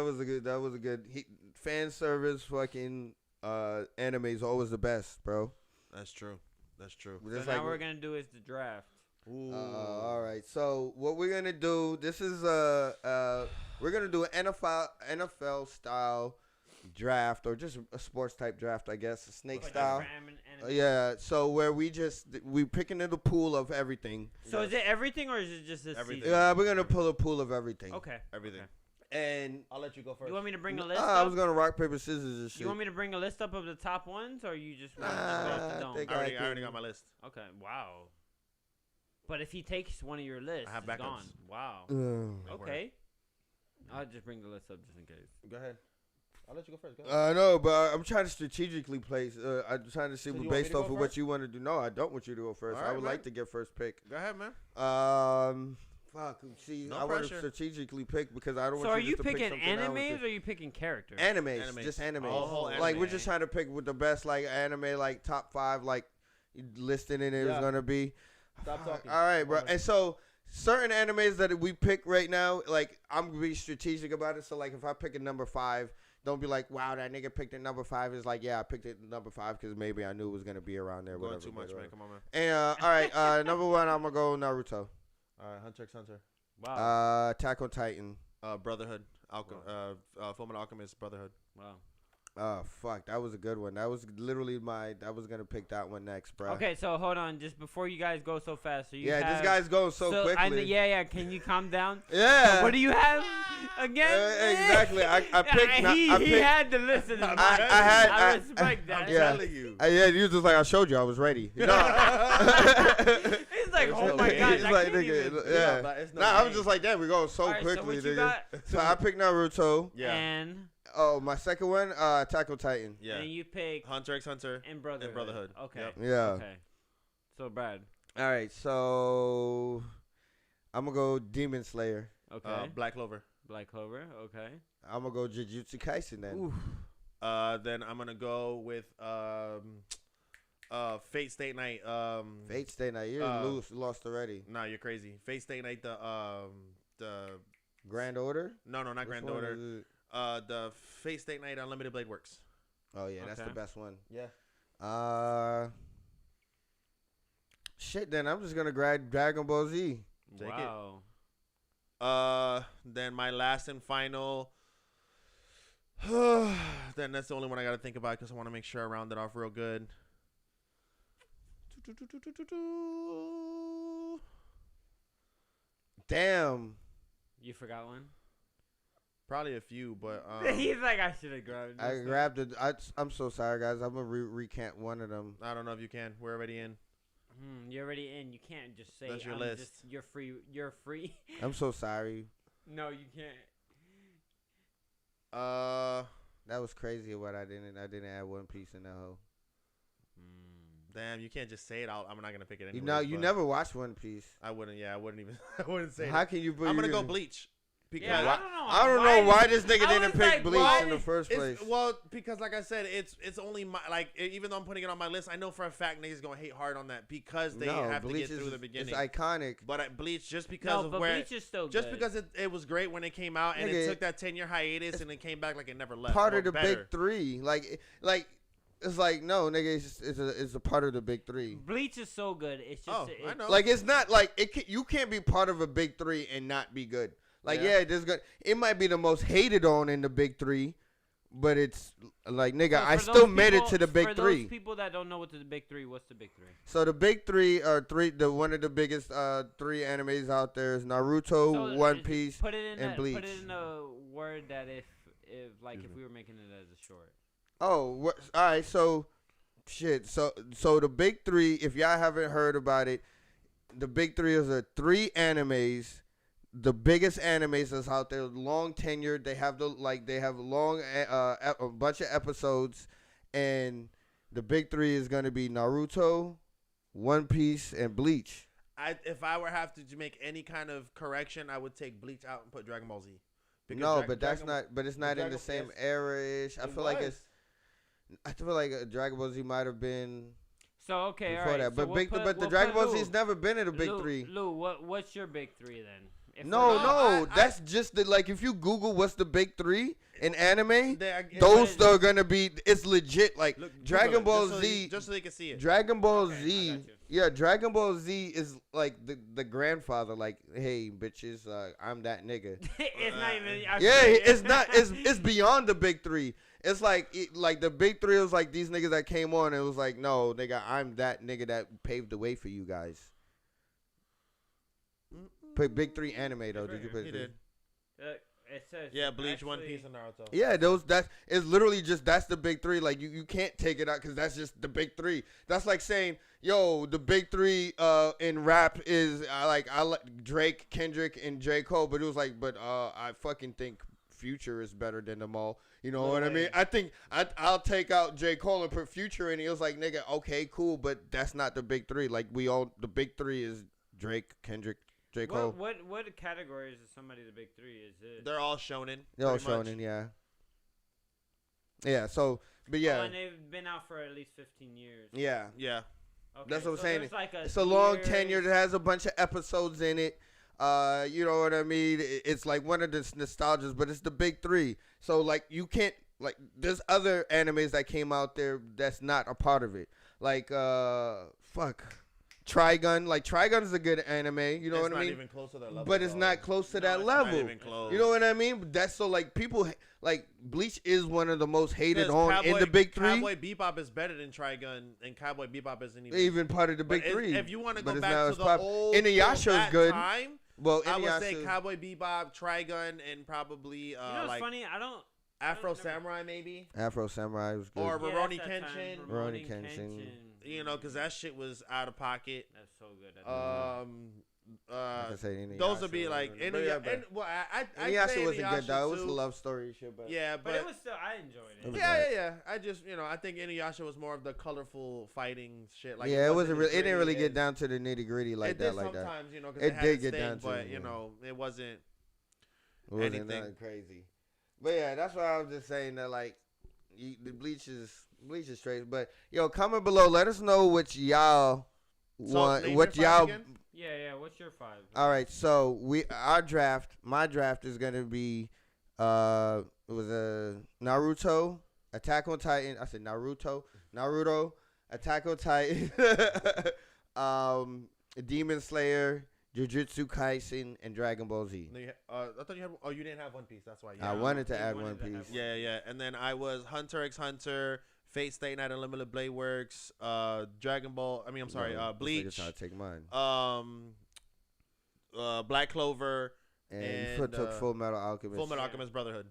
was a good fan service. Fucking anime is always the best, bro. That's true. That's true. So Just now like- we're gonna do is the draft. Ooh. all right. So what we're gonna do? This is we're gonna do an NFL style draft, or just a sports type draft, I guess, a snake Like style. anime. Yeah. So where we picking in the pool of everything. So is it everything or is it just this Everything. season? We're gonna pull a pool of everything. Okay. Everything. Okay. And I'll let you go first. You want me to bring a list I up? was gonna rock paper scissors and shit. You want me to bring a list up of the top ones, or you just want to Nah, go off the I dome? think I already got my list. Okay. Wow. But if he takes one of your lists, I have it's backups. gone. Wow. Ugh. Okay. I'll just bring the list up just in case. Go ahead. I'll let you go first. Go ahead. No, but I'm trying to strategically place. I'm trying to see So you want me based to go off of what first? you want to do. No, I don't want you to go first. All I right, would man. like to get first pick. Go ahead, man. Fuck. See, No I want to pressure. strategically pick because I don't So want are you you just to pick picking something I don't want animes to- or are you picking characters? Animes, Animes. just animes. Oh, whole Like we're anime. just trying to pick with the best like anime, like top 5, like listed in it is Yeah. gonna be. Stop talking. All right, bro. Come on. And so certain animes that we pick right now, like I'm gonna be strategic about it. So like if I pick a number 5, don't be like, wow, that nigga picked it number 5. It's like, yeah, I picked it number 5 because maybe I knew it was gonna be around there. Going Whatever, too much, whatever. man. Come on, man. And all right, number 1, I'm gonna go Naruto. All right, Hunter x Hunter. Wow. Attack on Titan. Brotherhood. Fullmetal Alchemist Brotherhood. Wow. Oh fuck, that was a good one. That was literally I was gonna pick that one next, bro. Okay, so hold on, just before you guys go so fast. So you Yeah, have, this guy's going so quickly. yeah. Can you calm down? Yeah. What do you have again? Exactly. I picked. He I picked. had to listen. To I respect that. I'm Yeah. telling you. Yeah, you was just like I showed you. I was ready. No. He's like, There's oh no my way. god, It's I like, can't nigga, even. yeah. but it's no Nah, I was game. just like, damn, we going so All right, so quickly, what you nigga. got? So I picked Naruto. Yeah. And Oh, my second one, Attack on Titan. Yeah. and you pick Hunter x Hunter. and Brotherhood. Brotherhood. Okay. Yep. Yeah. Okay. So Brad. All right, so I'm gonna go Demon Slayer. Okay. Black Clover. Black Clover. Okay. I'm gonna go Jujutsu Kaisen then. Oof. Then I'm gonna go with Fate Stay Night. Fate Stay Night. You're lost already. Nah, you're crazy. Fate Stay Night. The Grand Order. no, not Which Grand one Order. is it? The Fate Stay Night Unlimited Blade Works. Oh yeah, that's the Okay. best one. Yeah. Shit. Then I'm just gonna grab Dragon Ball Z. Take it. Wow. Then my last and final. Then that's the only one I gotta think about because I want to make sure I round it off real good. Damn. You forgot one. Probably a few, but He's like, I should have grabbed. I this stuff." grabbed it. I'm so sorry, guys. I'm gonna recant one of them. I don't know if you can. We're already in. You're already in. You can't just say. That's your I'm list. Just, you're free. You're free. I'm so sorry. No, you can't. That was crazy. What I didn't add One Piece in that hoe. Damn, you can't just say it out. I'm not gonna pick it. You Anyways, know, you but never watched One Piece. I wouldn't. Yeah, I wouldn't even. I wouldn't say. How That. can you? I'm gonna go Bleach. Because Yeah, Why- I don't know. I don't know why this nigga I didn't was pick like, Bleach why in the did- first place. well, because like I said, it's only my like even though I'm putting it on my list, I know for a fact niggas gonna hate hard on that because they no, have Bleach to get through the it's beginning. iconic. But Bleach just because No, of but where Bleach is still just good. because it was great when it came out and Nigga, it took that 10-year hiatus and it came back like it never left. Part or of the better. big three, like it's like no, nigga, it's a part of the big three. Bleach is so good. It's just Oh, I know. Like it's not like you can't be part of a big three and not be good. Like Yeah. there's good. It might be the most hated on in the big three, but it's like nigga, I still made it to the big for three. those people that don't know what the big three, what's the big three? So the big three are one of the biggest three animes out there is Naruto, So, One Piece. Put it in and a, Bleach. Put it in a word that if we were making it as a short. Oh, all right. So, shit. So the big three. If y'all haven't heard about it, the big three is three animes. The biggest animes that's out there, long tenured. They have long a bunch of episodes, and the big three is gonna be Naruto, One Piece, and Bleach. If I were have to make any kind of correction, I would take Bleach out and put Dragon Ball Z. Because No, Dra- but that's Dragon- not. But it's not in Dragon- the same yes. era-ish. I It feel like was. it's. I feel like Dragon Ball Z might have been So okay, all before right. that, so but we'll but the we'll Dragon put Ball Z's never been in the big Lou, three. Lou, what's your big three then? If No, we're not- no, that's just the like if you Google what's the big three in anime, They- those are gonna be it's legit. Like Look, Google Dragon it, Ball just so Z, you- just so they can see it. Dragon Ball Okay, I Z, got you. yeah, Dragon Ball Z is like the grandfather. Like, hey, bitches, I'm that nigga. it's not even. Yeah, it's not. It's beyond the big three. It's like the big three was like these niggas that came on. And it was like, no, nigga, I'm that nigga that paved the way for you guys. Put big three anime though. Did you put He it? did. It says Yeah, Bleach, One actually- Piece, and Naruto. Yeah, it's literally just that's the big three. Like you can't take it out because that's just the big three. That's like saying, yo, the big three in rap is I like Drake, Kendrick, and J. Cole. But it was like, I fucking think Future is better than them all. You know what I mean? I think I'll take out J. Cole and put Future in. It was like, nigga, okay, cool, but that's not the big three. Like the big three is Drake, Kendrick, J. Cole. What categories is somebody the big three? Is it? They're all shonen. They're all pretty much. shonen, yeah. Yeah. So, but yeah, Oh, and they've been out for at least 15 years. yeah. Yeah. Okay, That's what I'm so saying. there's like It's a long years- tenure. It has a bunch of episodes in it. You know what I mean? It's like one of the nostalgias, but it's the big three. So like you can't like there's other animes that came out there that's not a part of it. Like Trigun. Like Trigun is a good anime. You know It's what I not mean? even close to that level. But it's though. not close to No, that it's level. Not even close. You know what I mean? That's so like people like Bleach is one of the most hated Because on in the big three. Cowboy Bebop is better than Trigun, and Cowboy Bebop isn't Even part of the But big three. If you want to But go it's back not to as the pop- old Inuyasha is that good. time, Well, I would say Inuyasha- Cowboy Bebop, Trigun, and probably You know what's like funny? I don't. Afro never- Samurai maybe, Afro Samurai was good. or Yeah, Rurouni that's that time, Kenshin. Rurouni Kenshin. You know, because that shit was out of pocket. That's so good. At the time. I can say Inuyasha Those would be like wasn't- but yeah, Inuyasha. And, well, I Inuyasha say wasn't good though. It was a too. love story shit, but Yeah, but, it was still. I enjoyed It it. was yeah. I just, I think Inuyasha was more of the colorful fighting shit. Like yeah, it wasn't as really. It didn't really gritty get as- down to the nitty gritty like it that. did Like that. sometimes, because It had did its get thing, down to but it, yeah. it wasn't. It wasn't anything. nothing crazy. But yeah, that's why I was just saying that like the Bleach is straight. But yo, comment below. Let us know what y'all want. name What your five y'all. again? Yeah. What's your five? All right, so my draft is gonna be it was a Naruto, Attack on Titan. I said Naruto, Attack on Titan, Demon Slayer, Jujutsu Kaisen, and Dragon Ball Z. No, I thought you had. Oh, you didn't have One Piece. That's why. I Yeah. wanted to you add wanted One to have Piece. one. Yeah. And then I was Hunter x Hunter, Fate Stay Night Unlimited Blade Works, Dragon Ball. I mean, I'm sorry, No, this nigga Bleach, trying to take mine. Black Clover, And and, took Full Metal Alchemist. Full Metal Yeah. Alchemist Brotherhood.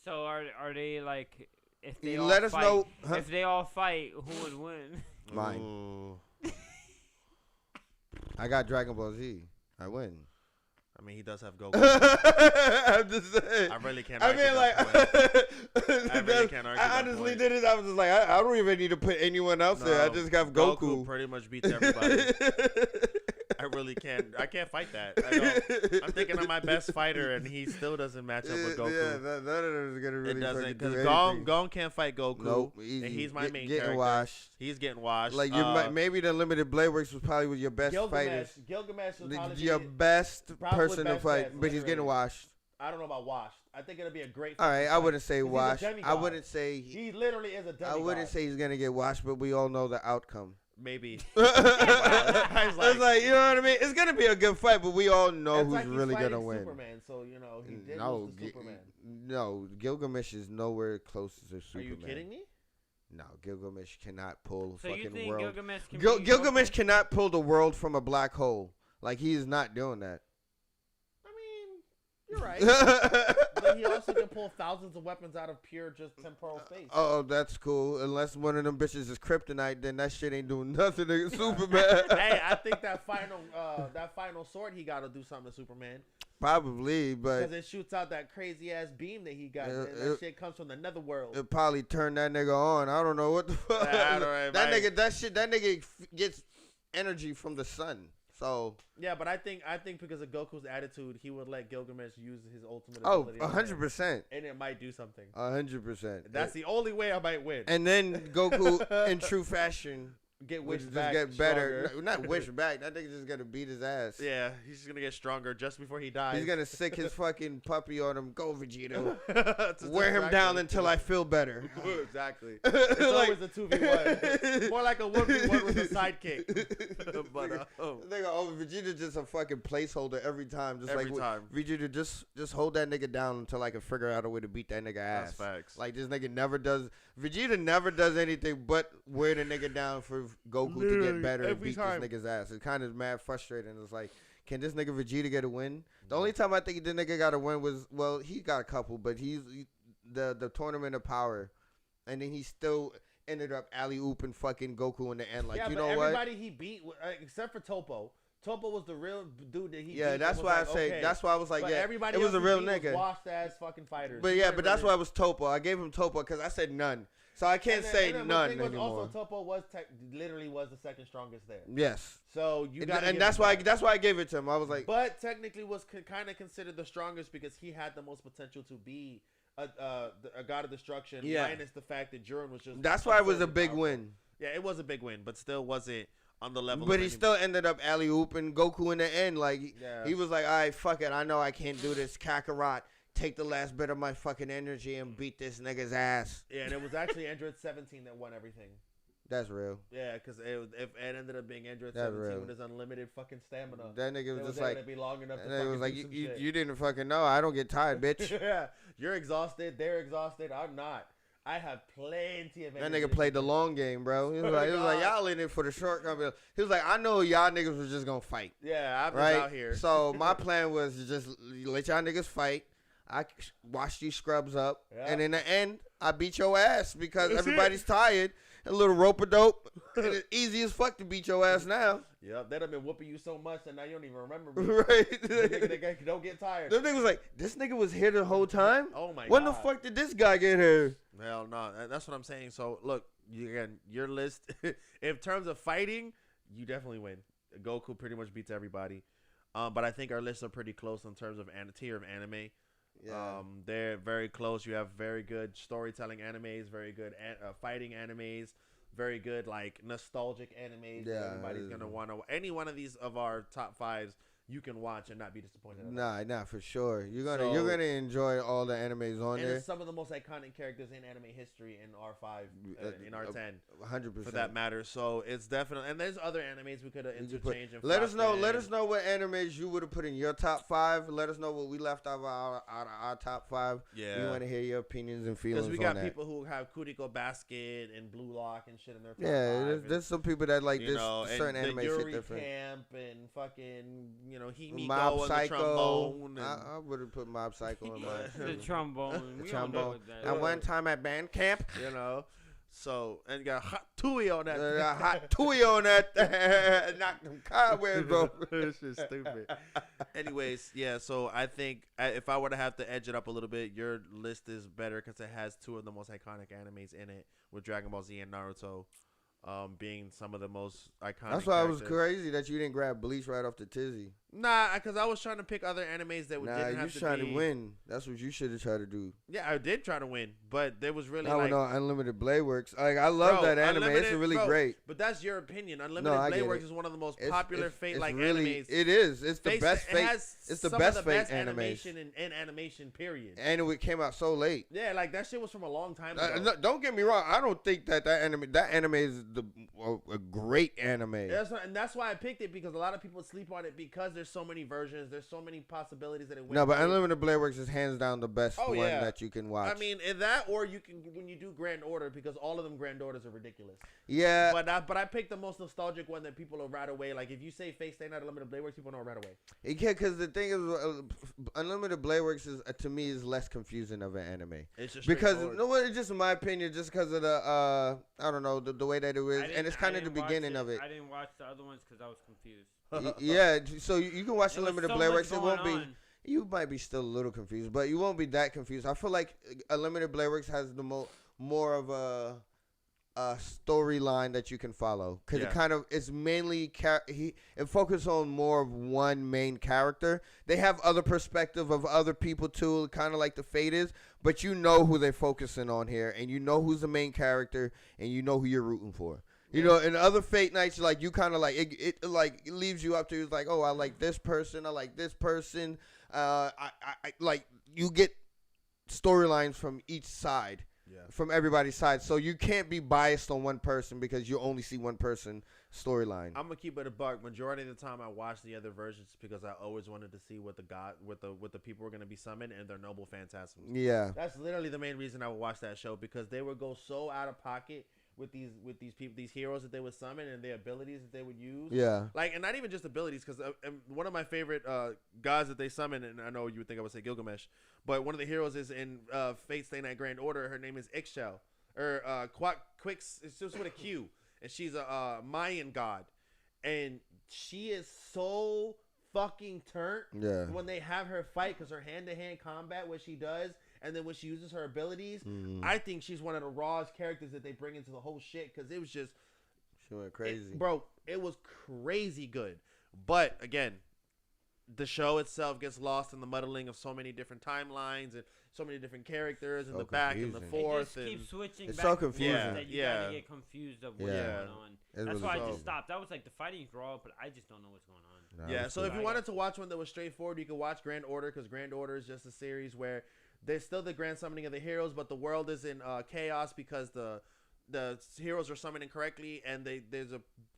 So are they like if they You all let us fight, know. Huh? if they all fight, who would win? Mine. Ooh. I got Dragon Ball Z. I win. I mean, he does have Goku. I'm just saying. I really can't. I argue mean, that like, point. I really can't can't argue I that honestly point. did it. I was just like, I don't even need to put anyone else there. I No, just got Goku. pretty much beats everybody. I really can't. I can't fight that. I don't. I'm thinking of my best fighter, and he still doesn't match up with Goku. Yeah, none of them is gonna really It doesn't, fucking because do Gon anything. can't fight Goku. Nope, and easy. he's my main getting character. washed. He's getting washed. Like maybe the limited blade works was probably your best fighters. Gilgamesh would probably Your be, best probably person to best fight, bet, but he's getting literally. washed. I don't know about washed. I think it'll be a great. All right, I fucking wouldn't fight. say 'Cause he's a washed. I demigod. wouldn't say. He literally is a demigod. I wouldn't say he's gonna get washed, but we all know the outcome. Maybe. I was was like, you know what I mean? It's gonna be a good fight, but we all know It's who's like he's really gonna fighting win. Superman, so you know he did No, lose to Superman. no, Gilgamesh is nowhere close to Superman. Are you kidding me? No, Gilgamesh cannot pull So fucking you think world. Gilgamesh can Gilgamesh Goku? cannot pull the world from a black hole. Like he is not doing that. I mean, you're right. But he also can pull thousands of weapons out of pure just temporal space. Oh, that's cool. Unless one of them bitches is kryptonite, then that shit ain't doing nothing to Superman. Hey, I think that final sword he got to do something to Superman Probably, but because it shoots out that crazy ass beam that he got. And it- that shit comes from the netherworld. it probably turned that nigga on. I don't know what the fuck. I don't know, that man. nigga, that nigga gets energy from the sun. So, Yeah, but I think because of Goku's attitude, he would let Gilgamesh use his ultimate oh, ability. on him, 100%. and it might do something. 100%. That's the only way I might win. And then Goku, in true fashion, Get would wished just back get better. stronger. No, not wish back. That nigga just gonna beat his ass. Yeah, he's just gonna get stronger just before he dies. He's gonna sick his fucking puppy on him. Go Vegeta. To Wear him distract down until I feel better. Exactly. It's Like- always a 2v1. More like a 1v1 with a sidekick. But Nigga, Vegeta just a fucking placeholder every time. Just Every like time. Vegeta, just hold that nigga down until I can figure out a way to beat that nigga ass. That's facts. Like this nigga never does. Vegeta never does anything but wear the nigga down for Goku to Literally, get better and every beat time. this nigga's ass. It's kind of mad frustrating. It's like, can this nigga Vegeta get a win? The only time I think the nigga got a win was, well, he got a couple, but the tournament of power, and then he still ended up alley-ooping fucking Goku in the end. Like, yeah, you but know what? everybody he beat, except for Topo. Topo was the real dude that he beat. Yeah, and that's was why like, I say. okay. That's why I was like, But yeah, everybody it was else a he real beat was nigga. washed ass fucking fighters. But He yeah, weren't but that's really- why it was Topo. I gave him Topo because I said none, so I can't And then- say and then none the thing was anymore. Also, Topo was literally was the second strongest there. Yes, So you and, got and that's why I gave it to him. I was like, But technically was kind of considered the strongest because he had the most potential to be a god of destruction. Yeah. Minus the fact that Jiren was just. that's why it was a absurdly big powerful. win. Yeah, it was a big win, but still wasn't on the level. But of he any- still ended up alley ooping Goku in the end. Like Yeah. he was like, all right, fuck it. I know I can't do this. Kakarot, take the last bit of my fucking energy and beat this nigga's ass. Yeah, and it was actually Android 17 that won everything. That's real. Yeah, because it ended up being Android That's 17 real. with his unlimited fucking stamina. That nigga It was just able like, to be long enough to and it was fucking like, do some you shit. didn't fucking know. I don't get tired, bitch. Yeah, you're exhausted. They're exhausted. I'm not. I have plenty of. That nigga ammunition. played the long game, bro. He was Swear like, to y'all God. in it for the short run. He was like, I know y'all niggas was just gonna fight, Yeah, I'm right? just out here. So my plan was to just let y'all niggas fight. I wash these scrubs up, Yeah. and in the end, I beat your ass because That's everybody's tired. A little rope a dope. And it's easy as fuck to beat your ass now, Yep, they'd have been whooping you so much that now you don't even remember me. right? They don't get tired. Them niggas was like, this nigga was here the whole time. Oh my When god. the fuck did this guy get here? Hell no. That's what I'm saying. So look, again, your list in terms of fighting, you definitely win. Goku pretty much beats everybody. But I think our lists are pretty close in terms of tier of anime. They're very close. You have very good storytelling animes, very good fighting animes, very good like nostalgic animes. Yeah, that everybody's gonna want to. Any one of these of our top fives, you can watch and not be disappointed. at all. Nah, for sure. You're So- gonna enjoy all the animes on And there. it's some of the most iconic characters in anime history in R5, in R10. 100%. For that matter, so it's definitely, and there's other animes we could have interchanged. And Let us know. flopped Let in. us know what animes you would have put in your top 5. Let us know what we left out of our top 5. Yeah. We want to hear your opinions and feelings Because we on got that. people who have Kuriko Basket and Blue Lock and shit in their top Yeah, five, there's some people that like and, this you know, certain and anime the shit Yuri different. Camp and fucking Himiko Mob and the Psycho. trombone. And, I would have put Mob Psycho in mine. The trombone. The We don't know trombone. what that And is. one time at band camp. So, and you got hot tui on that. Hot tui on that. Knock them cobwebs off. This is stupid. Anyways, yeah. So I think if I were to have to edge it up a little bit, your list is better because it has two of the most iconic animes in it, with Dragon Ball Z and Naruto, being some of the most iconic. That's why it was characters. crazy that you didn't grab Bleach right off the tizzy. Nah, because I was trying to pick other animes that Nah, didn't you have to trying be. to win. That's what you should have tried to do. Yeah, I did try to win, but there was really No, like. no, Unlimited Blade Works. Like I love Bro, that anime. It's Unlimited- really bro, great. But that's your opinion. Unlimited I Blade get Works it. is one of the most It's- popular it's Fate-like really, animes. It is. It's the best It Fate. has It's the some best of the Fate best animation. animation in animation. Period. And it came out so late. Yeah, like that shit was from a long time ago. No, don't get me wrong. I don't think that anime is a great anime. That's why I picked it, because a lot of people sleep on it because there's so many versions, there's so many possibilities that it went. No, but through. Unlimited Blade Works is hands down the best Oh, one yeah. that you can watch. I mean, in that, or you can when you do Grand Order, because all of them Grand Orders are ridiculous. yeah, But I picked the most nostalgic one that people will right away. Like if you say Fate Stay Night Unlimited Blade Works, people know right away. yeah, because the thing is, Unlimited Blade Works is to me is less confusing of an anime. It's just Because straightforward. no, it's just in my opinion, just because of the I don't know the way that it is, and it's kind of the beginning of it. I didn't watch the other ones because I was confused. Yeah, so you can watch There was Unlimited so Blade much Works. It won't going be. on. You might be still a little confused, but you won't be that confused. I feel like Unlimited Blade Works has the more of a storyline that you can follow, because Yeah. it kind of it's mainly it focuses on more of one main character. They have other perspective of other people too, kind of like the Fate is, but you know who they're focusing on here, and you know who's the main character, and you know who you're rooting for. You know, in other Fate nights, like you kind of like it like it leaves you up to it's like, oh, I like this person, I like this person. I like you get storylines from each side, from everybody's side, so you can't be biased on one person because you only see one person storyline. I'm gonna keep it a buck. Majority of the time, I watch the other versions because I always wanted to see what the people were gonna be summoned and their noble phantasms. Yeah, That's literally the main reason I would watch that show, because they would go so out of pocket with these people, these heroes that they would summon and their abilities that they would use. yeah. Like, and not even just abilities, because one of my favorite gods that they summon, and I know you would think I would say Gilgamesh, but one of the heroes is in Fate Stay Night Grand Order. Her name is Ixchel, or Quix. It's just with a Q, and she's a Mayan god, and she is so fucking turnt Yeah. when they have her fight, because her hand-to-hand combat, what she does, and then when she uses her abilities, I think she's one of the rawest characters that they bring into the whole shit, because it was just She went crazy. it was crazy good. But again, the show itself gets lost in the muddling of so many different timelines and so many different characters, and So the back and the confusing. It forth, just and keeps switching It's back so and forth confusing. that you Yeah. gotta get confused of what's Yeah. going on. It That's was why I over. just stopped. That was like the fighting's raw, but I just don't know what's going on. Nah, yeah. it was So cool. if you wanted to watch one that was straightforward, you could watch Grand Order, because Grand Order is just a series where there's still the grand summoning of the heroes, but the world is in chaos because the heroes are summoned incorrectly, and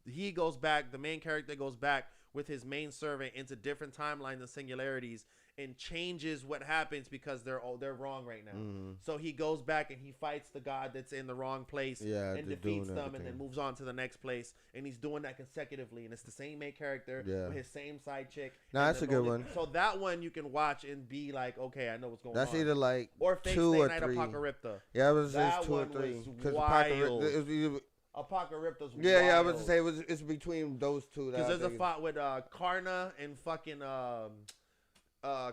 he goes back, the main character goes back with his main servant into different timelines and singularities, and changes what happens because they're wrong right now. So he goes back and he fights the god that's in the wrong place, Yeah, and just defeats doing them, and then everything. moves on to the next place, and he's doing that consecutively, and it's the same main character Yeah. with his same side chick. Nah, and that's the a good only- one. So that one you can watch and be like, okay, I know what's going That's on. either like Or Fate 2 Stay or Night 3. Apocalypta. Yeah, it was That it's 2 or one 3. was 'Cause wild. Yeah, Apocalypta's wild. yeah. I was to say it's between those two. that I Because there's a think fight with Karna and fucking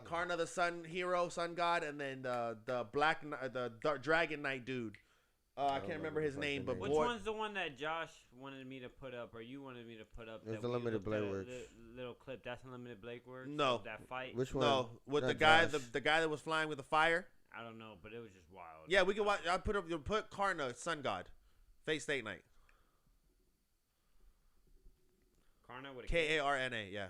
Karna, the sun hero, sun god, and then the Dragon Knight dude. I can't remember his name, but Which boy, one's the one that Josh wanted me to put up, or you wanted me to put up? It's that the we Limited looked Blade at a Works. Little clip. That's Unlimited Blade Works. No. of that fight. Which one? no, with Not the guy, Josh. the guy that was flying with the fire. I don't know, but it was just wild. Yeah, we can watch. I put Karna, sun god, Fate State Night, Karna with a Karna, yeah,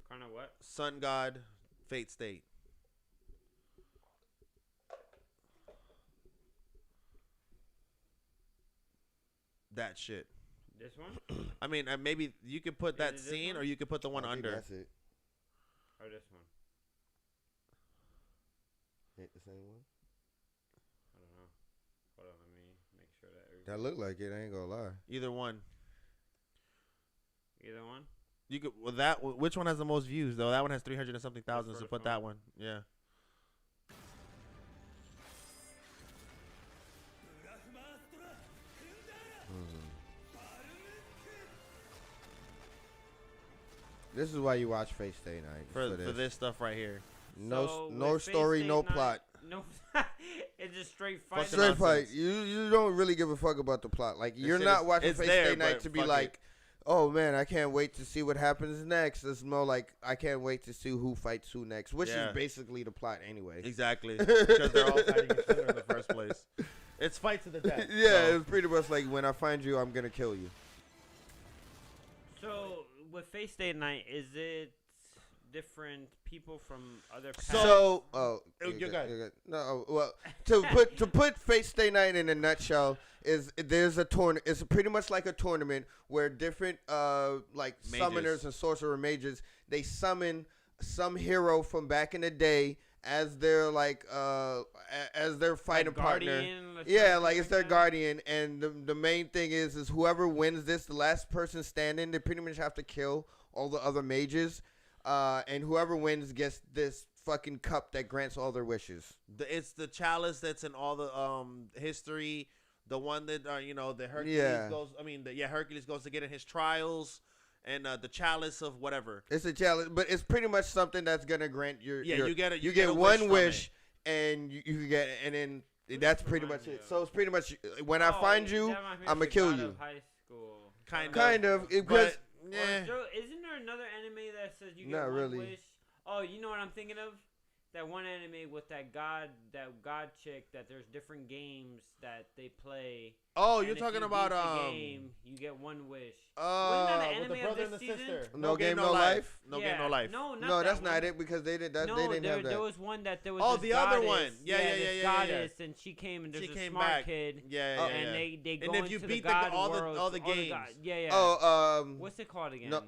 Karna what? sun god, Fate State. That shit. This one I mean, maybe you could put that Is it this scene, one? or you could put the one I think under. That's it. or this one? Hit the same one. I don't know. Hold on, let me make sure that. That looked like it. I ain't gonna lie. Either one. Either one. You could. Well, which one has the most views though? That one has 300 and something thousand. for So the put phone. that one. Yeah. This is why you watch Fate Stay Night for this stuff right here. No, So, no with Fate story, Stay no Night- plot. No, it's just straight fight. Fucking Straight fight. nonsense. You don't really give a fuck about the plot. Like you're shit not is- watching it's Fate there, Stay Night but to be fuck like, oh man, I can't wait to see what happens next. It's more like I can't wait to see who fights who next, which Yeah. is basically the plot anyway. Exactly, because they're all fighting each other in the first place. It's fight to the death. Yeah, so. it's pretty much like when I find you, I'm gonna kill you. So with Fate Stay Night, is it different people from other? So, you're good. good. No, well, to put Fate Stay Night in a nutshell is there's a tournament. It's pretty much like a tournament where different like Mages. summoners and sorcerer mages, they summon some hero from back in the day as their like as their fighting partner. Yeah, like it's their guardian, and the main thing is whoever wins this, the last person standing, they pretty much have to kill all the other mages, and whoever wins gets this fucking cup that grants all their wishes. It's the chalice that's in all the history. The one that the Hercules Yeah. goes. I mean, Hercules goes to get in his trials, and the chalice of whatever. It's a challenge, but it's pretty much something that's gonna grant your Yeah, your- you get a- you you get get a one wish wish, from and you get, and then that's pretty much remind it. you So it's pretty much when I find you, I'ma kill you. High school. Kind of because But, yeah. Isn't there another anime that says you get Not one really. wish? Oh, you know what I'm thinking of? That one anime with that god chick. That there's different games that they play. Oh, and you're if talking you about beat the game, you get one wish. with an the anime of brother and the this season? sister. No Game, No Life? No Yeah. game, no life. No, not no, that that's one. not it because they did that. No, they didn't have that. there was one that there was. Oh, this the other goddess. one. Yeah, this goddess, and she came and there's She a came smart back. kid. Yeah, and yeah. they go And if into you the beat god all the worlds, games. yeah. Oh, What's it called again? no,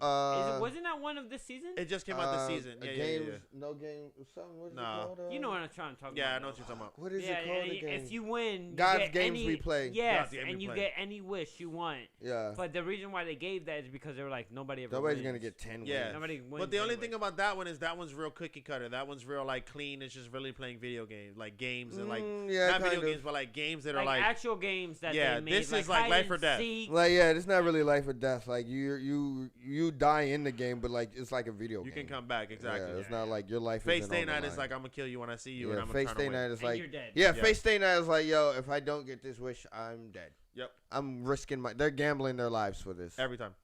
Wasn't that one of this season? It just came out this season. Yeah, games, no game, something. What's No. it called? You know what I'm trying to talk Yeah, I about. know what you're talking about. What is Yeah, it called and again? if you win, you God's get games any, we play. Yes, God's games and we you play. get any wish you want. Yeah, But the reason why they gave that is because they were like nobody ever. nobody's wins. gonna get 10. Yeah. wins. Nobody wins. But the only anyway. thing about that one is that one's real cookie cutter. That one's real like clean. It's just really playing video games, like games and like yeah, not video kind of. games, but like games that like are like actual games that Yeah, they made. this is like hide Life or and Death. seek. Like yeah, it's not really life or death. Like you die in the game, but like it's like a video you game. can come back exactly. Yeah, it's not like your life. Fate isn't Stay on the Night is line. like I'm gonna kill you when I see you, yeah, and I'm Fate gonna Stay try to Night win. is And like you're dead. yeah, Yeah. Fate Stay Night is like yo, if I don't get this wish, I'm dead. Yep, I'm risking my. They're gambling their lives for this. every time.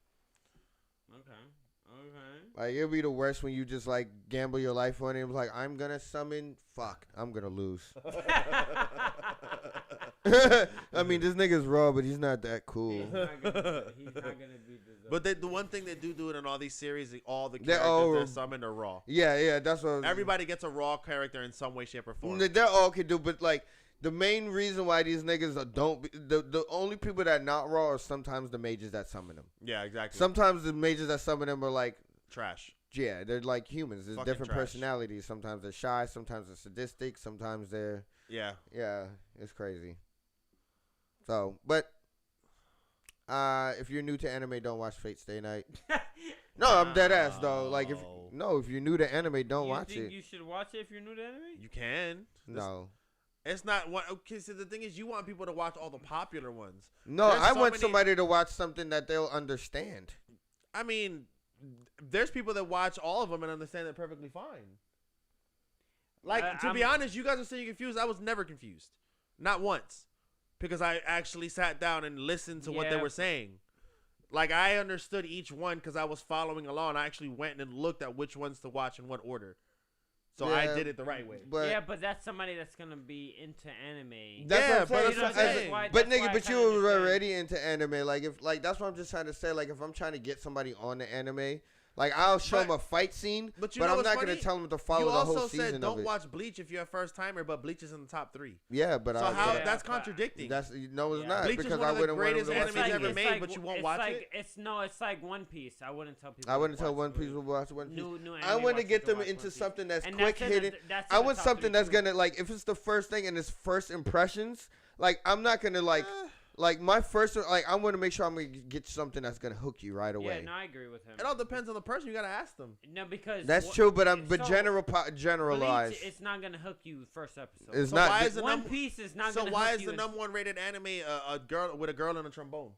Okay. Okay. Like it'll be the worst when you just like gamble your life on it. It's like I'm gonna summon. Fuck, I'm gonna lose. I mean, this nigga's raw, but he's not that cool. He's not gonna be deserved. But the one thing they do it in all these series, all the They're characters all- that are summoned are raw. Yeah, that's what. Everybody gets a raw character in some way, shape, or form. They're all can do, but like the main reason why these niggas don't be, the only people that not raw are sometimes the mages that summon them. Yeah, exactly. Sometimes the mages that summon them are like, Trash. yeah, they're like humans. There's Fucking different trash. personalities. Sometimes they're shy. Sometimes they're sadistic. Sometimes they're Yeah. yeah, it's crazy. So, but if you're new to anime, don't watch Fate Stay Night. No, I'm dead ass though. Like if you're new to anime, don't you watch think it. You should watch it if you're new to anime. You can. No. It's not what. Okay, so the thing is, you want people to watch all the popular ones. No, There's I so want many- somebody to watch something that they'll understand. I mean, there's people that watch all of them and understand it perfectly fine. Like, to be honest, you guys are saying you're confused. I was never confused. Not once. Because I actually sat down and listened to what they Yeah. were saying. Like, I understood each one because I was following along. I actually went and looked at which ones to watch in what order. So I Yeah, did it the right way. But Yeah, but that's somebody that's gonna be into anime. That's Yeah, what but I'm that's saying. what I'm As a- saying. Why- But that's why nigga, I but kinda you were understand. already into anime. Like if like that's what I'm just trying to say. Like if I'm trying to get somebody on the anime, like I'll show them a fight scene, but you but know I'm what's not funny? gonna tell them to You follow the also whole season said don't of it. watch Bleach if you're a first timer, but Bleach is in the top 3. Yeah, but So I, how Yeah, that's but- contradicting. that's no, it's Yeah. not Bleach is because one I of the wouldn't want them greatest to watch animes it. ever again. made, but you won't it's watch like, it? It's like One Piece. I wouldn't tell people. I wouldn't to tell watch One Piece to watch One Piece. New I anime want to watchers get them watch into One Piece. something that's And quick that's in hitting. that's I in the want top something 3 that's too. gonna like if it's the first thing and it's first impressions. Like I'm not gonna like my first like I want to make sure I'm gonna get something that's gonna hook you right away. Yeah, no, I agree with him. It all depends on the person. You got to ask them. No, because That's true, but so, generalized. Bleach, it's not gonna hook you first episode. It's So not. why is the One Piece is not So gonna why hook is you the number 1 rated anime a girl with a girl and a trombone?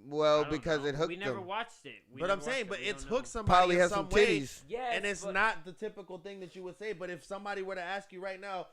Well, I don't because know. it hooked We never them. watched it. We But never I'm saying, watched but it. We it's don't know. hooked somebody Probably in has some some way, titties. Yes, and it's but- not the typical thing that you would say. But if somebody were to ask you right now,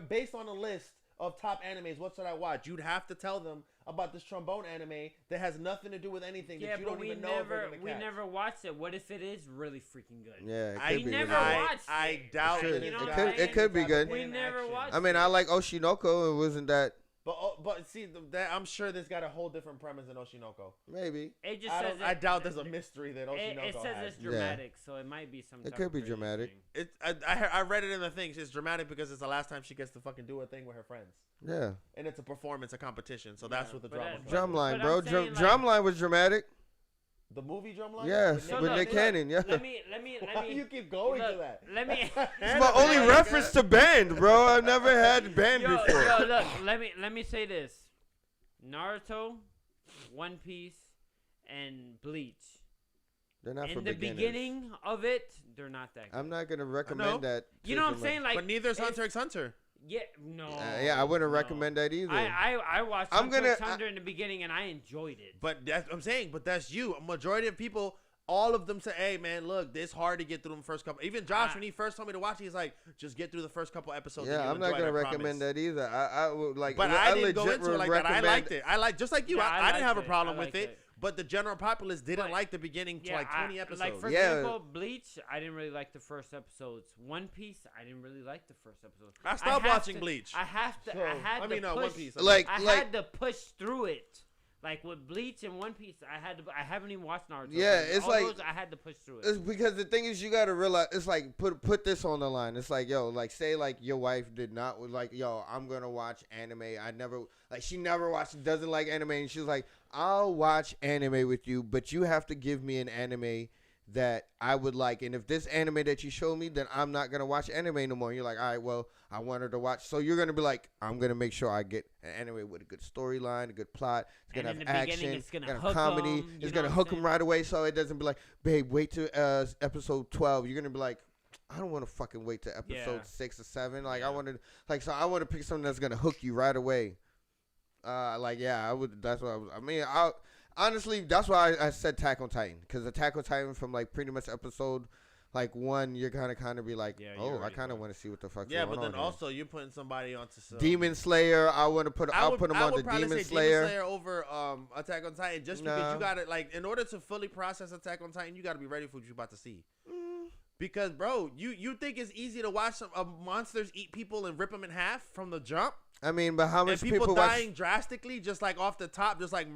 based on a list of top animes, what should I watch? You'd have to tell them about this trombone anime that has nothing to do with anything Yeah, that you but don't we even know if they're never gonna we catch. never watched it. What if it is really freaking good? Yeah, it I could be. never really good. watched I it. doubt It that could- it's it got could- any it could be type of good. We in never action. watched I mean, I like Oshinoko. It wasn't that But see, that I'm sure this got a whole different premise than Oshinoko. maybe. It just I, says don't, I it- doubt there's a mystery that It, Oshinoko it says has. it's dramatic, so it might be some. It type could of be crazy dramatic. thing. I read it in the things. It's dramatic because it's the last time she gets to fucking do a thing with her friends, Yeah. and it's a performance, a competition. So that's Yeah, what the but drama. that- comes Drum- from. Drumline, but bro. I'm saying, like- Drumline was dramatic. The movie Drumline. Yeah, With So with look, Nick look, Cannon. Yeah. Let me. Why you keep going to look, that? let me- It's my only reference to band, bro. I've never had band Yo, before. yo, look. Let me say this: Naruto, One Piece, and Bleach. They're not for In the beginners. beginning of it, they're not that good. I'm not gonna recommend that. You to know what I'm somebody. saying? Like, But neither's if- Hunter x Hunter. Yeah, no. Yeah, I wouldn't no. recommend that either. I watched I'm Hunter x gonna- Hunter in the beginning and I enjoyed it. But that's I'm saying. But that's you. A majority of people, all of them say, "Hey, man, look, this hard to get through the first couple." Even Josh, when he first told me to watch it, he's like, "Just get through the first couple episodes." and yeah, you'll I'm not enjoy it, gonna I recommend promise." that either. I would like. But I didn't go legit into it would like that. I recommend- liked it. I like just like you. Yeah, I didn't have a liked it. problem I with liked it. it. But the general populace didn't But- like the beginning to Yeah, like 20 episodes. Like for Yeah. example, Bleach, I didn't really like the first episodes. One Piece, I didn't really like the first episode. I stopped have watching to- Bleach. I have to. So, I had I mean, to One push. Piece. Like- I had to push through it. Like with Bleach and One Piece, I had to. I haven't even watched Naruto. Yeah, but it's all like- those, I had to push through it. It's because the thing is, you gotta realize it's like put this on the line. It's like, yo, like say like your wife did not like, yo, I'm gonna watch anime. I never like she never watched, doesn't like anime, and she's like, I'll watch anime with you, but you have to give me an anime that I would like. And if this anime that you show me, then I'm not gonna watch anime no more. And you're like, all right, well, I want her to watch. So you're gonna be like, I'm gonna make sure I get an anime with a good storyline, a good plot. It's gonna And in have the beginning, action, it's gonna have hook comedy. 'em, you It's know gonna what I'm hook them saying? right away. So it doesn't be like, babe, wait till episode 12. You're gonna be like, I don't want to fucking wait to episode Yeah. 6 or 7. Like Yeah. I wanted, like so I want to pick something that's gonna hook you right away. Like yeah, I would. That's what I mean. Honestly, that's why I said Attack on Titan, because Attack on Titan from like pretty much episode like 1, you're kind of be like, Yeah, oh, you're I right, kind of bro. want to see what the fuck's Yeah, going but then on here. also you're putting somebody onto some Demon Slayer. I want to put. I'll put him I on would the probably Demon say Slayer. Demon Slayer over Attack on Titan, just because Nah. you got to like in order to fully process Attack on Titan, you got to be ready for what you're about to see. Mm. Because bro, you think it's easy to watch some monsters eat people and rip them in half from the jump, I mean, but how and much people people dying watch? drastically, just like off the top, just like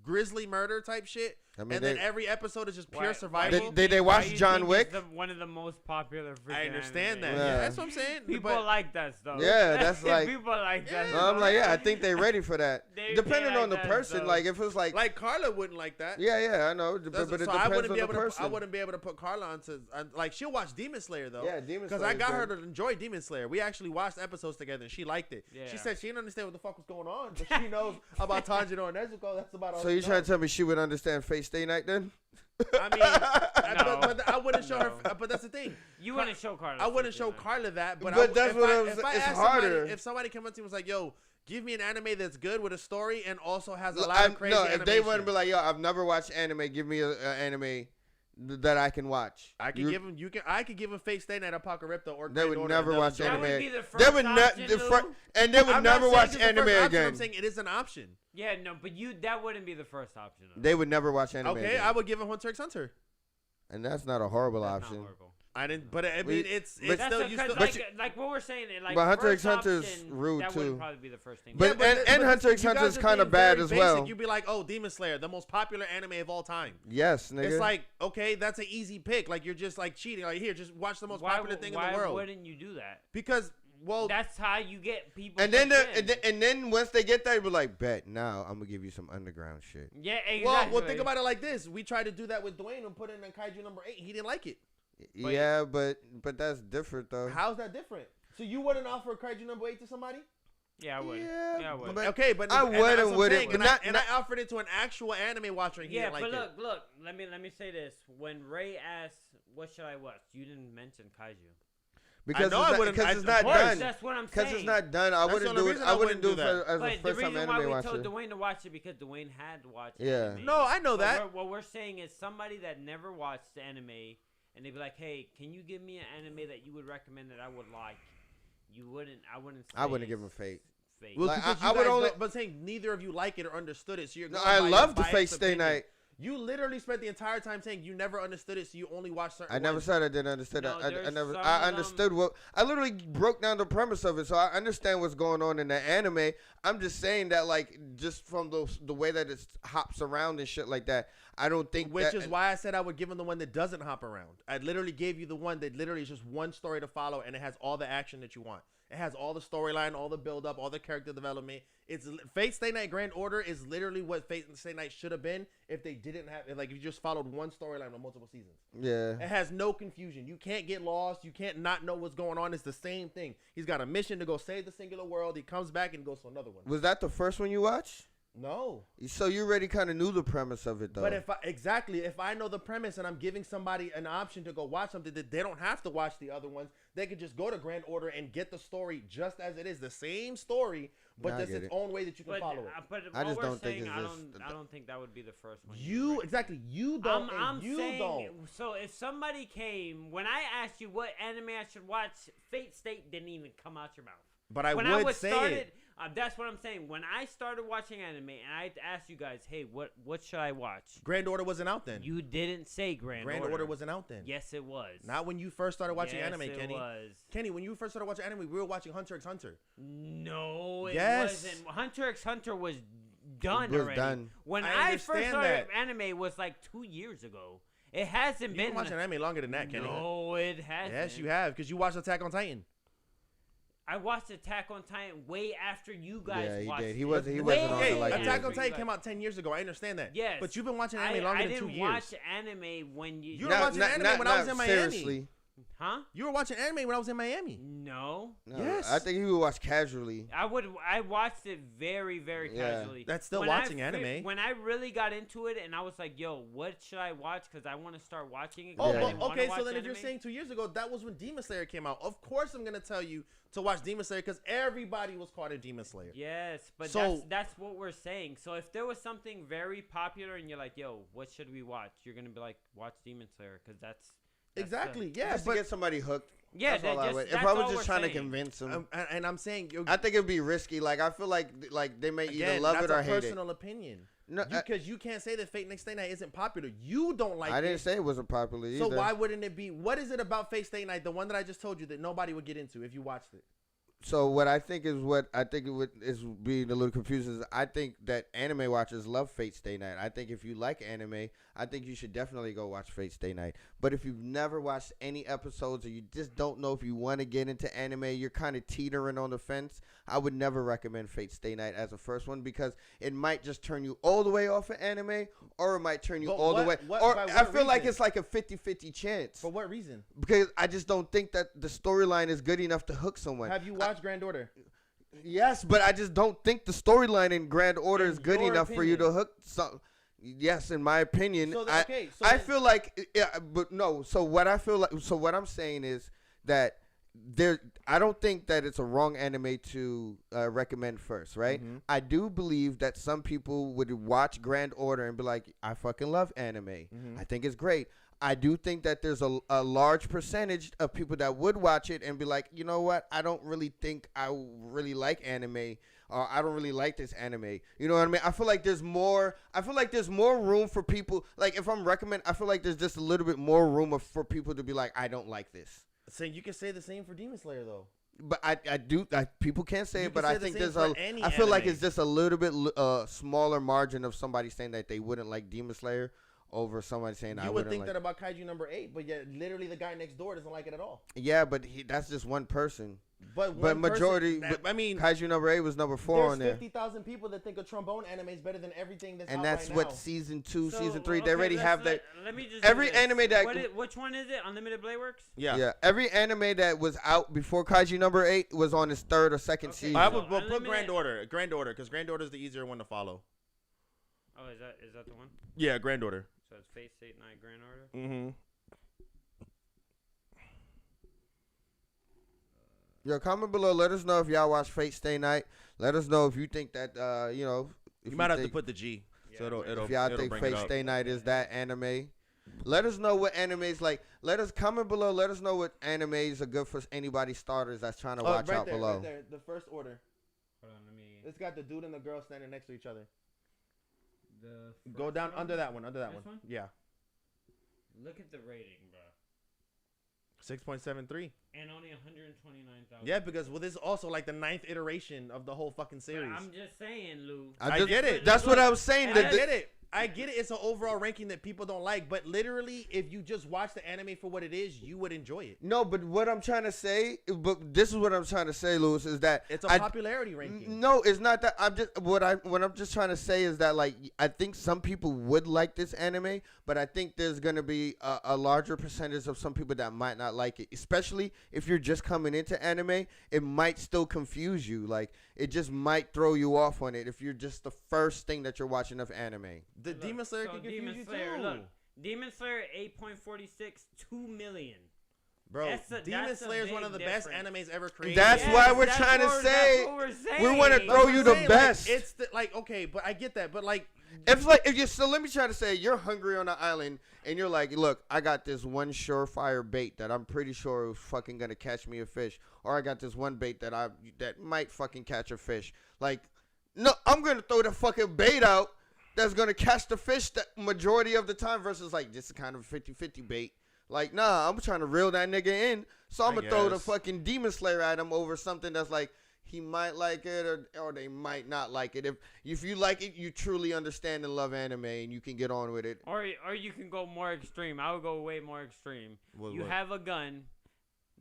grisly murder type shit. I mean, And then every episode is just pure Why- survival. Did they Why watch you John think Wick? it's one of the most popular. I freaking understand that. anime? Yeah. Yeah. That's what I'm saying. People but like that stuff. Yeah, that's like- people like that. Yeah. So I'm like, yeah, I think they're ready for that. They Depending like on the that person, stuff. like if it was like, Carla wouldn't like that. yeah, I know, but That's- it so depends I wouldn't on be the able to. person. I wouldn't be able to put Carla onto. Like she'll watch Demon Slayer though. Yeah, Demon Because Slayer. I got her to enjoy Demon Slayer. We actually watched episodes together and she liked it. Yeah. She said she didn't understand what the fuck was going on, but she knows about Tanjiro and Nezuko. That's about all. So she you trying knows. to tell me she would understand Fate Stay Night then? I mean, No. but I wouldn't show her. No. But that's the thing. You wouldn't show Carla. I wouldn't show Freaking Carla that. But, But that's if what I, I'm if saying, I it's asked harder. Somebody, if somebody came up to me and was like, "Yo, give me an anime that's good with a story and also has a Look, lot of crazy no, animation," if they wouldn't be like, yo, I've never watched anime. Give me an anime that I can watch. I could give him. I could give him Fate Stay Night Apocalypto or They Great would Order, never and they'll watch enjoy That it. anime. would be the They first would not, option, the Lou. and they would I'm not never saying watch it's the anime first option, again. I'm saying it is an option. Yeah, no, but that wouldn't be the first option. Though. They would never watch anime. Okay, again. I would give him Hunter x Hunter. And that's not a horrible That's not option. horrible. I didn't, but I mean, We- it's but- That's still you because, still. like what we're saying, like But Hunter x first Hunter's option, rude, that too. wouldn't probably be the first thing. But- and the- Hunter x you Hunter guys is are kinda being bad very as basic. well. You'd be like, "Oh, Demon Slayer, the most popular anime of all time." Yes, nigga. It's like, okay, that's an easy pick. Like you're just like cheating. Like here, just watch the most popular thing in the world. Why wouldn't you do that? Because That's how you get people. and then, hooked in. and then once they get there, we're like, bet now I'm gonna give you some underground shit. Yeah, exactly. well, think about it like this: we tried to do that with Dwayne and put in a Kaiju number 8. He didn't like it. Yeah, but that's different though. How's that different? So you wouldn't offer Kaiju number 8 to somebody? Yeah, I would. Yeah, Yeah, I would. but- Okay, but I and would that's and what I'm wouldn't, saying, but and not- I offered it to an actual anime watcher. And he Yeah, didn't like but it. look. Let me say this. When Ray asked, "What should I watch?" You didn't mention Kaiju. Because know I it's wouldn't- not, I- it's of not course. done. That's what I'm Because saying. it's not done. I That's the wouldn't only do it. reason I I wouldn't do it wouldn't do for, as a But the first time reason why anime we watcher. told Dwayne to watch it because Dwayne had watched Yeah. anime. No, I know But that. what we're saying is somebody that never watched anime and they'd be like, "Hey, can you give me an anime that you would recommend that I would like?" You wouldn't. I wouldn't. Say I wouldn't give it's him Fate. Fate. Well, Like, because I you would guys only- don't- but saying neither of you like it or understood it, so you're. No, going I by love your the biased Fate Stay opinion. Night. You literally spent the entire time saying you never understood it, so you only watched certain. I never ones. said I didn't understand. No, I there's never. some I of them- understood what. I literally broke down the premise of it, so I understand what's going on in the anime. I'm just saying that, like, just from the way that it hops around and shit like that, I don't think. Which that, is why I said I would give him the one that doesn't hop around. I literally gave you the one that literally is just one story to follow, and it has all the action that you want. It has all the storyline, all the build up, all the character development. It's Fate Stay Night Grand Order is literally what Fate Stay Night should have been if they didn't have, like, if you just followed one storyline on multiple seasons. Yeah. It has no confusion. You can't get lost. You can't not know what's going on. It's the same thing. He's got a mission to go save the singular world. He comes back and goes to another one. Was that the first one you watched? No. So you already kind of knew the premise of it, though. But if I know the premise and I'm giving somebody an option to go watch something that they don't have to watch the other ones, they could just go to Grand Order and get the story just as it is, the same story, but Nah, I just get its it. own way that you can follow it. But I what just we're don't think saying, it's I just- don't think that would be the first one. You exactly. You don't. I'm and you saying, don't. so if somebody came, when I asked you what anime I should watch, Fate State didn't even come out your mouth. But I when would I was say started, it. that's what I'm saying. When I started watching anime and I asked you guys, hey, what should I watch? Grand Order wasn't out then. You didn't say Grand Order wasn't out then. Yes, it was. Not when you first started watching Yes, anime, it Kenny. was. Kenny, when you first started watching anime, we were watching Hunter x Hunter. No, it Yes. wasn't. Hunter x Hunter was done was already. done. When I I first understand started that. anime was like 2 years ago. It hasn't You've been. been watching anime longer than that, Kenny. No, it hasn't. Yes, you have, because you watched Attack on Titan. I watched Attack on Titan way after you guys Yeah, he watched did. it. He wasn't on Way it Hey, like Attack you. on Titan came out 10 years ago. I understand that. Yes. But you've been watching anime longer I than 2 didn't years. watch anime when you. You were watching anime when I was in Miami. Seriously. Huh? You were watching anime when I was in Miami. No. No, Yes. I think you would watch casually. I watched it very, very Yeah. casually. That's still When watching I anime. When I really got into it and I was like, yo, what should I watch? Because I want to start watching it. Oh, Yeah. I well, didn't wanna okay. watch So then, if you're anime. saying 2 years ago, that was when Demon Slayer came out. Of course, I'm gonna tell you to watch Demon Slayer because everybody was caught in Demon Slayer. Yes, but So- that's what we're saying. So if there was something very popular and you're like, yo, what should we watch? You're going to be like, watch Demon Slayer because that's Exactly. the- Yeah, Just to but get somebody hooked. Yeah, that's all I just- would. If that's I was all just we're trying to saying. convince them, and I'm saying I think it'd be risky. Like I feel like they may either again, love that's it or a hate it. personal opinion. No, Because you can't say that Fate Next Stay Night isn't popular. You don't like I it. didn't say it wasn't popular either. So why wouldn't it be? What is it about Fate Stay Night, the one that I just told you, that nobody would get into if you watched it? So what I think is what I think it would is being a little confusing is I think that anime watchers love Fate Stay Night. I think if you like anime, I think you should definitely go watch Fate Stay Night. But if you've never watched any episodes or you just don't know if you want to get into anime, you're kind of teetering on the fence, I would never recommend Fate Stay Night as a first one because it might just turn you all the way off of anime or it might turn you But all the way. by Or what I feel like reason? it's like a 50-50 chance. For what reason? Because I just don't think that the storyline is good enough to hook someone. Have you watched Grand Order? Yes, but I just don't think the storyline in Grand Order is good your enough for you to opinion. hook some. Yes, in my opinion, So I, okay, so I then- feel like, yeah, but no. So what I feel like, so what I'm saying is that I don't think that it's a wrong anime to recommend first, right? Mhm. I do believe that some people would watch Grand Order and be like, I fucking love anime. Mhm. I think it's great. I do think that there's a large percentage of people that would watch it and be like, you know what? I don't really think I really like anime, or I don't really like this anime. You know what I mean? I feel like there's more. I feel like there's more room for people. Like if I'm recommend, I feel like there's just a little bit more room for people to be like, I don't like this. So you can say the same for Demon Slayer though. But I do. People can't say You it, but can I say the think same there's for a. any I feel like anime. it's just a little bit smaller margin of somebody saying that they wouldn't like Demon Slayer over somebody saying I You would wouldn't think like. that about Kaiju number 8, but yet literally the guy next door doesn't like it at all. Yeah, but that's just one person. But But one majority, person, I mean, Kaiju number 8 was number 4 on there's there, 50,000 people that think a trombone anime is better than everything that's and out that's right what now. season 2, So, season 3. okay, They already let's- have that. Let me just every do this. anime that- Which one is it? Unlimited Blade Works? Yeah. Every anime that was out before Kaiju number 8 was on its 3rd or 2nd Okay, season. I So would put Unlimited- Grand Order, because Grand Order is the easier one to follow. Oh, is that the one? Yeah, Grand Order. So it's Fate State Night Grand Order. Mm-hmm. Yo, comment below. Let us know if y'all watch Fate Stay Night. Let us know if you think that if You might have to think, put the G. So it'll if y'all it'll think bring Fate it up. Stay Night is that anime. Let us know what animes like. Let us comment below. Let us know what animes are good for anybody starters that's trying to watch right out there, below. Right there, the first order. Hold on, let me. It's got the dude and the girl standing next to each other. The Go first down one? under that one. Under that This one? Yeah. Look at the rating, bro. 6.73. And only 129,000. Yeah, because this is also like the 9th iteration of the whole fucking But series. I'm just saying, Lou. I get it. That's what I was saying. I get it. I get it. It's an overall ranking that people don't like, but literally, if you just watch the anime for what it is, you would enjoy it. No, but what I'm trying to say, but this is what I'm trying to say, Lewis, is that It's a popularity ranking. No, it's not that. I'm just what I'm just trying to say is that like I think some people would like this anime, but I think there's gonna be a larger percentage of some people that might not like it, especially if you're just coming into anime. It might still confuse you, like it just might throw you off on it if you're just the first thing that you're watching of anime. The Look, Demon Slayer so can confuse Demon you Slayer, too. Look, Demon Slayer 8.46, 2 million. Bro, Demon that's a Slayer is one of the big best difference. animes ever created. That's why we're that's trying to what- say that's what we're we saying. want to But throw I'm you the saying, best. Like, it's the, like okay, but I get that, but like If so let me try to say you're hungry on an island and you're like, look, I got this one surefire bait that I'm pretty sure is fucking gonna catch me a fish, or I got this one bait that might fucking catch a fish. Like, no, I'm gonna throw the fucking bait out that's gonna catch the fish the majority of the time versus like this is kind of a 50-50 bait. Like, nah, I'm trying to reel that nigga in, so I'm gonna throw the guess. fucking Demon Slayer at him over something that's like he might like it or they might not like it. If you like it, you truly understand and love anime and you can get on with it. Or you can go more extreme. I would go way more extreme. You have a gun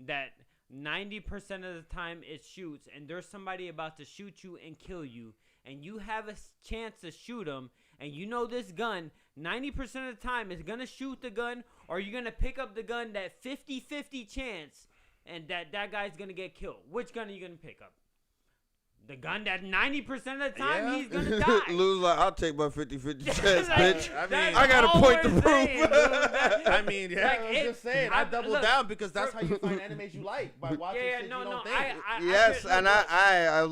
that 90% of the time it shoots, and there's somebody about to shoot you and kill you, and you have a chance to shoot him, and you know this gun 90% of the time is gonna shoot the gun, or you're gonna pick up the gun that 50-50 chance, and that guy's gonna get killed. Which gun are you gonna pick up? The gun that 90% of the time Yeah. he's gonna die. Lose like I'll take my 50-50 chance, Like, bitch. I mean, that's I got a all point to we're prove. saying, dude. That's- I mean, yeah, Like, I'm just saying. I double look, down because that's how you find animes you like by watching Yeah, shit no, you no. don't think. I Yes, could- and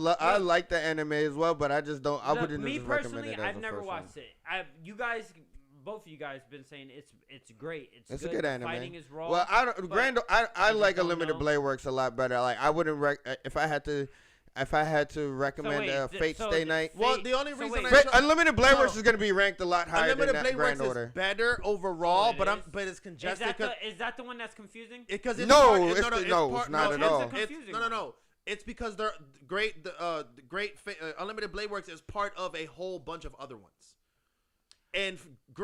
look, I look. like the anime as well, but I just don't. I look, wouldn't me just recommend personally, it as I've a never first watched one. it. You guys, both of you guys, been saying it's great. It's good. a good The anime. Fighting is raw. Well, I don't. but I I like just don't Unlimited know. Blade Works a lot better. Like I wouldn't if I had to recommend wait, Fate so Stay the- Night. Well, Fate- the only so reason wait, I Unlimited Blade No. Works is gonna be ranked a lot higher Unlimited than Blade that Works Grand Order. is better overall, Oh, it but is? but it's is congested that the one that's confusing? because it's No, part, it's no, the- no, it's not at all. It's a confusing one. No. It's because they're great. The Unlimited Blade Works is part of a whole bunch of other ones. And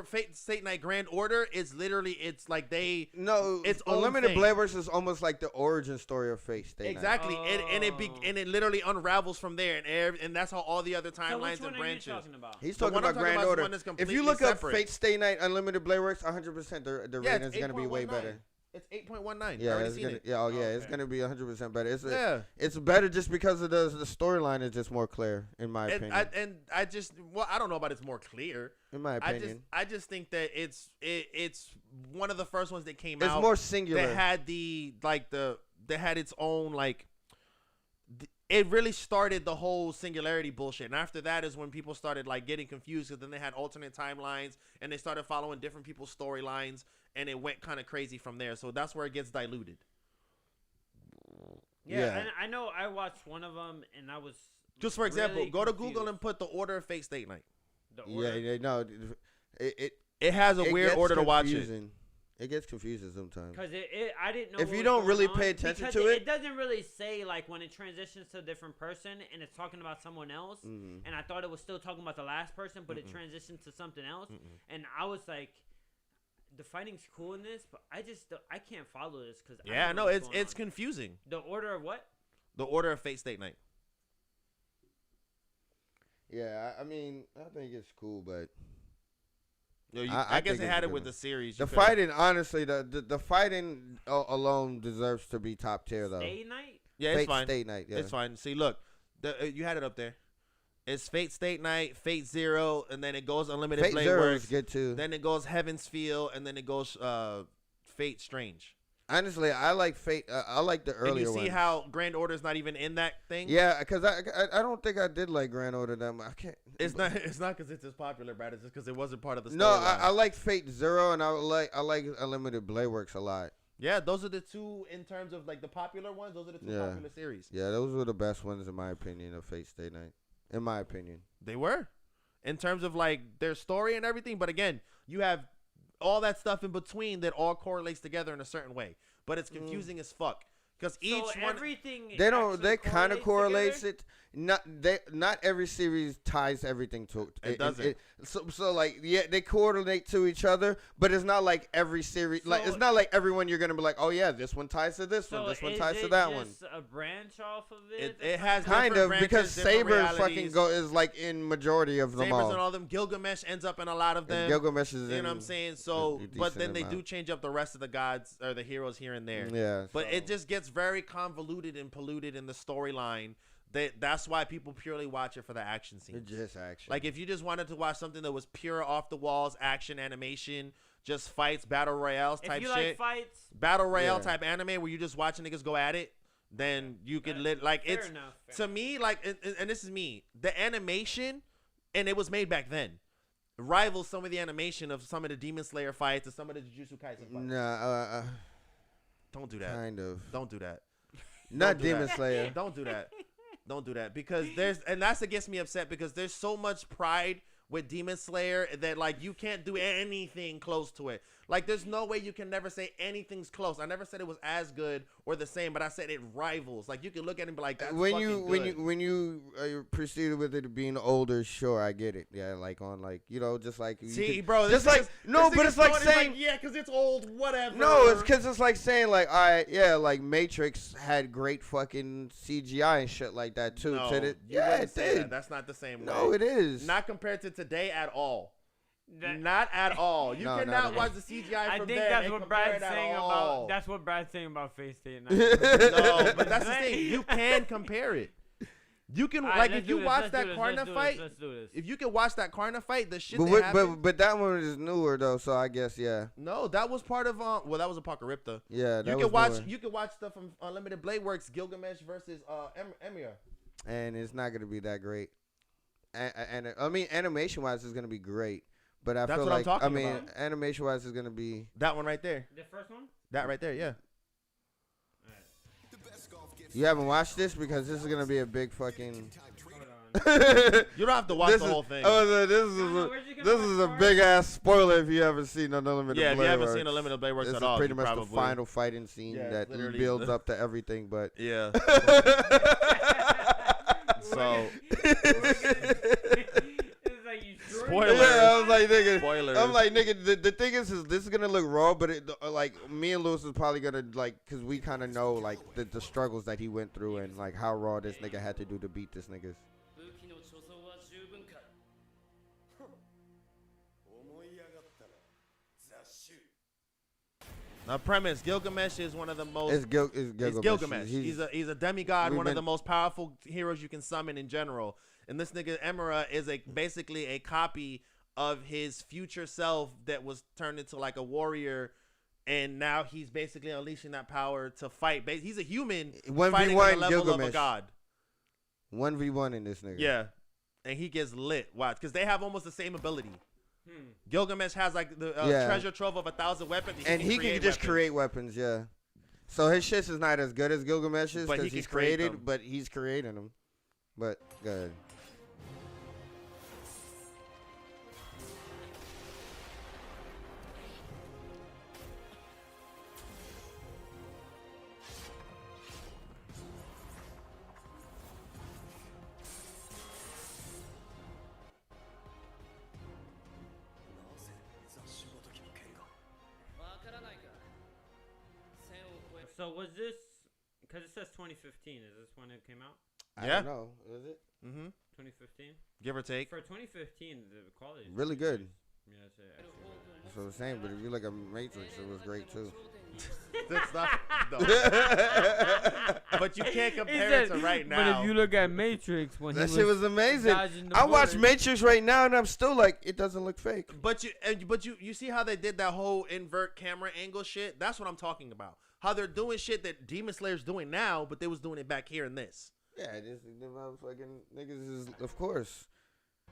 Fate Stay Night Grand Order is literally it's like they No, its own Unlimited thing. Blade Works is almost like the origin story of Fate Stay Night. exactly and Oh. it literally unravels from there and that's how all the other So timelines which one and are you branches. talking about? He's The talking one I'm about talking Grand about is the Order. one that's If you completely look up separate. Fate Stay Night Unlimited Blade Works, 100% the Yeah, rating's gonna be way better. It's 8.19. Yeah, I already it's seen gonna. it. Yeah, oh yeah, it's Okay. gonna be 100% better. Yeah. It's better just because of the storyline is just more clear in my And opinion. I just I don't know about it's more clear. in my opinion, I just think that it's one of the first ones that came it's out more singular. that had that had its own it really started the whole singularity bullshit. And after that is when people started like getting confused because then they had alternate timelines and they started following different people's storylines and it went kind of crazy from there. So that's where it gets diluted. Yeah, Yeah. And I know I watched one of them, and I was Just for example, really go to confused. Google and put the order of Fate Stay Night. The Yeah, order. yeah, no, it It has a it weird gets order to watch it. confusing. It gets confusing sometimes. Because I didn't know If what you was don't going really on, pay attention because to it- it doesn't really say like when it transitions to a different person and it's talking about someone else. Mhm. And I thought it was still talking about the last person, but it transitioned to something else. And I was like, the fighting's cool in this, but I can't follow this because Yeah, no, it's confusing. the order of what? The order of Fate Stay Night. Yeah, I mean, I think it's cool, but Yo, you, I I guess think it it's had a it good with one. the series. the You could've- fighting, honestly, the fighting alone deserves to be top tier though. Stay night? Yeah, it's Fate fine. Stay Night, yeah. It's fine. See, look, you had it up there. It's Fate Stay Night, Fate Zero, and then it goes Unlimited Fate Blade Zero Works. is good too. Then it goes Heaven's Feel, and then it goes Fate Strange. Honestly, I like Fate. I like the And earlier you see ones. how Grand Order's not even in that thing? Yeah, because I don't think I did like Grand Order that much. I can't. It's not because it's as popular, Brad. It's just because it wasn't part of the story. No, I like Fate Zero, and I like Unlimited Blade Works a lot. Yeah, those are the two in terms of like the popular ones. Those are the two Yeah. popular series. Yeah, those were the best ones in my opinion of Fate Stay Night. In my opinion. They were, in terms of like their story and everything. But again, you have all that stuff in between that all correlates together in a certain way. But it's confusing as fuck because each So one. everything. They don't. actually They kind of correlates together? it. Not every series ties everything to It doesn't. So like yeah, they coordinate to each other, but it's not like every series. Like So- it's not like everyone you're gonna be like, oh yeah, this one ties to this So one, this one is ties to it that one. just a branch off of It it? has Kind different of because branches, different Saber fucking realities. is like in majority of them Sabers all. and all them. Gilgamesh ends up in a lot of And them. Gilgamesh is You in know what I'm saying? So, a but then decent they do amount. change up the rest of the gods or the heroes here and there. Yeah, But it so- just gets very convoluted and polluted in the storyline. That's why people purely watch it for the action scenes. It's just action. Like if you just wanted to watch something that was pure off the walls action animation, just fights, battle royales If type you shit, like fights, battle royale Yeah. type anime where you just watch niggas go at it, then you could like fair it's enough. to me like and this is me, the animation, and it was made back then, rivals some of the animation of some of the Demon Slayer fights and some of the Jujutsu Kaisen fights. Nah, Don't do that. kind of. Don't do that. Not do Demon that. Slayer. Don't do that. Don't do that because that's what gets me upset because there's so much pride with Demon Slayer that like you can't do anything close to it. Like there's no way you can never say anything's close. I never said it was as good or the same, but I said it rivals. Like you can look at it and be like, that's when you fucking good. when you proceeded with it being older, sure, I get it. Yeah, like on like just like you See, could- bro, just this like nigga's- no, this but nigga's it's like throwing it saying yeah, because it's old, whatever. no, it's because it's like saying like all right, yeah, like Matrix had great fucking CGI and shit like that too. no, Said it, you yeah, wouldn't it say did. that. That's not the same No, way. it is. Not compared to today at all. That- Not at all. You No, not cannot at watch all. the CGI I from think there that's and what compare Brad's it at saying all. about. That's what Brad's saying about Face State. No, but that's the thing. You can compare it. You can like if you watch that Karna fight. Let's do this. If you can watch that Karna fight, the shit but, that what- happened. but that one is newer though, so I guess yeah, No, that was part of well, that was Apocalypta. yeah. That You was can watch newer. you can watch stuff from Unlimited Blade Works, Gilgamesh versus Emir. And it's not gonna be that great. And I mean, animation wise, it's gonna be great. But I That's feel what I'm like talking I mean, about. animation wise, is gonna be. That one right there. The first one. That right there, yeah. You haven't watched this because this is gonna be a big fucking. Hold on. You don't have to watch this the is, whole thing. Oh, this No, is where's you a, gonna this is watch a part? big ass spoiler if you haven't seen Unlimited Yeah, if you Blade haven't Works. seen Unlimited Blade Works This at is all, pretty you much probably the final fighting scene Yeah, that literally builds the- up to everything. But Yeah. So It's like you Spoiler. yeah, I was like, nigga. Spoilers. I'm like, nigga. The thing is this is gonna look raw, but like me and Lewis is probably gonna like, cause we kind of know like the struggles that he went through and like how raw this nigga had to do to beat this niggas. 武器の貯蔵は十分か思い上がったな雑種 Now, premise: Gilgamesh is one of the most. It's Gilgamesh. Gilgamesh. He's a demigod, we've one of been- the most powerful heroes you can summon in general. And this nigga Emira is basically a copy of his future self that was turned into like a warrior, and now he's basically unleashing that power to fight. He's a human 1v1 fighting on the level of a Gilgamesh. god. 1v1 in this nigga. Yeah, and he gets lit. Watch, because they have almost the same ability. Gilgamesh has like the Yeah. treasure trove of 1,000 weapons, And he can just weapons. create weapons, yeah. So his shit is not as good as Gilgamesh's But he because can he's create created, them. but he's creating them. But good. So was this? Because it says 2015. Is this when it came out? I Yeah. don't know. Is it? Mm-hmm. 2015. Give or take. For 2015, the quality is Really good. Yeah, it's actually So the same, but if you look at Matrix, it was great too. That's not. No. But you can't He compare it said, to right But now. if you look at Matrix, when That he shit was was amazing. dodging the I watch bullets- Matrix right now, and I'm still like, it doesn't look fake. But you see how they did that whole invert camera angle shit? That's what I'm talking about. how they're doing shit that Demon Slayer's doing now, but they was doing it back here in this. Yeah, this the motherfucking niggas is, of course.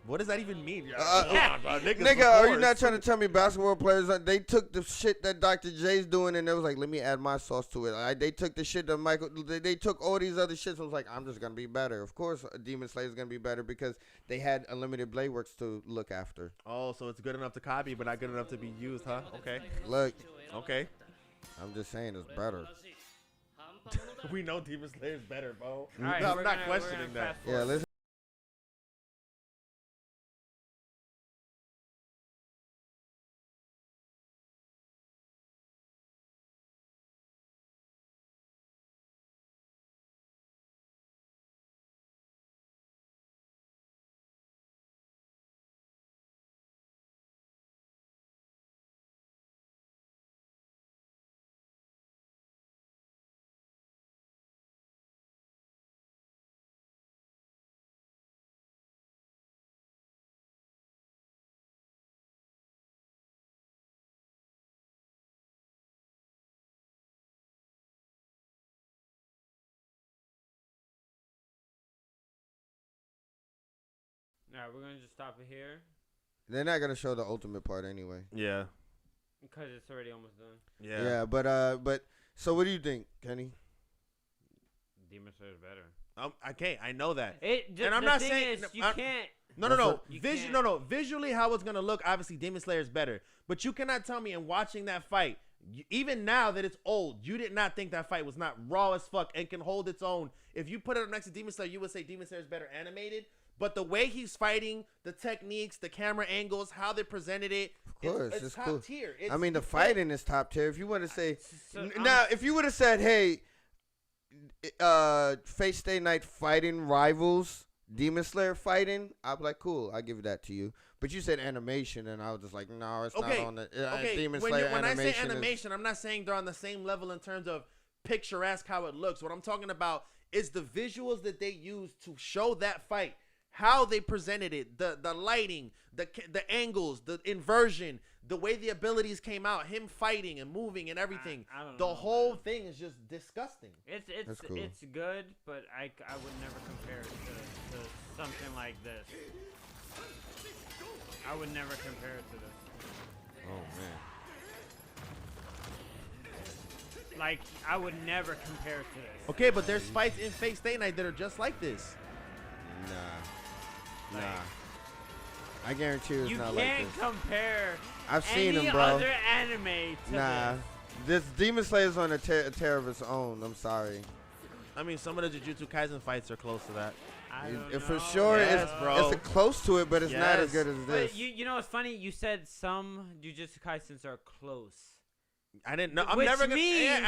What does that even mean? Nigga, are you not trying to tell me basketball players, they took the shit that Dr. J's doing and they was like, let me add my sauce to it. They took the shit that Michael, they took all these other shits and was like, I'm just going to be better. Of course, Demon Slayer's going to be better because they had Unlimited Blade Works to look after. Oh, so it's good enough to copy, but not good enough to be used, huh? Okay. Look, Okay. I'm just saying it's better. We know Demon Slayer's better, bro. All right, No, I'm we're not gonna questioning that. fast Yeah, forward. let's. All right, we're gonna just stop it here They're not gonna show the ultimate part anyway. Yeah. because it's already almost done. Yeah. But so what do you think, Kenny? Demon Slayer's better. Okay, I know that. And I'm the not thing saying- is, you I'm- can't. No. You No, can't. Visually, how it's gonna look, obviously, Demon Slayer is better. But you cannot tell me in watching that fight, even now that it's old, you did not think that fight was not raw as fuck and can hold its own. If you put it up next to Demon Slayer, you would say Demon Slayer is better animated. But the way he's fighting, the techniques, the camera angles, how they presented it, Of course, it's it's top cool. tier. I mean, the fighting is top tier. If you want to say So, now, if you would have said, "Hey, Fate Stay Night fighting rivals, Demon Slayer fighting," I'd be like, "Cool, I give that to you." But you said animation, and I was just like, "No, it's Okay, not on the okay. Demon When, Slayer when I say animation." animation, I'm not saying they're on the same level in terms of picturesque how it looks. What I'm talking about is the visuals that they used to show that fight, how they presented it, the lighting, the angles, the inversion, the way the abilities came out, him fighting and moving and everything. I don't The know, whole man. thing is just disgusting. It's cool. it's good, but I would never compare it to something like this. I would never compare it to this. Oh man. Like, I would never compare it to this. Okay, but there's fights in Fate Stay Night that are just like this. Nah. Like, I guarantee you it's You not like can't this. compare I've seen any them, bro. other anime to Nah. this. This Demon Slayer's on a tear of its own. I'm sorry. I mean, some of the Jujutsu Kaisen fights are close to that. I don't For know. sure, Yes, bro. it's close to it, but it's not as Yes. good as this. But you know what's funny? You said some Jujutsu Kaisens are close. I didn't know. I'm Which never gonna. means-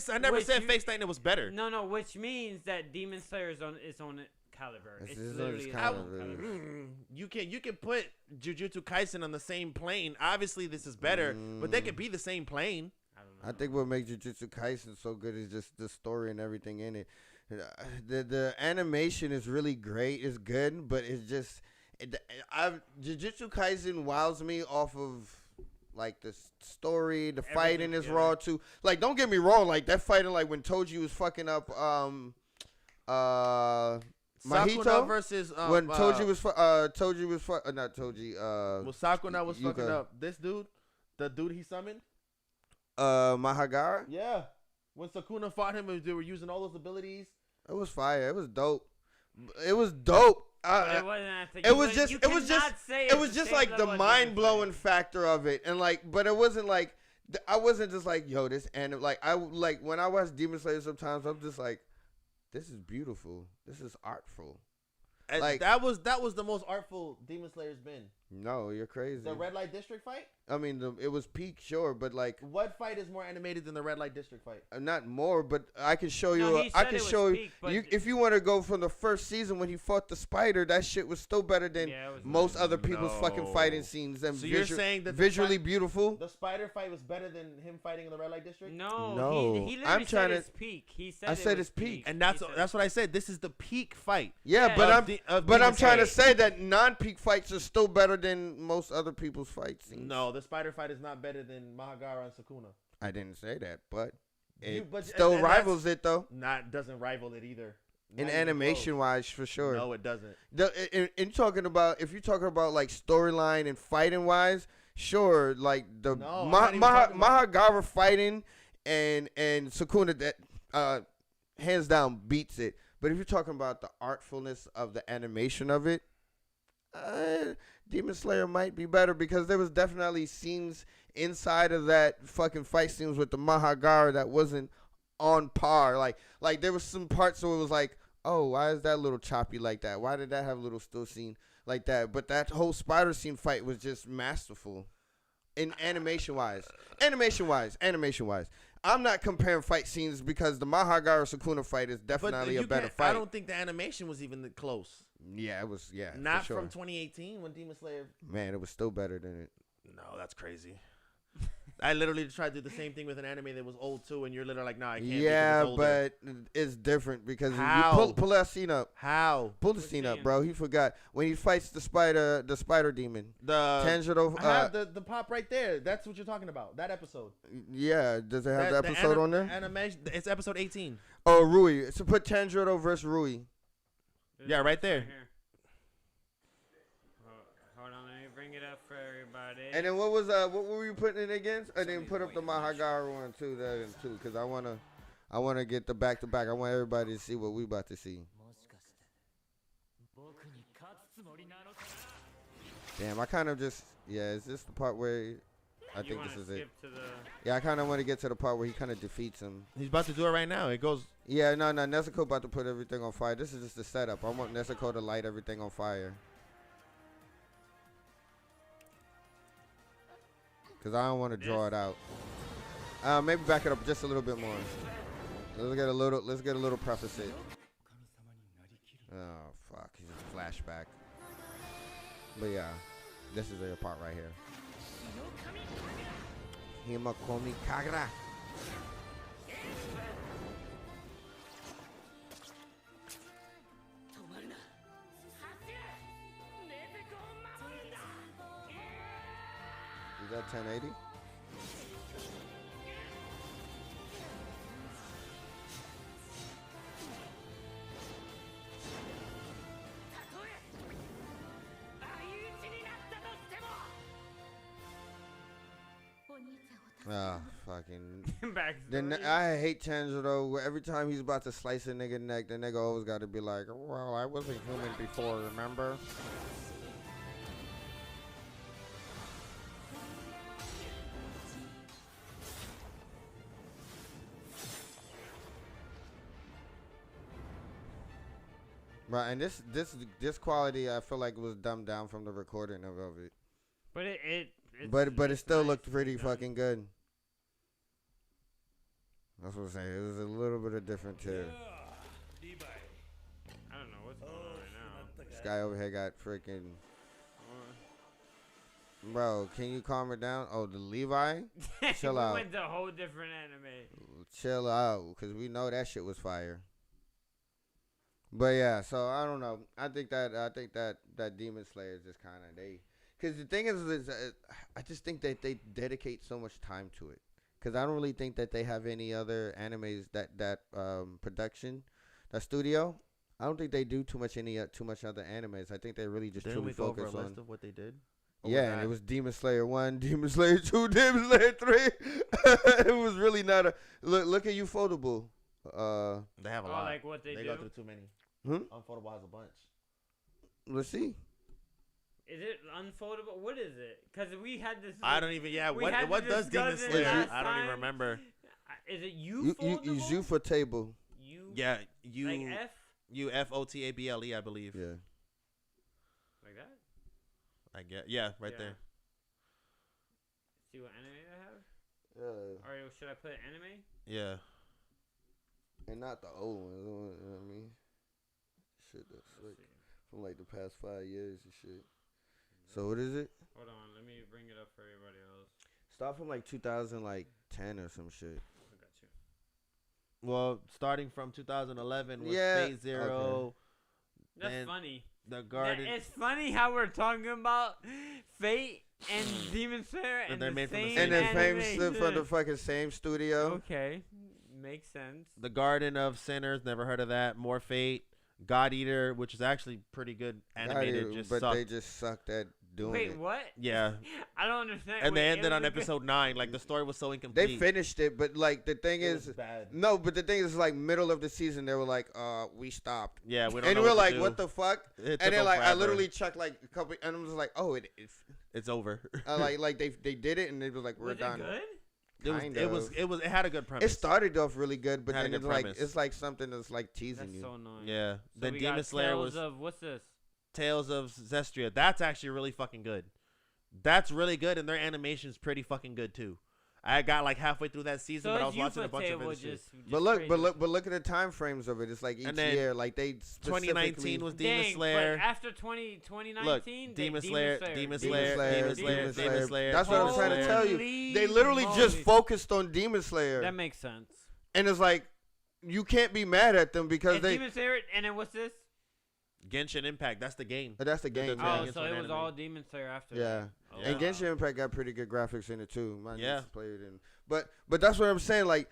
I never which said you- Fate Stay Night was better. No, which means that Demon Slayer is on its own caliber. It's It's his own literally its caliber. own caliber. You can put Jujutsu Kaisen on the same plane. Obviously, this is better, but they could be the same plane. I don't know. I think what makes Jujutsu Kaisen so good is just the story and everything in it. The animation is really great. It's good, but it's just Jujutsu Kaisen wows me off of like the story, the fighting is yeah. raw too. Like, don't get me wrong, like that fighting, like when Toji was fucking up Sakuna Mahito versus when Toji was not Toji well, Sakuna was fucking Yuka. up this dude, the dude he summoned. Mahagara. Yeah, when Sakuna fought him, they were using all those abilities. It was fire. It was dope. It was dope. But it wasn't. I think It you was would- just. you It was just. cannot say It it's was the just same like the level as Demon mind blowing Slayer. factor of it, and like, but it wasn't like I wasn't just like, yo, this, and like like when I watch Demon Slayer, sometimes I'm just like, this is beautiful. This is artful. And Like- that was the most artful Demon Slayer's been. No, you're crazy. The Red Light District fight. I mean, it was peak, sure, but like What fight is more animated than the Red Light District fight? not more. But I can show No, you. he I said can it was show peak, but you if you want to go from the first season when he fought the spider. That shit was still better than Yeah, it was most nice. other people's fucking No. fighting scenes. And So you're saying that the visually fight- beautiful. The spider fight was better than him fighting in the Red Light District. No, No, he literally I'm trying said to- it's peak. He said I it said was it's peak. And He that's said- what I said. This is the peak fight. Yeah, Yeah. but Of I'm of but Demon I'm trying to Slayer. say that non-peak fights are still better than most other people's fight scenes. No, the spider fight is not better than Mahagara and Sakuna. I didn't say that, but It but- still and that's- rivals it though. Doesn't rival it either. In Not even animation close. wise, for sure. No, it doesn't. In talking about, if you're talking about like storyline and fighting wise, sure, like the No, I'm not even talking about- Mahagara fighting and Sukuna, that hands down beats it. But if you're talking about the artfulness of the animation of it, Demon Slayer might be better, because there was definitely scenes inside of that fucking fight scenes with the Mahagara that wasn't on par. Like there was some parts where it was like, oh, why is that a little choppy like that? Why did that have a little still scene like that? But that whole spider scene fight was just masterful in animation wise. I'm not comparing fight scenes, because the Mahagara Sukuna fight is definitely a better fight. I don't think the animation was even close. Yeah, it was. Yeah, Not for sure. from 2018 when Demon Slayer. Man, it was still better than it. No, that's crazy. I literally tried to do the same thing with an anime that was old too, and you're literally like, nah, I can't. Yeah, because it's older. but it's different, because How? you pull that scene up. How Pull the What scene up, scene? bro. He forgot when he fights the spider demon. the Tanjiro. I have the pop right there. That's what you're talking about. That episode. Yeah, does it have That- the episode on there? Animation. It's episode 18. Oh, Rui. So put Tanjiro versus Rui. Yeah, right there. here. Hold on, let me bring it up for everybody. And then what were you putting it against? And then put up the Mahagara one too, because I wanna get the back to back. I want everybody to see what we about to see. もしかして僕に勝つつもりなのか Damn, I kind of just is this the part where I You think wanna this is it. skip to the Yeah, I kind of want to get to the part where he kind of defeats him. He's about to do it right now. It goes. Yeah, no, Nezuko about to put everything on fire. This is just the setup. I want Nezuko to light everything on fire. Cause I don't want to draw it out. Maybe back it up just a little bit more. Let's get a little preface it. Oh fuck, he's just flashback. But yeah, this is the part right here. Himakomi Kagura. 止まるな走れネズコを守るんだ Is that 1080? Ah, fucking. Then backstory. I hate Tanjiro. Every time he's about to slice a nigga neck, the nigga always got to be like, "Well, I wasn't human before, remember?" Right, and this quality, I feel like it was dumbed down from the recording of it. But it But it still nice looked pretty done. fucking good. That's what I'm saying. It was a little bit of different too. I don't know what's going on right This guy over here got freaking. Bro, can you calm it down? Oh, the Levi? now. Chill we out. went to a whole different anime. Chill out, because we know that shit was fire. But yeah, so I don't know. I think that Demon Slayer is just kind of because the thing is I just think that they dedicate so much time to it. Because I don't really think that they have any other animes that production, that studio. I don't think they do too much other animes. I think they really just Didn't truly we go over focus a on. list of what they did? Or Yeah, was and that- it was Demon Slayer 1, Demon Slayer 2, Demon Slayer 3. It was really not a look at Ufotable. They have a Oh, lot. like what they go do? through too many. Hmm? Unfoldable has a bunch. Let's see. Is it unfoldable? What is it? Because we had this. I don't even. Yeah. we had What to does Demon discuss it Slayer? last I don't even time. remember. Is it you foldable? Ufotable. You. Yeah. Like F. UFOTABLE, I believe. Yeah. Like that. I get. Yeah, right Yeah. there. See what anime I have? Yeah. Or should I put anime? Yeah. And not the old ones. You know what I mean? Shit, that's like Let's see. from like the past 5 years and shit. So what is it? Hold on, let me bring it up for everybody else. Start from like 2010 or some shit. I got you. Well, starting from 2011 was Yeah, Phase Zero. That's Then funny. The Garden. It's funny how we're talking about Fate and Demon Slayer and they're the made from the same same And then animation. fame stood for the fucking same studio. Okay. Makes sense. The Garden of Sinners, never heard of that. More Fate. God Eater, which is actually pretty good animated, Got it, just but sucked. they just sucked at doing Wait, it. what? Yeah. I don't understand. And Wait, they it ended was on a good- episode 9. Like, the story was so They incomplete. finished it, but like the thing It was is, bad. no, but the thing is, like middle of the season, they were like, we stopped, Yeah, we don't and know we're what like, to do. what the fuck? It took And then them like I forever. literally checked like a couple, and I was like, oh, It's over. like they did it, and they was like, we're Was done. it good? Kind It had a good premise. It started off really good, but Had a then good it's like premise. it's like something that's like teasing That's you. so annoying. Yeah. So The we Demon got Slayer Tales was of what's this? Tales of Zestria. That's actually really fucking good. That's really good, and their animation's pretty fucking good too. I got like halfway through that season, So but I it's was watching a bunch of Ufotable it. just But look, crazy. but look at the time frames of it. It's like each And then year, like they 2019 was Demon Dang, Slayer. But after 2019, Look, they- Demon Slayer, Demon Slayer, Demon Demon Slayer. Slayer. That's what I'm trying to tell you. Holy They literally just moly. focused on Demon Slayer, That makes sense. and it's like you can't be mad at them because And they. Demon Slayer, and then what's this? Genshin Impact. That's the game. That's the game. That's yeah. Oh, against so one it was anime. all Demon Slayer after. Yeah. that. Oh, Yeah. And wow. Genshin Impact got pretty good graphics in it too. My Yeah. niece played it in. But that's what I'm saying. Like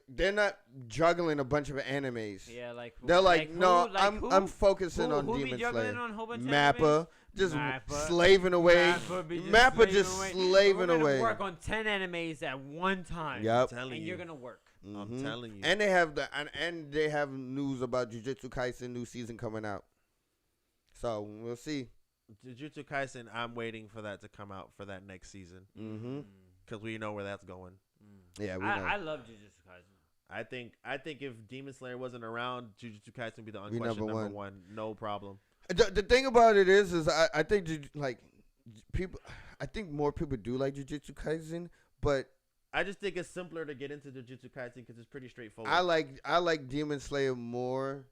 they're not juggling a bunch of animes. Yeah, like They're like, who- no, like who? I'm focusing who, on who be Demon juggling Slayer. on a whole bunch of Mappa, animes? just Mappa. slaving away. Mappa be Mappa just away. slaving We're gonna away. work on 10 animes at one time. Yep. telling And you. you're gonna work. I'm Mhm. telling you. And they have and they have news about Jujutsu Kaisen new season coming out. So we'll see. Jujutsu Kaisen, I'm waiting for that to come out for that next season Mm-hmm. because we know where that's going. Yeah, we know. I love Jujutsu Kaisen. I think if Demon Slayer wasn't around, Jujutsu Kaisen would be the Be unquestioned number number one. one. No problem. The thing about it is I think like people, I think more people do like Jujutsu Kaisen, but I just think it's simpler to get into Jujutsu Kaisen because it's pretty straightforward. I like Demon Slayer more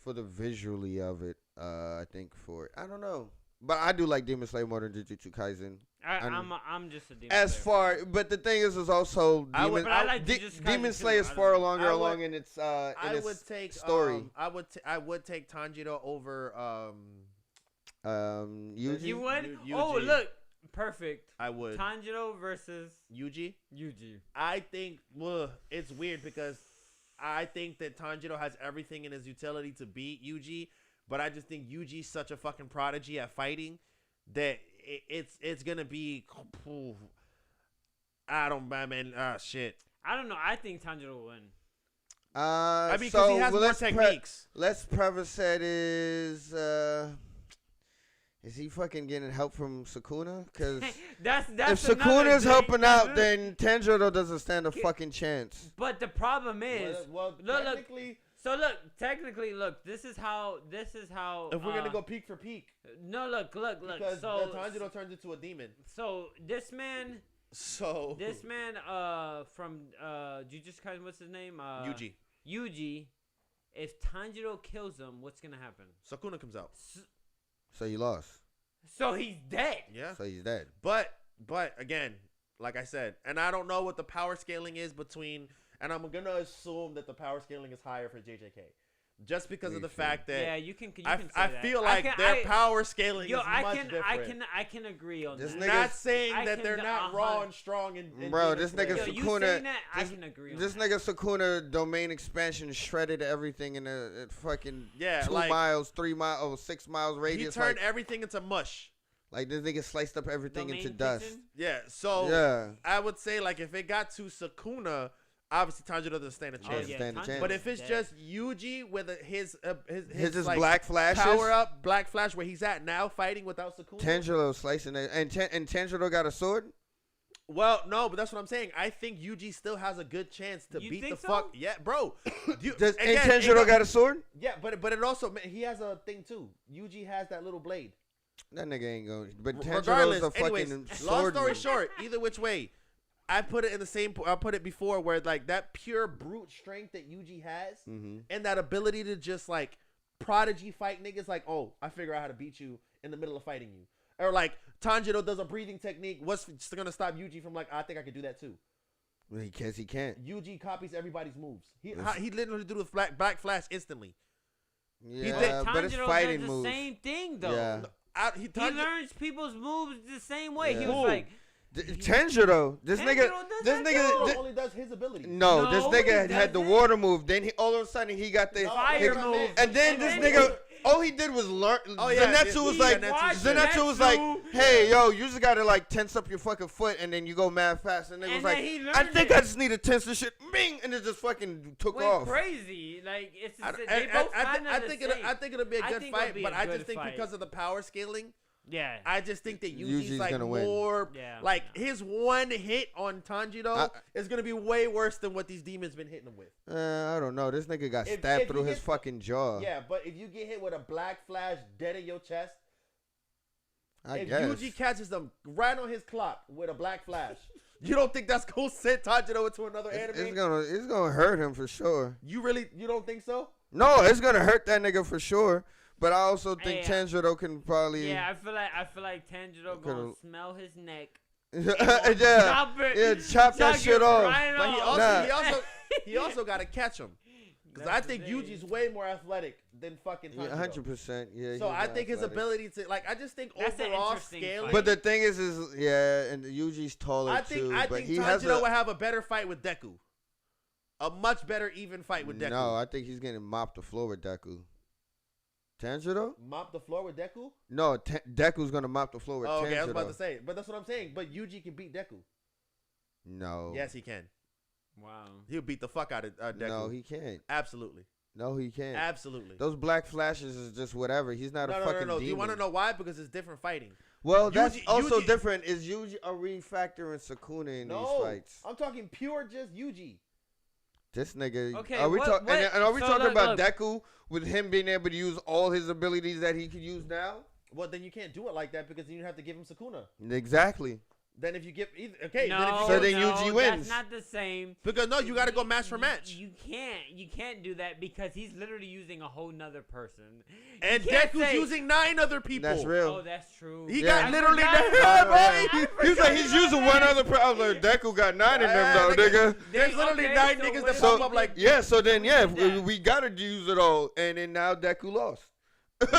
for the visually of it. I think I don't know, but I do like Demon Slayer more than Jujutsu Kaisen. I'm just a Demon As Slayer far, fan. but the thing is also I would- But I like Jujutsu Kaisen Demon too. Slayer is I far don't- longer I would- along in its I would take story. I would take Tanjiro over Yuji. You would? Yuji. Oh, look, perfect. I would Tanjiro versus Yuji. Yuji. I think it's weird because I think that Tanjiro has everything in his utility to beat Yuji, but I just think Yuji's such a fucking prodigy at fighting that it's gonna be. I don't, man. Shit. I don't know. I think Tanjiro will win. I mean, so because he has more let's techniques. let's preface that is he fucking getting help from Sukuna? Because that's if another Sukuna's thing. helping out, then Tanjiro doesn't stand a fucking chance. But the problem is, Well, look, technically, so look, technically, look, this is how. if we're gonna go peak for peak, No, look. because So, Tanjiro turns into a demon. so this man, So from Jujutsu Kaisen, what's his name? Yuji. Yuji. If Tanjiro kills him, what's gonna happen? Sukuna comes out. So you lost. So he's dead. Yeah. So he's dead. But again, like I said, and I don't know what the power scaling is between, and I'm gonna assume that the power scaling is higher for JJK, just because of the fact that Yeah, you can. You I can say that. feel like their power scaling Yo, is much different. I can agree on This that. nigga- Not saying I that can they're d- not raw and strong and Bro, Demon this nigga Slayer. Yo, you Sukuna- saying that? I this- can agree on This that. nigga Sukuna domain expansion shredded everything in a fucking Yeah, 2 like- miles, 3 miles, 6 miles He radius. turned Like, everything into mush. like this nigga sliced up everything Domain into dust. kitchen? Yeah, so Yeah. I would say like if it got to Sukuna, obviously Tanjiro doesn't stand a Oh, chance. yeah. stand a Tanjiro chance. But if it's dead. just Yuji with his His just like, black flashes. power up Black Flash where he's at now fighting without Sukuna. Tanjiro slicing it, and Tanjiro got a sword. Well, no, but that's what I'm saying. I think Yuji still has a good chance to You beat think the fuck. so? Yeah, bro. And Tanjiro got a sword. Yeah, but it also he has a thing too. Yuji has that little blade. That nigga ain't going. But Tanjiro's Regardless, a anyways, fucking long sword. story short, either which way, I put it in the same. I put it before where like that pure brute strength that Yuji has, and that ability to just like prodigy fight niggas. Like, oh, I figure out how to beat you in the middle of fighting you, or like Tanjiro does a breathing technique. What's gonna stop Yuji from like I think I could do that too? Because he can't. Yuji copies everybody's moves. He Yes. he literally do the Black Flash instantly. Yeah, but it's Tanjiro fighting does the moves. same thing though. Yeah. He learns people's moves the same way. Yeah. He was Who? like, Tanjiro, this nigga, Tanjiro does this that nigga, too. thi- only does his ability. no, this No, nigga he had the doesn't. water move. Then he all of a sudden he got the Fire he- move. and then this And nigga, all he did was learn. Oh, yeah, Zenitsu was like, Zenitsu was like, hey yo, you just gotta like tense up your fucking foot and then you go mad fast. And nigga was And like, then he I learned think it. I just need to tense this shit, bing, and it just fucking took Went off. crazy. Like it's the I, same. I, They both I, kind I of think the same. I think it'll be a I good think it'll fight, be but a I just good think fight. because of the power scaling, Yeah. I just think that Yuji's Yuji's like gonna win. more Yeah. like his one hit on Tanjiro is gonna be way worse than what these demons been hitting him with. I don't know. This nigga got If stabbed you through his get- fucking jaw. Yeah, but if you get hit with a black flash dead in your chest, I if guess. Yuji catches them right on his clock with a black flash, you don't think that's gonna send Tanjiro into another anime? It's gonna hurt him for sure. You don't think so? No, it's gonna hurt that nigga for sure. But I also think Hey, Tanjiro can probably. Yeah, I feel like Tanjiro gonna Could've- smell his neck. yeah, Chop it. yeah, chop that it shit off. right But he off. also he also got to catch him because I That's the think thing. Yuji's way more athletic than fucking Tanjiro. 100%. Yeah. So he's I not think his athletic. ability to I just think That's an overall interesting scaling. fight. But the thing is yeah, and Yuji's taller I think too. I but think he has Tanjiro a. will have a better fight with Deku, a much better even fight with Deku. No, I think he's getting mopped the floor with Deku. Tanjiro? Mop the floor with Deku. No, Deku's gonna mop the floor with Oh, Tanjiro. okay, I was about to say, but that's what I'm saying. But Yuji can beat Deku. No. Yes, he can. Wow. He'll beat the fuck out of Deku. No, he can't. Absolutely, No, he can't. absolutely. Those black flashes is just whatever. He's not a No. fucking Do demon. you want to know why? Because it's different fighting. Well, that's Yuji- also Yuji- different. Is Yuji a refactor in Sukuna in these No, fights? I'm talking pure just Yuji. This nigga. Okay, Are we what- talking? what- And are we so talking look, about look. Deku with him being able to use all his abilities that he could use now? Well, then you can't do it like that because then you have to give him Sukuna. Exactly. Then if you give either, okay, No, then if you So give, then no, Yuji wins. That's not the same. because no, you got to go match for match. You can't do that because he's literally using a whole nother person. And You can't Deku's say- using 9 other people. That's real. Oh, that's true. He Yeah. got I literally forgot nine, about bro. that. I He's like he's forgot using about one that. other. I was like, Deku got 9 in them Yeah, though, nigga. There's literally Okay, 9 so niggas what that if pop he up like. Yeah, so then yeah, did that? we gotta use it all, and then now Deku lost. That's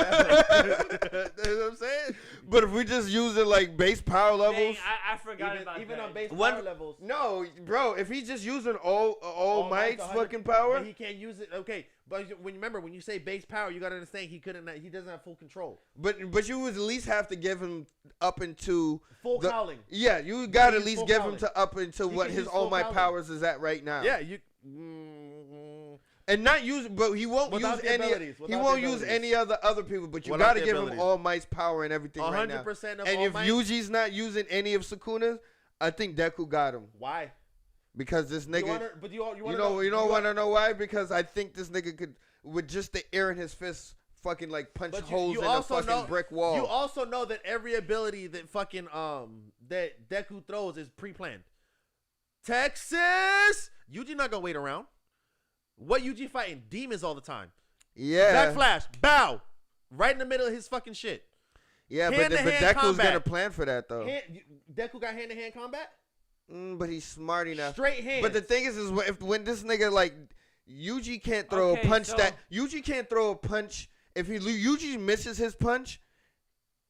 what I'm saying. But if we just use it like base power levels, Dang, I forgot about Even that. on base One- power levels. no, bro. If he's just using all Might's Might's 100, fucking power, But he can't use it. Okay, but when you say base power, you gotta understand he doesn't have full control. but you would at least have to give him up into Full the- cowling. Yeah, you got to at use least full give cowling. him to up into You what can his use All full Might cowling. powers is at right now. Yeah, you. and not use, but he won't Without use the any. abilities, He without won't the use abilities. any other people. But you Without got to the give him abilities. All Might's power and everything right now. 100% of And All if Might. Yuji's not using any of Sukuna's, I think Deku got him Why? because this You nigga. wanna, but you You know want to know why? Because I think this nigga could, with just the air in his fist, fucking like punch But holes you in a also fucking know, brick wall. You also know that every ability that fucking that Deku throws is pre-planned. Texas, Yuji not gonna wait around. What Yuji fighting? Demons all the time. yeah, Black Flash, bow, right in the middle of his fucking shit. yeah, but hand-to-hand Deku's combat. gonna plan for that though. Deku got hand-to-hand combat. But he's smart enough. Straight hands. But the thing is when this nigga like Yuji can't throw Okay, a punch so- that Yuji can't throw a punch. If Yuji misses his punch,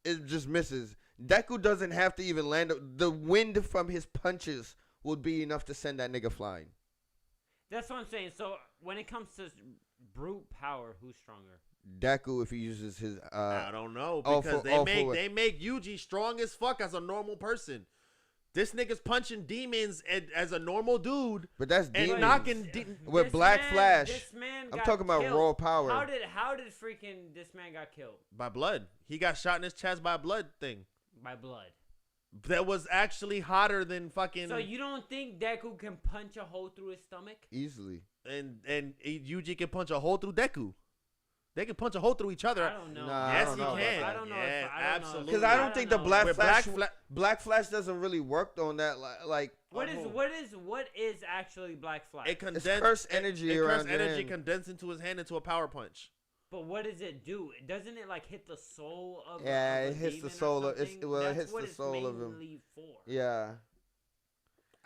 it just misses. Deku doesn't have to even land. The wind from his punches would be enough to send that nigga flying. That's what I'm saying. So when it comes to brute power, who's stronger? Deku, if he uses his I don't know all because for- all for what? they make Yuji strong as fuck as a normal person. This nigga's punching demons as a normal dude but that's and demons. knocking. With This Black man- Flash, This man I'm got talking about killed. raw power. How did freaking this man got killed By blood. He got shot in his chest by a blood thing. by blood? That was actually hotter than fucking. So you don't think Deku can punch a hole through his stomach? Easily. and Yuji can punch a hole through Deku. They can punch a hole through each other. I don't know. Nah, I Yes, don't he know can. I don't know. Yeah, I don't know. absolutely. Because I don't think the know. Black With Flash, Black Black Flash doesn't really work on that. Like What is Oh. what is actually Black Flash? It condensed cursed energy around cursed your energy hand. condensed into his hand into a power punch. But what does it do? Doesn't it like hit the soul of? Yeah, of a it hits the demon or soul of- it's- something? well, it That's hits what the it's soul of him. mainly For. yeah.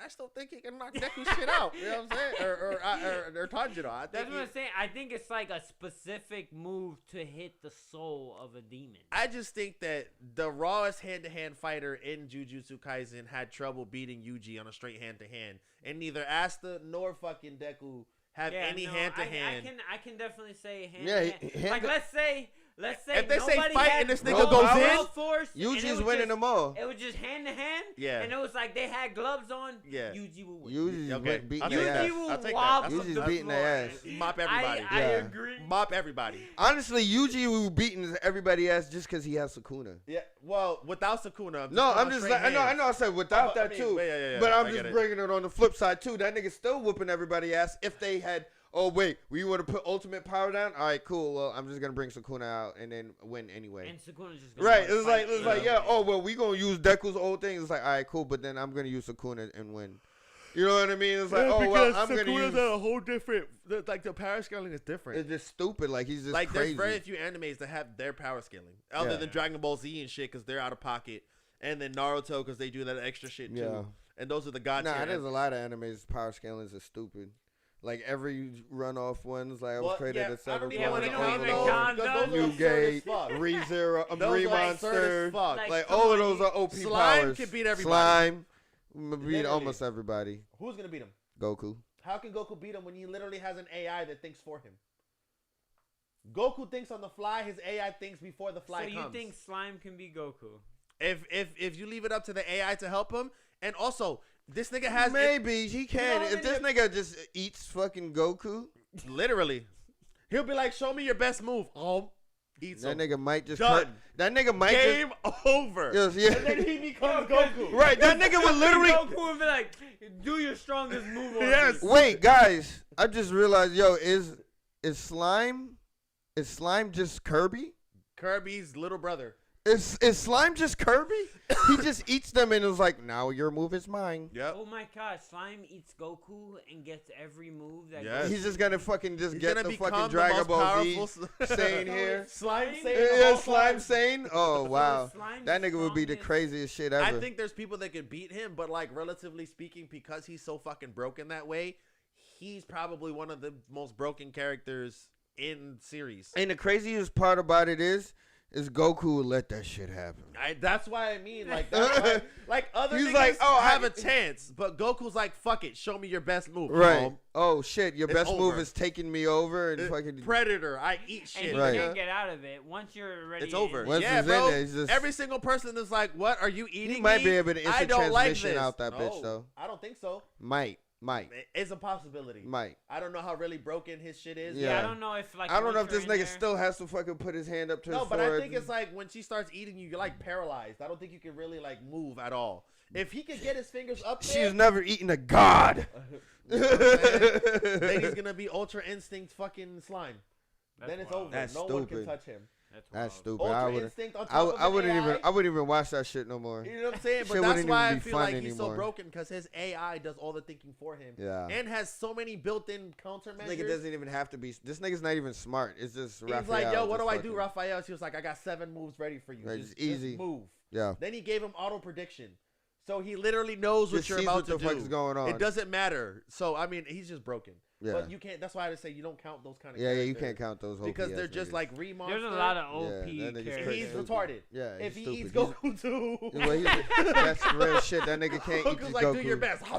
I still think he can knock Deku's shit out. You know what I'm saying? Or Tanjiro. I That's think what I'm saying. I think it's like a specific move to hit the soul of a demon. I just think that the rawest hand-to-hand fighter in Jujutsu Kaisen had trouble beating Yuji on a straight hand-to-hand, and neither Asta nor fucking Deku have any hand-to-hand. I can definitely say hand Yeah, to hand. hand Like to- let's say If they say nobody fight had and this nigga no goes power in, force, and it Yuji's was winning just- them all. It was just hand to hand. Yeah. And it was like they had gloves on. Yeah. Yuji will win. Yuji's Okay. beating I'll their take that. ass. Yuji will I'll take that. wobble Yuji's the beating their floor. ass. Mop everybody. I Yeah. agree. Mop everybody. Honestly, Yuji will beating everybody ass just because he has Sukuna. Yeah. Well, without Sukuna. No, I'm on just straight like, I hands. know I said without but I that mean, too. yeah, But I'm I just get it. bringing it on the flip side too. That nigga still whooping everybody ass if they had. Oh wait, we want to put ultimate power down. All right, cool. Well, I'm just gonna bring Sukuna out and then win anyway. And Sukuna's just gonna Right? like It's like fight yeah. anyway. Oh well, we gonna use Deku's old thing. It's like all right, cool. But then I'm gonna use Sukuna and win. You know what I mean? It's like oh well, I'm gonna use. a whole different. Like the power scaling is different. It's just stupid. Like he's just Like crazy. there's very few animes that have their power scaling, other Yeah. than Dragon Ball Z and shit, because they're out of pocket, and then Naruto because they do that extra shit too. Yeah. And those are the god Nah, tier. there's a lot of animes. Power scalings are stupid. Like every runoff ones, like I was Well, created yeah, at I 7 don't Yeah, even we want to don't even count count those those. because those are Newgate, absurd as fuck. ReZero, Those are absurd Monster. as fuck. Like, Like come all of on, those you- are OP Slime powers. can beat everybody. Slime beat Literally. almost everybody. Who's gonna beat him? Goku. How can Goku beat him when he literally has an AI that thinks for him? Goku thinks on the fly. His AI thinks before the fly So you comes. think Slime can be Goku? If you leave it up to the AI to help him, and also this nigga has Maybe he can. know, If this nigga just eats fucking Goku, literally, he'll be like, "Show me your best move." Eats that him. nigga might just Done. that nigga might Game over. just yes, And then yeah. he becomes Goku. Right, that nigga would literally Goku would be like, do your strongest move on Yes. me. wait, guys. I just realized, yo, is Slime just Kirby? Kirby's little brother. Is Slime just Kirby? He just eats them and is like, now your move is mine. Yep. Oh my god, Slime eats Goku and gets every move that Yes. He's just gonna fucking just He's get gonna the become fucking the Dragon most Ball Z powerful saying here. Slime Yeah, saying Yeah, Slime saying, oh wow, Slime's that nigga would be the strongest- craziest shit ever. I think there's people that could beat him, but like relatively speaking, because he's so fucking broken that way, he's probably one of the most broken characters in series. And the craziest part about it is Goku would let that shit happen. That's why I mean, like, that's why, like other He's niggas like, oh, have I- a chance, but Goku's like, fuck it, show me your best move. Right. Home. Oh shit, your It's best move over. is taking me over and fucking. Predator, I eat And shit. he Right. can't get out of it. Once you're ready, It's over. Once Yeah, it's in bro. there, it's just- Every single person is like, "What are you eating?" He might me? be able to I instant don't like transmission this. out that bitch No, though. I don't think so. Might. It's a possibility. Might. I don't know how really broken his shit is. Yeah, Yeah. I don't know if like. I don't know once if this you're in nigga there- still has to fucking put his hand up to No, his but I forehead. think it's like when she starts eating you, you're like paralyzed. I don't think you can really like move at all. If he could get his fingers up there, She's never eaten a god. you know what I'm saying? Then he's gonna be Ultra Instinct fucking slime. That's Then it's wild. over. That's no one can stupid. touch him. That's wild. stupid. Ultra Instinct on top of I an wouldn't AI. I wouldn't even watch that shit no more. You know what I'm saying? But Shit that's wouldn't why even I be feel fun like he's so anymore. broken because his AI does all the thinking for him. Yeah. And has so many built-in countermeasures. This nigga doesn't even have to be. This nigga's not even smart. It's just He's Raphael. like, yo, what just do I do, fucking- Raphael? She was like, I got 7 moves ready for you. Right, Just it's easy. move. Yeah. Then he gave him auto prediction. So he literally knows what Just you're sees about what the to do. fuck is going on. It doesn't matter. So, I mean, he's just broken. Yeah. But you can't, that's why I say you don't count those kind of Yeah, characters. you can't count those. Because OP they're ass just niggas. like Remonster. There's a lot of OP Yeah, that nigga's characters. crazy. He's retarded. Yeah, If he he's eats stupid. Goku too. Well, that's real shit. That nigga can't eat Goku's his like, Goku. do your best. Yeah,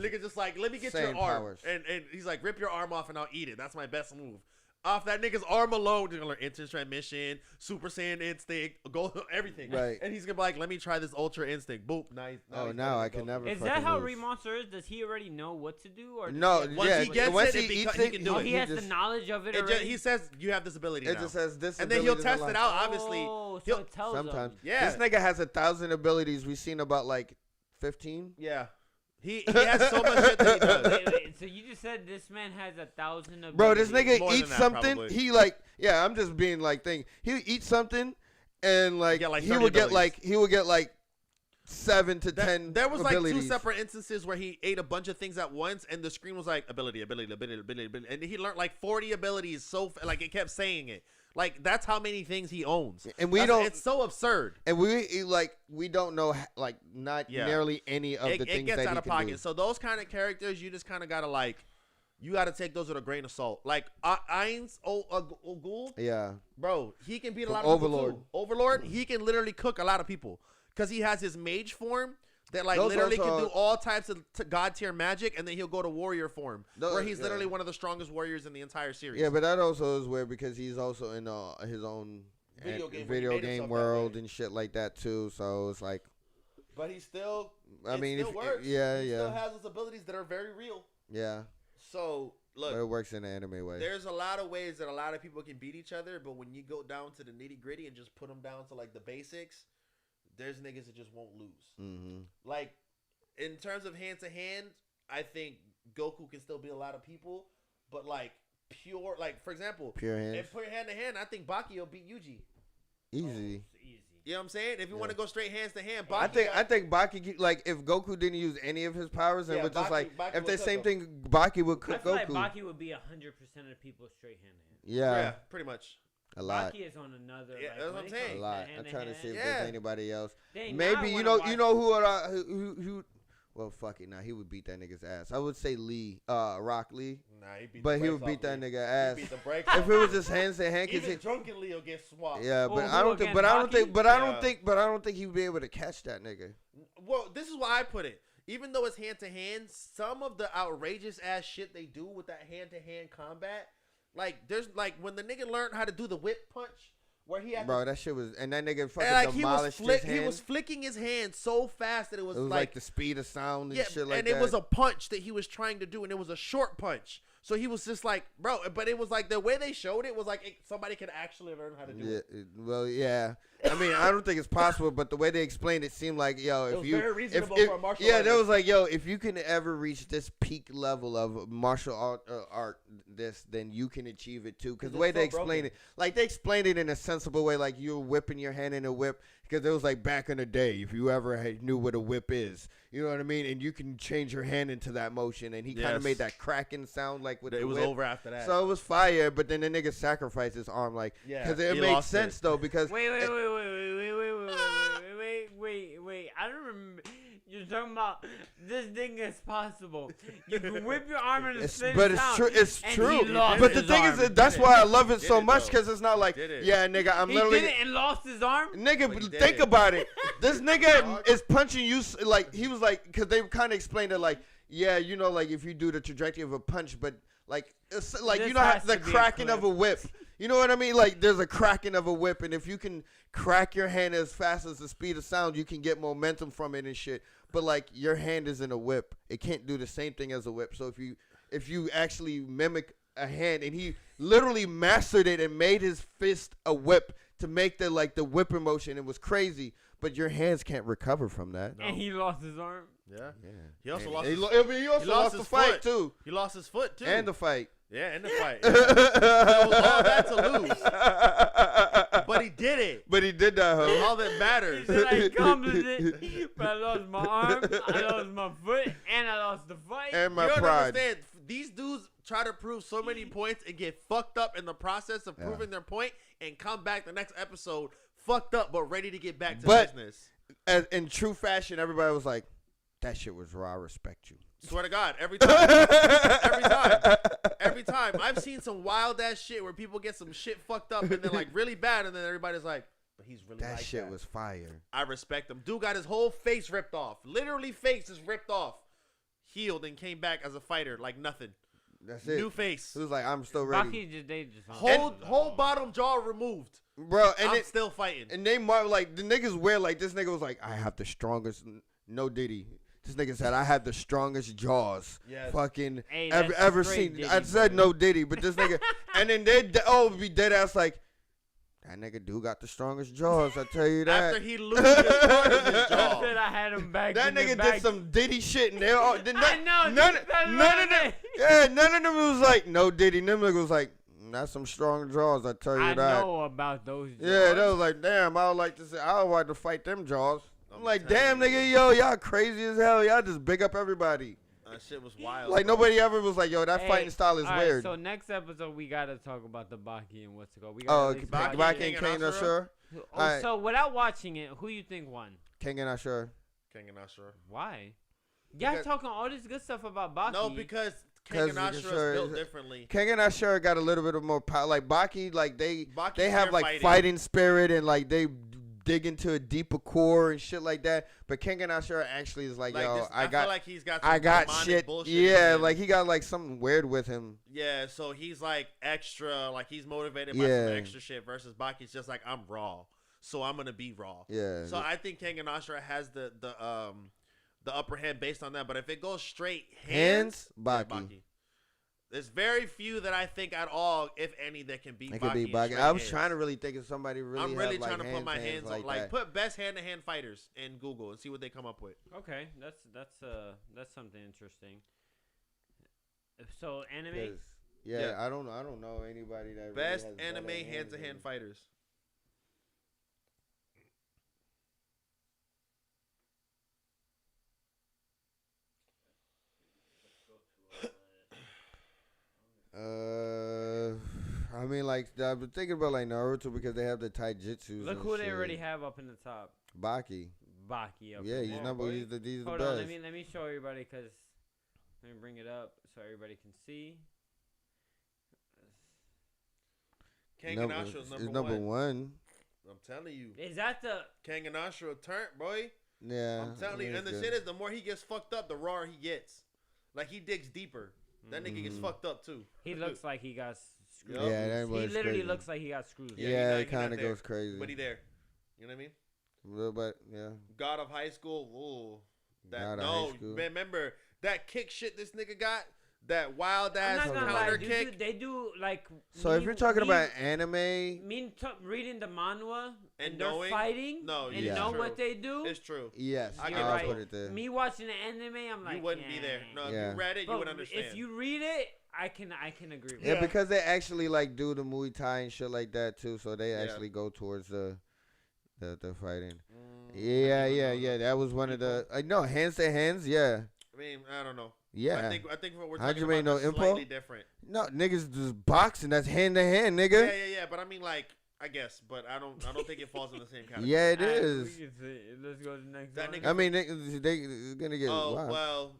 Nigga just like, let me get same your arm. powers. And he's like, rip your arm off and I'll eat it. That's my best move. Off that nigga's arm alone, you're gonna learn instant transmission, Super Saiyan instinct, go everything. Right. And he's gonna be like, let me try this Ultra Instinct. Boop, nice. Oh, he's now better I than can Goku. never. Is fucking that how lose. Remonster is? Does he already know what to do, or does No, he have- Once yeah. he gets once it, he it eats beco- he it, can do Oh, it. he has just, the knowledge of it It already. just, he says you have this ability It now. just says this. And then he'll ability test doesn't it lie. out. Obviously, Oh, so he'll- it tells Sometimes. him. Yeah. This nigga has 1,000 abilities. We've seen about like 15. Yeah. He has so much shit that he does. Wait, so you just said this man has 1,000 abilities. Bro, this nigga More than eats that, something. probably. He like, yeah, I'm just being like thing. He'll eat something, and like, get, like, he 30 would get abilities. like 7 to 10. There was like abilities. 2 separate instances where he ate a bunch of things at once, and the screen was like ability, and he learned like 40 abilities. So like it kept saying it. Like that's how many things he owns. And we That's- don't. It's so absurd. And we don't know like not Yeah. nearly any of the It things gets that out he of can pocket. do. So those kind of characters, you just kind of gotta like, you gotta take those with a grain of salt. Like Ainz Ogul, Yeah, bro, he can beat a From lot of people Overlord. too. Overlord, he can literally cook a lot of people because he has his mage form that like Those literally also- can do all types of god tier magic, and then he'll go to warrior form Those- where he's yeah. literally one of the strongest warriors in the entire series. yeah, but that also is weird because he's also in his own Video game where he video made game himself that world way. and shit like that too. So it's like, But he still, I it mean, still if works. yeah, he yeah, still has those abilities that are very real. yeah, So look, but it works in the anime way. there's a lot of ways that a lot of people can beat each other, but when you go down to the nitty gritty and just put them down to like the basics, there's niggas that just won't lose. Mm-hmm. Like in terms of hand to hand, I think Goku can still beat a lot of people, but like pure, like for example, Pure hands, if put hand to hand, I think Baki will beat Yuji. easy. Easy. You know what I'm saying? If you Yeah. want to go straight hands to hand, I Baki think Baki like if Goku didn't use any of his powers and Yeah, was just Baki- like Baki if would the cook same him. thing Baki would I cook feel Goku. like Baki would be 100% of people straight hand to hand. Yeah, pretty much. a lot. Baki is on another. Yeah, like, that's what when I'm it saying. comes A to lot. hand I'm to trying to hand, see if Yeah. there's anybody else. dang, now Maybe I you wanna know watch- you know who would who well fuck it now he would beat that nigga's ass. I would say Lee Rock Lee, Nah, he beat but the he would brakes beat off that Lee. nigga He ass. beat the brakes If off it was Lee. just hand to hand, Even drunken Leo gets swapped. yeah, Oh, but who I don't think, against but I don't Baki? think, but I don't Yeah. think, but I don't think he'd be able to catch that nigga. Well, this is why I put it. Even though it's hand to hand, some of the outrageous ass shit they do with that hand to hand combat, like there's like when the nigga learned how to do the whip punch, where he had Bro, that shit was, and that nigga fucking and like demolished his hand. he was flicking his hand so fast that it was, it was like the speed of sound and yeah, shit like and that. it was a punch that he was trying to do, and it was a short punch. So he was just like, bro, but it was like the way they showed it was like somebody could actually learn how to do Yeah, it. well, yeah. I mean, I don't think it's possible, but the way they explained it seemed like, yo, It if was you, very reasonable if, for a martial yeah, that artist. was like, yo, if you can ever reach this peak level of martial art, then you can achieve it too. Because the It's way so they explained broken. it, like they explained it in a sensible way, like you're whipping your hand in a whip. Because it was like back in the day, if you ever knew what a whip is, you know what I mean, and you can change your hand into that motion, and he kind of Yes. made that cracking sound like with It the was whip. over after that. So it was fire, but then the nigga sacrificed his arm, like, Yeah, because it he made lost sense it. though, because Wait. I don't remember. You're talking about this thing is possible. You can whip your arm in the same but it's sound, true. It's and true. he lost But the his thing arm. is, that's why I love it Did so it, much though. because it's not like, Did it. yeah, nigga, I'm He literally. did it and lost his arm. Nigga, But he did think it. about it. This nigga is punching you like he was like, because they kind of explained it like, yeah, you know, like if you do the trajectory of a punch, but like it's like This you know how has the to be a cracking of a clip. whip. You know what I mean? Like there's a cracking of a whip, and if you can crack your hand as fast as the speed of sound, you can get momentum from it and shit. But like your hand is in a whip, it can't do the same thing as a whip. So if you actually mimic a hand, and he literally mastered it and made his fist a whip to make the whipping motion, it was crazy. But your hands can't recover from that. And he lost his arm. Yeah. Yeah. He also And lost. he His, lo- I mean, he also lost the his fight foot. too, He lost his foot too. and the fight. yeah, and the fight. Yeah. It was all that to lose, but he did it. But he did that, That's huh? all that He matters. said I accomplished it, but I lost my arm, I lost my foot, and I lost the fight. And my You don't pride. understand. These dudes try to prove so many points and get fucked up in the process of proving their point, and come back the next episode fucked up but ready to get back to But- business. As, in true fashion, everybody was like, "That shit was raw. I respect you." Swear to God, every time. Every time. I've seen some wild ass shit where people get some shit fucked up and then like really bad, and then everybody's like, but he's really That like shit that. was fire. I respect him. Dude got his whole face ripped off. Literally face is ripped off. Healed and came back as a fighter like nothing. That's it. New face. He was like, "I'm still ready, They just Whole bottom jaw removed. bro." And I'm it, still fighting. and they like the niggas wear like this nigga was like, "I have the strongest." No Diddy. This nigga said, "I have the strongest jaws." Yes. Fucking Hey, ever that's straight seen. Diddy, I said bro. no Diddy, but this nigga, and then they be dead ass like, that nigga do got the strongest jaws. I tell you that. After he loses part of his I jaw. said I had him back. That in the nigga back. did some Diddy shit, and they all did I know, none that's of what them. I Yeah, none of them was like no Diddy. Them niggas was like, that's some strong jaws. I tell you I that. know about those. Yeah, jaws. that was like, damn. I would like to say, I would like to fight them jaws. I'm like, damn, telling nigga, yo, y'all crazy as hell. Y'all just big up everybody. That shit was wild. Like bro. nobody ever was like, yo, that Hey, fighting style is all right, weird. So next episode we gotta talk about the Baki and what's it called. We Oh, gotta Baki Baki King and and King Ashura? Ashura. Oh, Alright. so without watching it, who you think won? King and Ashura. King and Ashura. Why? Y'all Because- talking all this good stuff about Baki. No, because King 'Cause and Ashura is Ashura built is- differently. King and Ashura got a little bit of more power. Like Baki, like they Baki's have fair like fighting spirit and like they dig into a deeper core and shit like that. But King and Ashura actually is like, Like yo, this, I feel got, like he's got. I some got demonic shit. bullshit in Yeah, him. like he got like something weird with him. Yeah, so he's like extra, like he's motivated by Yeah. some extra shit. Versus Baki's just like, I'm raw, so I'm gonna be raw. Yeah. So I think King and Ashura has the upper hand based on that. But if it goes straight Hands, yeah, Baki. There's very few that I think at all, if any, that can beat It Baki. could be in Baki. straight I was hands. trying to really think of somebody really. I'm really have, like, trying to put my hands on, like like that. put best hand-to-hand fighters in Google and see what they come up with. Okay, that's something interesting. So anime. 'Cause, Yeah, Yeah. I don't know anybody that Best really has anime better hands hand-to-hand than- fighters. I mean, like I've been thinking about like Naruto because they have the taijutsus. Look and who they shit. already have up in the top. Baki. Baki. Okay. Yeah, he's on, number. boy. He's the Hold best. on, let me show everybody because let me bring it up so everybody can see. King Number- and Ashura is it's number one. one. I'm telling you, Is that the? King and Ashura turn, boy. Yeah. I'm telling you, and the shit is, the more he gets fucked up, the rawer he gets. Like he digs deeper. That nigga gets fucked up too. He looks like he got screwed. Yup. Yeah, that He was literally crazy. looks like he got screwed. Yeah, Yeah, he it not kind of there, goes crazy. But he there. You know what I mean? Little bit, yeah. God of High School. Ooh, that God of no. High School. Man, remember that kick shit this nigga got? That wild I'm ass not gonna lie, counter dude, kick. they do like. So if you're talking about anime, reading the manhwa And and they're knowing- fighting, No, and yeah. know True. what they do, It's true. yes, I you're get I'll right. put it there. Me watching the anime, I'm like, You wouldn't be there. No, if Yeah. you read it, you But would understand. if you read it, I can agree with Yeah, you. because they actually like do the Muay Thai and shit like that too, so they actually go towards the fighting. Yeah. That was one of the no hands to hands. Yeah, I mean, I don't know. yeah. I think what we're How'd talking you make about no is info? slightly different. No niggas just boxing. That's hand to hand, nigga. Yeah. But I mean, like, I guess, but I don't think it falls in the same category. Yeah, it Alright, is. we can see. Let's go to the next That one. nigga- I mean, they gonna get. Oh wow. well,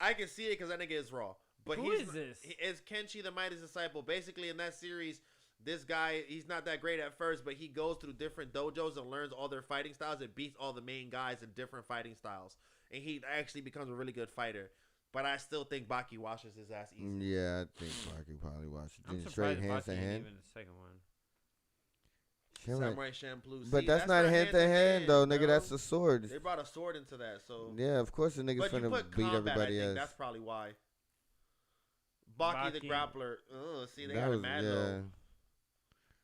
I can see it because that nigga is raw. But Who he's is this? Is Kenshi the Mighty Disciple? Basically, in that series, this guy, he's not that great at first, but he goes through different dojos and learns all their fighting styles and beats all the main guys in different fighting styles. And he actually becomes a really good fighter. But I still think Baki washes his ass easy. Yeah, I think Baki probably watched it. I'm Then straight surprised hands Baki to ain't hand. even the second one. Shit, right. Samurai Champloo. But See, that's not hand to hand though, nigga. bro. That's a sword. They brought a sword into that, so. Yeah, of course the nigga's But you finna put beat combat, everybody I think else. that's probably why. Baki the Baki. grappler. Ugh, see, they That got a was- mad yeah, low.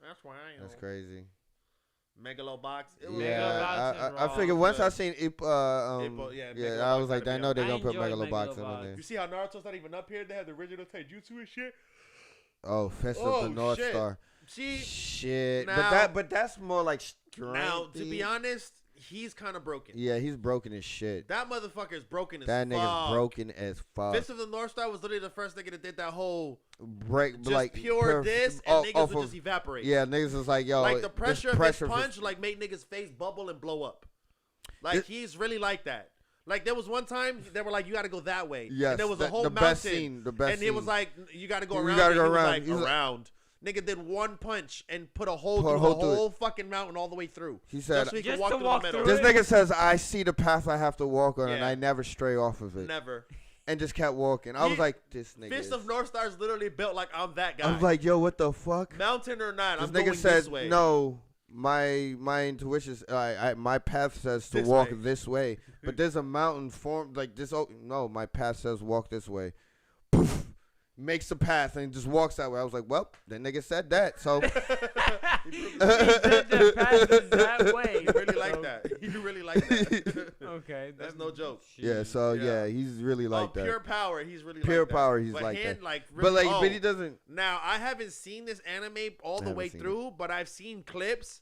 That's why. that's crazy. Megalobox. It was Megalobox Yeah, is I raw. figured once Good. I seen Ippo, yeah, yeah, I Megalobox was like, gotta I be know up they're there. gonna put I enjoyed Megalobox in Megalobox. there. You see how Naruto's not even up here? They have the original Taijutsu and shit. Oh, Fist Oh, of the North shit. Star. See, Shit, now- but that's more like strength. now to be honest, he's kind of broken. yeah, he's broken as shit. That motherfucker is broken as That fuck. nigga's broken as fuck. Fist of the North Star was literally the first nigga that did that whole Break, just like pure diss, and niggas off would of- just evaporate. Yeah, niggas is like, yo, like the this pressure of his pressure punch, like made niggas' face bubble and blow up. Like This- he's really like that. Like there was one time they were like, you got to go that way. Yes, and there was a that- whole the mountain. best scene, the best and it was scene. like, you got to go You around. gotta it. go He was around. like, He was like- around. Nigga did one punch and put a hole Put a through hole the through it. whole fucking mountain all the way through. He said, just so he could Just walk to through walk the middle. through this it? nigga says, I see the path I have to walk on, and Yeah. I never stray off of it. Never. And just kept walking. I was He- like, this nigga. Fist is- of North Star is literally built like I'm that guy. I was like, yo, what the fuck? mountain or not, This I'm nigga going said, this way. no, my intuition, my path says to This walk way. this way. But there's a mountain formed like this. Oh, no, my path says walk this way. Poof, makes the path and just walks that way. I was like, well, that nigga said that. So He said the path is that way. He really like So- that. He really like that. Okay, That's no joke. yeah, so Yeah. yeah, he's really like oh, that. pure power. He's really Pure like that. power, he's but like hand, that. Like, But really, like, oh, but he doesn't. Now I haven't seen this anime all the haven't way seen it. through, but I've seen clips.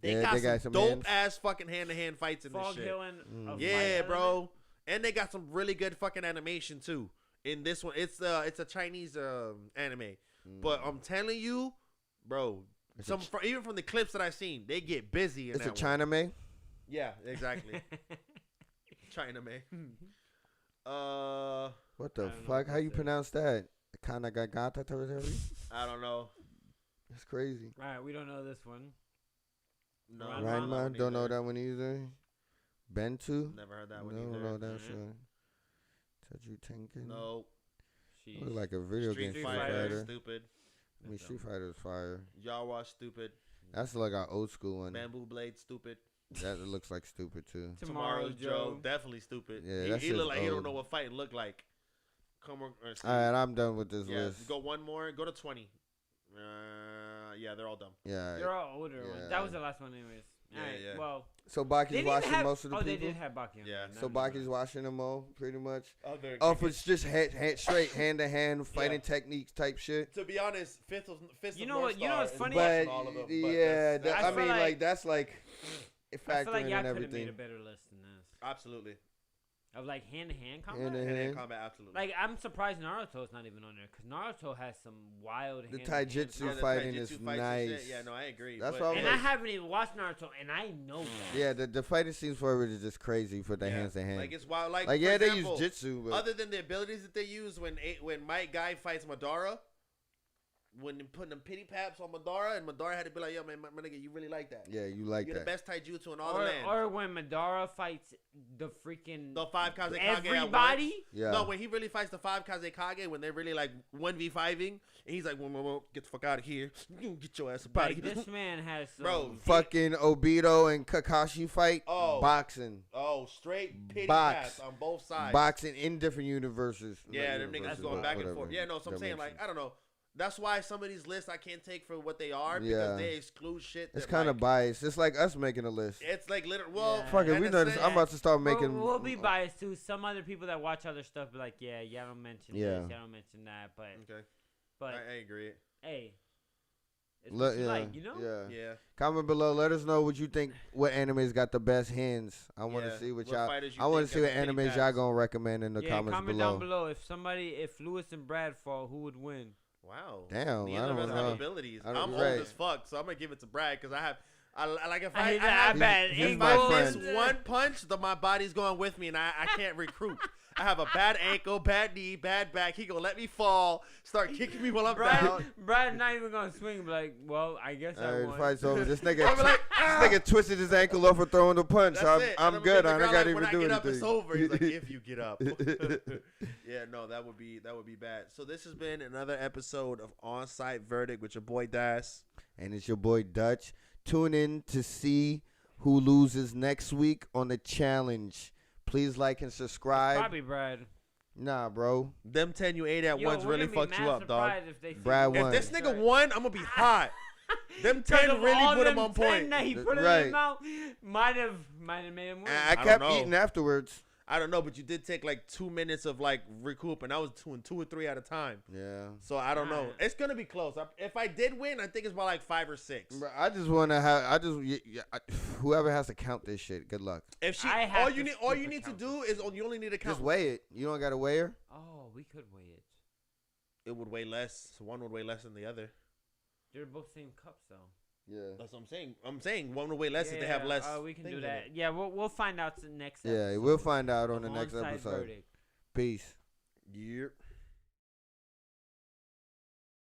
They Yeah, got they got some some dope hands. ass fucking hand to hand fights in this Fog shit. Hill and Mm. a fight Yeah, element? bro. And they got some really good fucking animation too. In this one, it's a Chinese anime, but I'm telling you, bro, even from the clips that I've seen, they get busy. It's a Chinaman. Yeah, exactly. Chinaman. What the fuck? How you pronounce that? Kanagagata territory? I don't know. That's crazy. All right, we don't know this one. No, Ranma, don't know that one either. Bentu? Never heard that one No, either. no, that's Teju Tenkin. No. Look like a video game. Street Street Fighter, Fighter. stupid. I mean, Street Fighter is fire. Yawa, stupid. That's like our old school one. Bamboo Blade, stupid. That looks like stupid too. Tomorrow Joe, definitely stupid. Yeah, he look like he don't old. know what fighting look like. Come on. All right, I'm done with this Yeah, list. go one more. Go to 20. Yeah, they're all dumb. Yeah. They're all older ones. Yeah. That was the last one, anyways. Yeah, all right, yeah. well, So they Baki's didn't watching have, most of the oh, people. they did have Baki. Yeah. So Baki's watching them all, pretty much. Other Oh, if it's just straight hand to hand fighting techniques type shit. To be honest, Fist You of know North what- you know what's Star is funny? watching But all of them, but yeah, that's- I I feel mean, like- like that's like I feel factoring like y'all in could have made everything. a better list than this. absolutely. Of like hand-to-hand combat. Hand-to-hand. Hand-to-hand combat, absolutely. Like I'm surprised Naruto's not even on there because Naruto has some wild. The hand-to-hand taijutsu combat. the fighting taijutsu is fights and nice. shit. Yeah, no, I agree. That's but- what I was And like- I haven't even watched Naruto, and I know that. Yeah, the fighting scenes for it is just crazy for the yeah, hands to hand. Like it's wild. Like, Like for yeah, example, they use jitsu, but Other than the abilities that they use when Mike Guy fights Madara, when putting them pity paps on Madara, and Madara had to be like, "Yo, man, my nigga, you really like that? yeah, you like You're that. the best taijutsu in all the land." Or when Madara fights the freaking The 5 Kazekage everybody. Yeah, No, when he really fights the 5 Kazekage, when they're really like 1v5ing, and he's like, "Whoa, get the fuck out of here! You get your ass up out Like of here!" this man has some, Bro, fucking Obito and Kakashi fight. Oh. Boxing, Oh, straight pity Box. paps on both sides. boxing in different universes. Yeah, Not them niggas universes, going but back and whatever forth. Yeah, no, so I'm saying, like, dimensions. I don't know. That's why some of these lists I can't take for what they are because Yeah. they exclude shit. It's that, kind of like, biased. It's like us making a list. It's like literally. Well, Yeah. Fuck it, in we a know this. sense- I'm about to start making. We'll be biased too. Some other people that watch other stuff be like, yeah, y'all don't mention Yeah. this, y'all don't mention that, but Okay, but I agree. hey, it's Le- what you yeah, like, you know? yeah. Yeah. Comment below. Let us know what you think. What animes got the best hands? I want to Yeah. see what What y'all. fighters you I want to think see got what the pity animes y'all paps? gonna recommend in the Yeah, comments comment below. down below if Lewis and Brad fall, who would win? Wow. Damn, Neither I of don't us have know. abilities. I I'm don't- old right. as fuck, so I'm gonna give it to Brad because I like if I I, hate I that. have I bet he's if my I friend. miss one punch, my body's going with me, and I can't recruit. I have a bad ankle, bad knee, bad back. He gonna let me fall, start kicking me while I'm down. Brad's not even gonna swing. Be like, well, I guess I Alright, won. fight's over. This nigga, I'm like, this nigga twisted his ankle off for throwing the punch. That's it. I'm And good. gonna I hit the don't ground gotta like, even when I do get anything. up, it's over. He's like, if you get up. Yeah, no, that would be bad. So this has been another episode of On Site Verdict with your boy Das. And it's your boy Dutch. Tune in to see who loses next week on the challenge. Please like and subscribe. Probably Brad. Nah, bro. Them 10 you ate at Yo, once we're really gonna be fucked you mad up, dog. surprised if they Brad see- won. If this nigga won, I'm gonna be hot. Them 10 Because of really all put him them on 10 point. that he put in Right. his mouth might have made him win. I don't kept know. eating afterwards. I don't know, but you did take like 2 minutes of like recoup, and I was doing 2 or 3 at a time. Yeah. So I don't know. Alright. It's gonna be close. If I did win, I think it's about like 5 or 6. Bro, I just want to have. Whoever has to count this shit. Good luck. If she, I have all to you need flip to account. do is you only need to count. Just weigh it. You don't got to weigh her. Oh, we could weigh it. It would weigh less. One would weigh less than the other. They're both same cups though. Yeah. That's what I'm saying. I'm saying one would weigh less if they have less. We can things do in that. it. Yeah, we'll find out the next. Yeah, episode we'll find out on of the next On-Site episode. Verdict. Peace. Yep.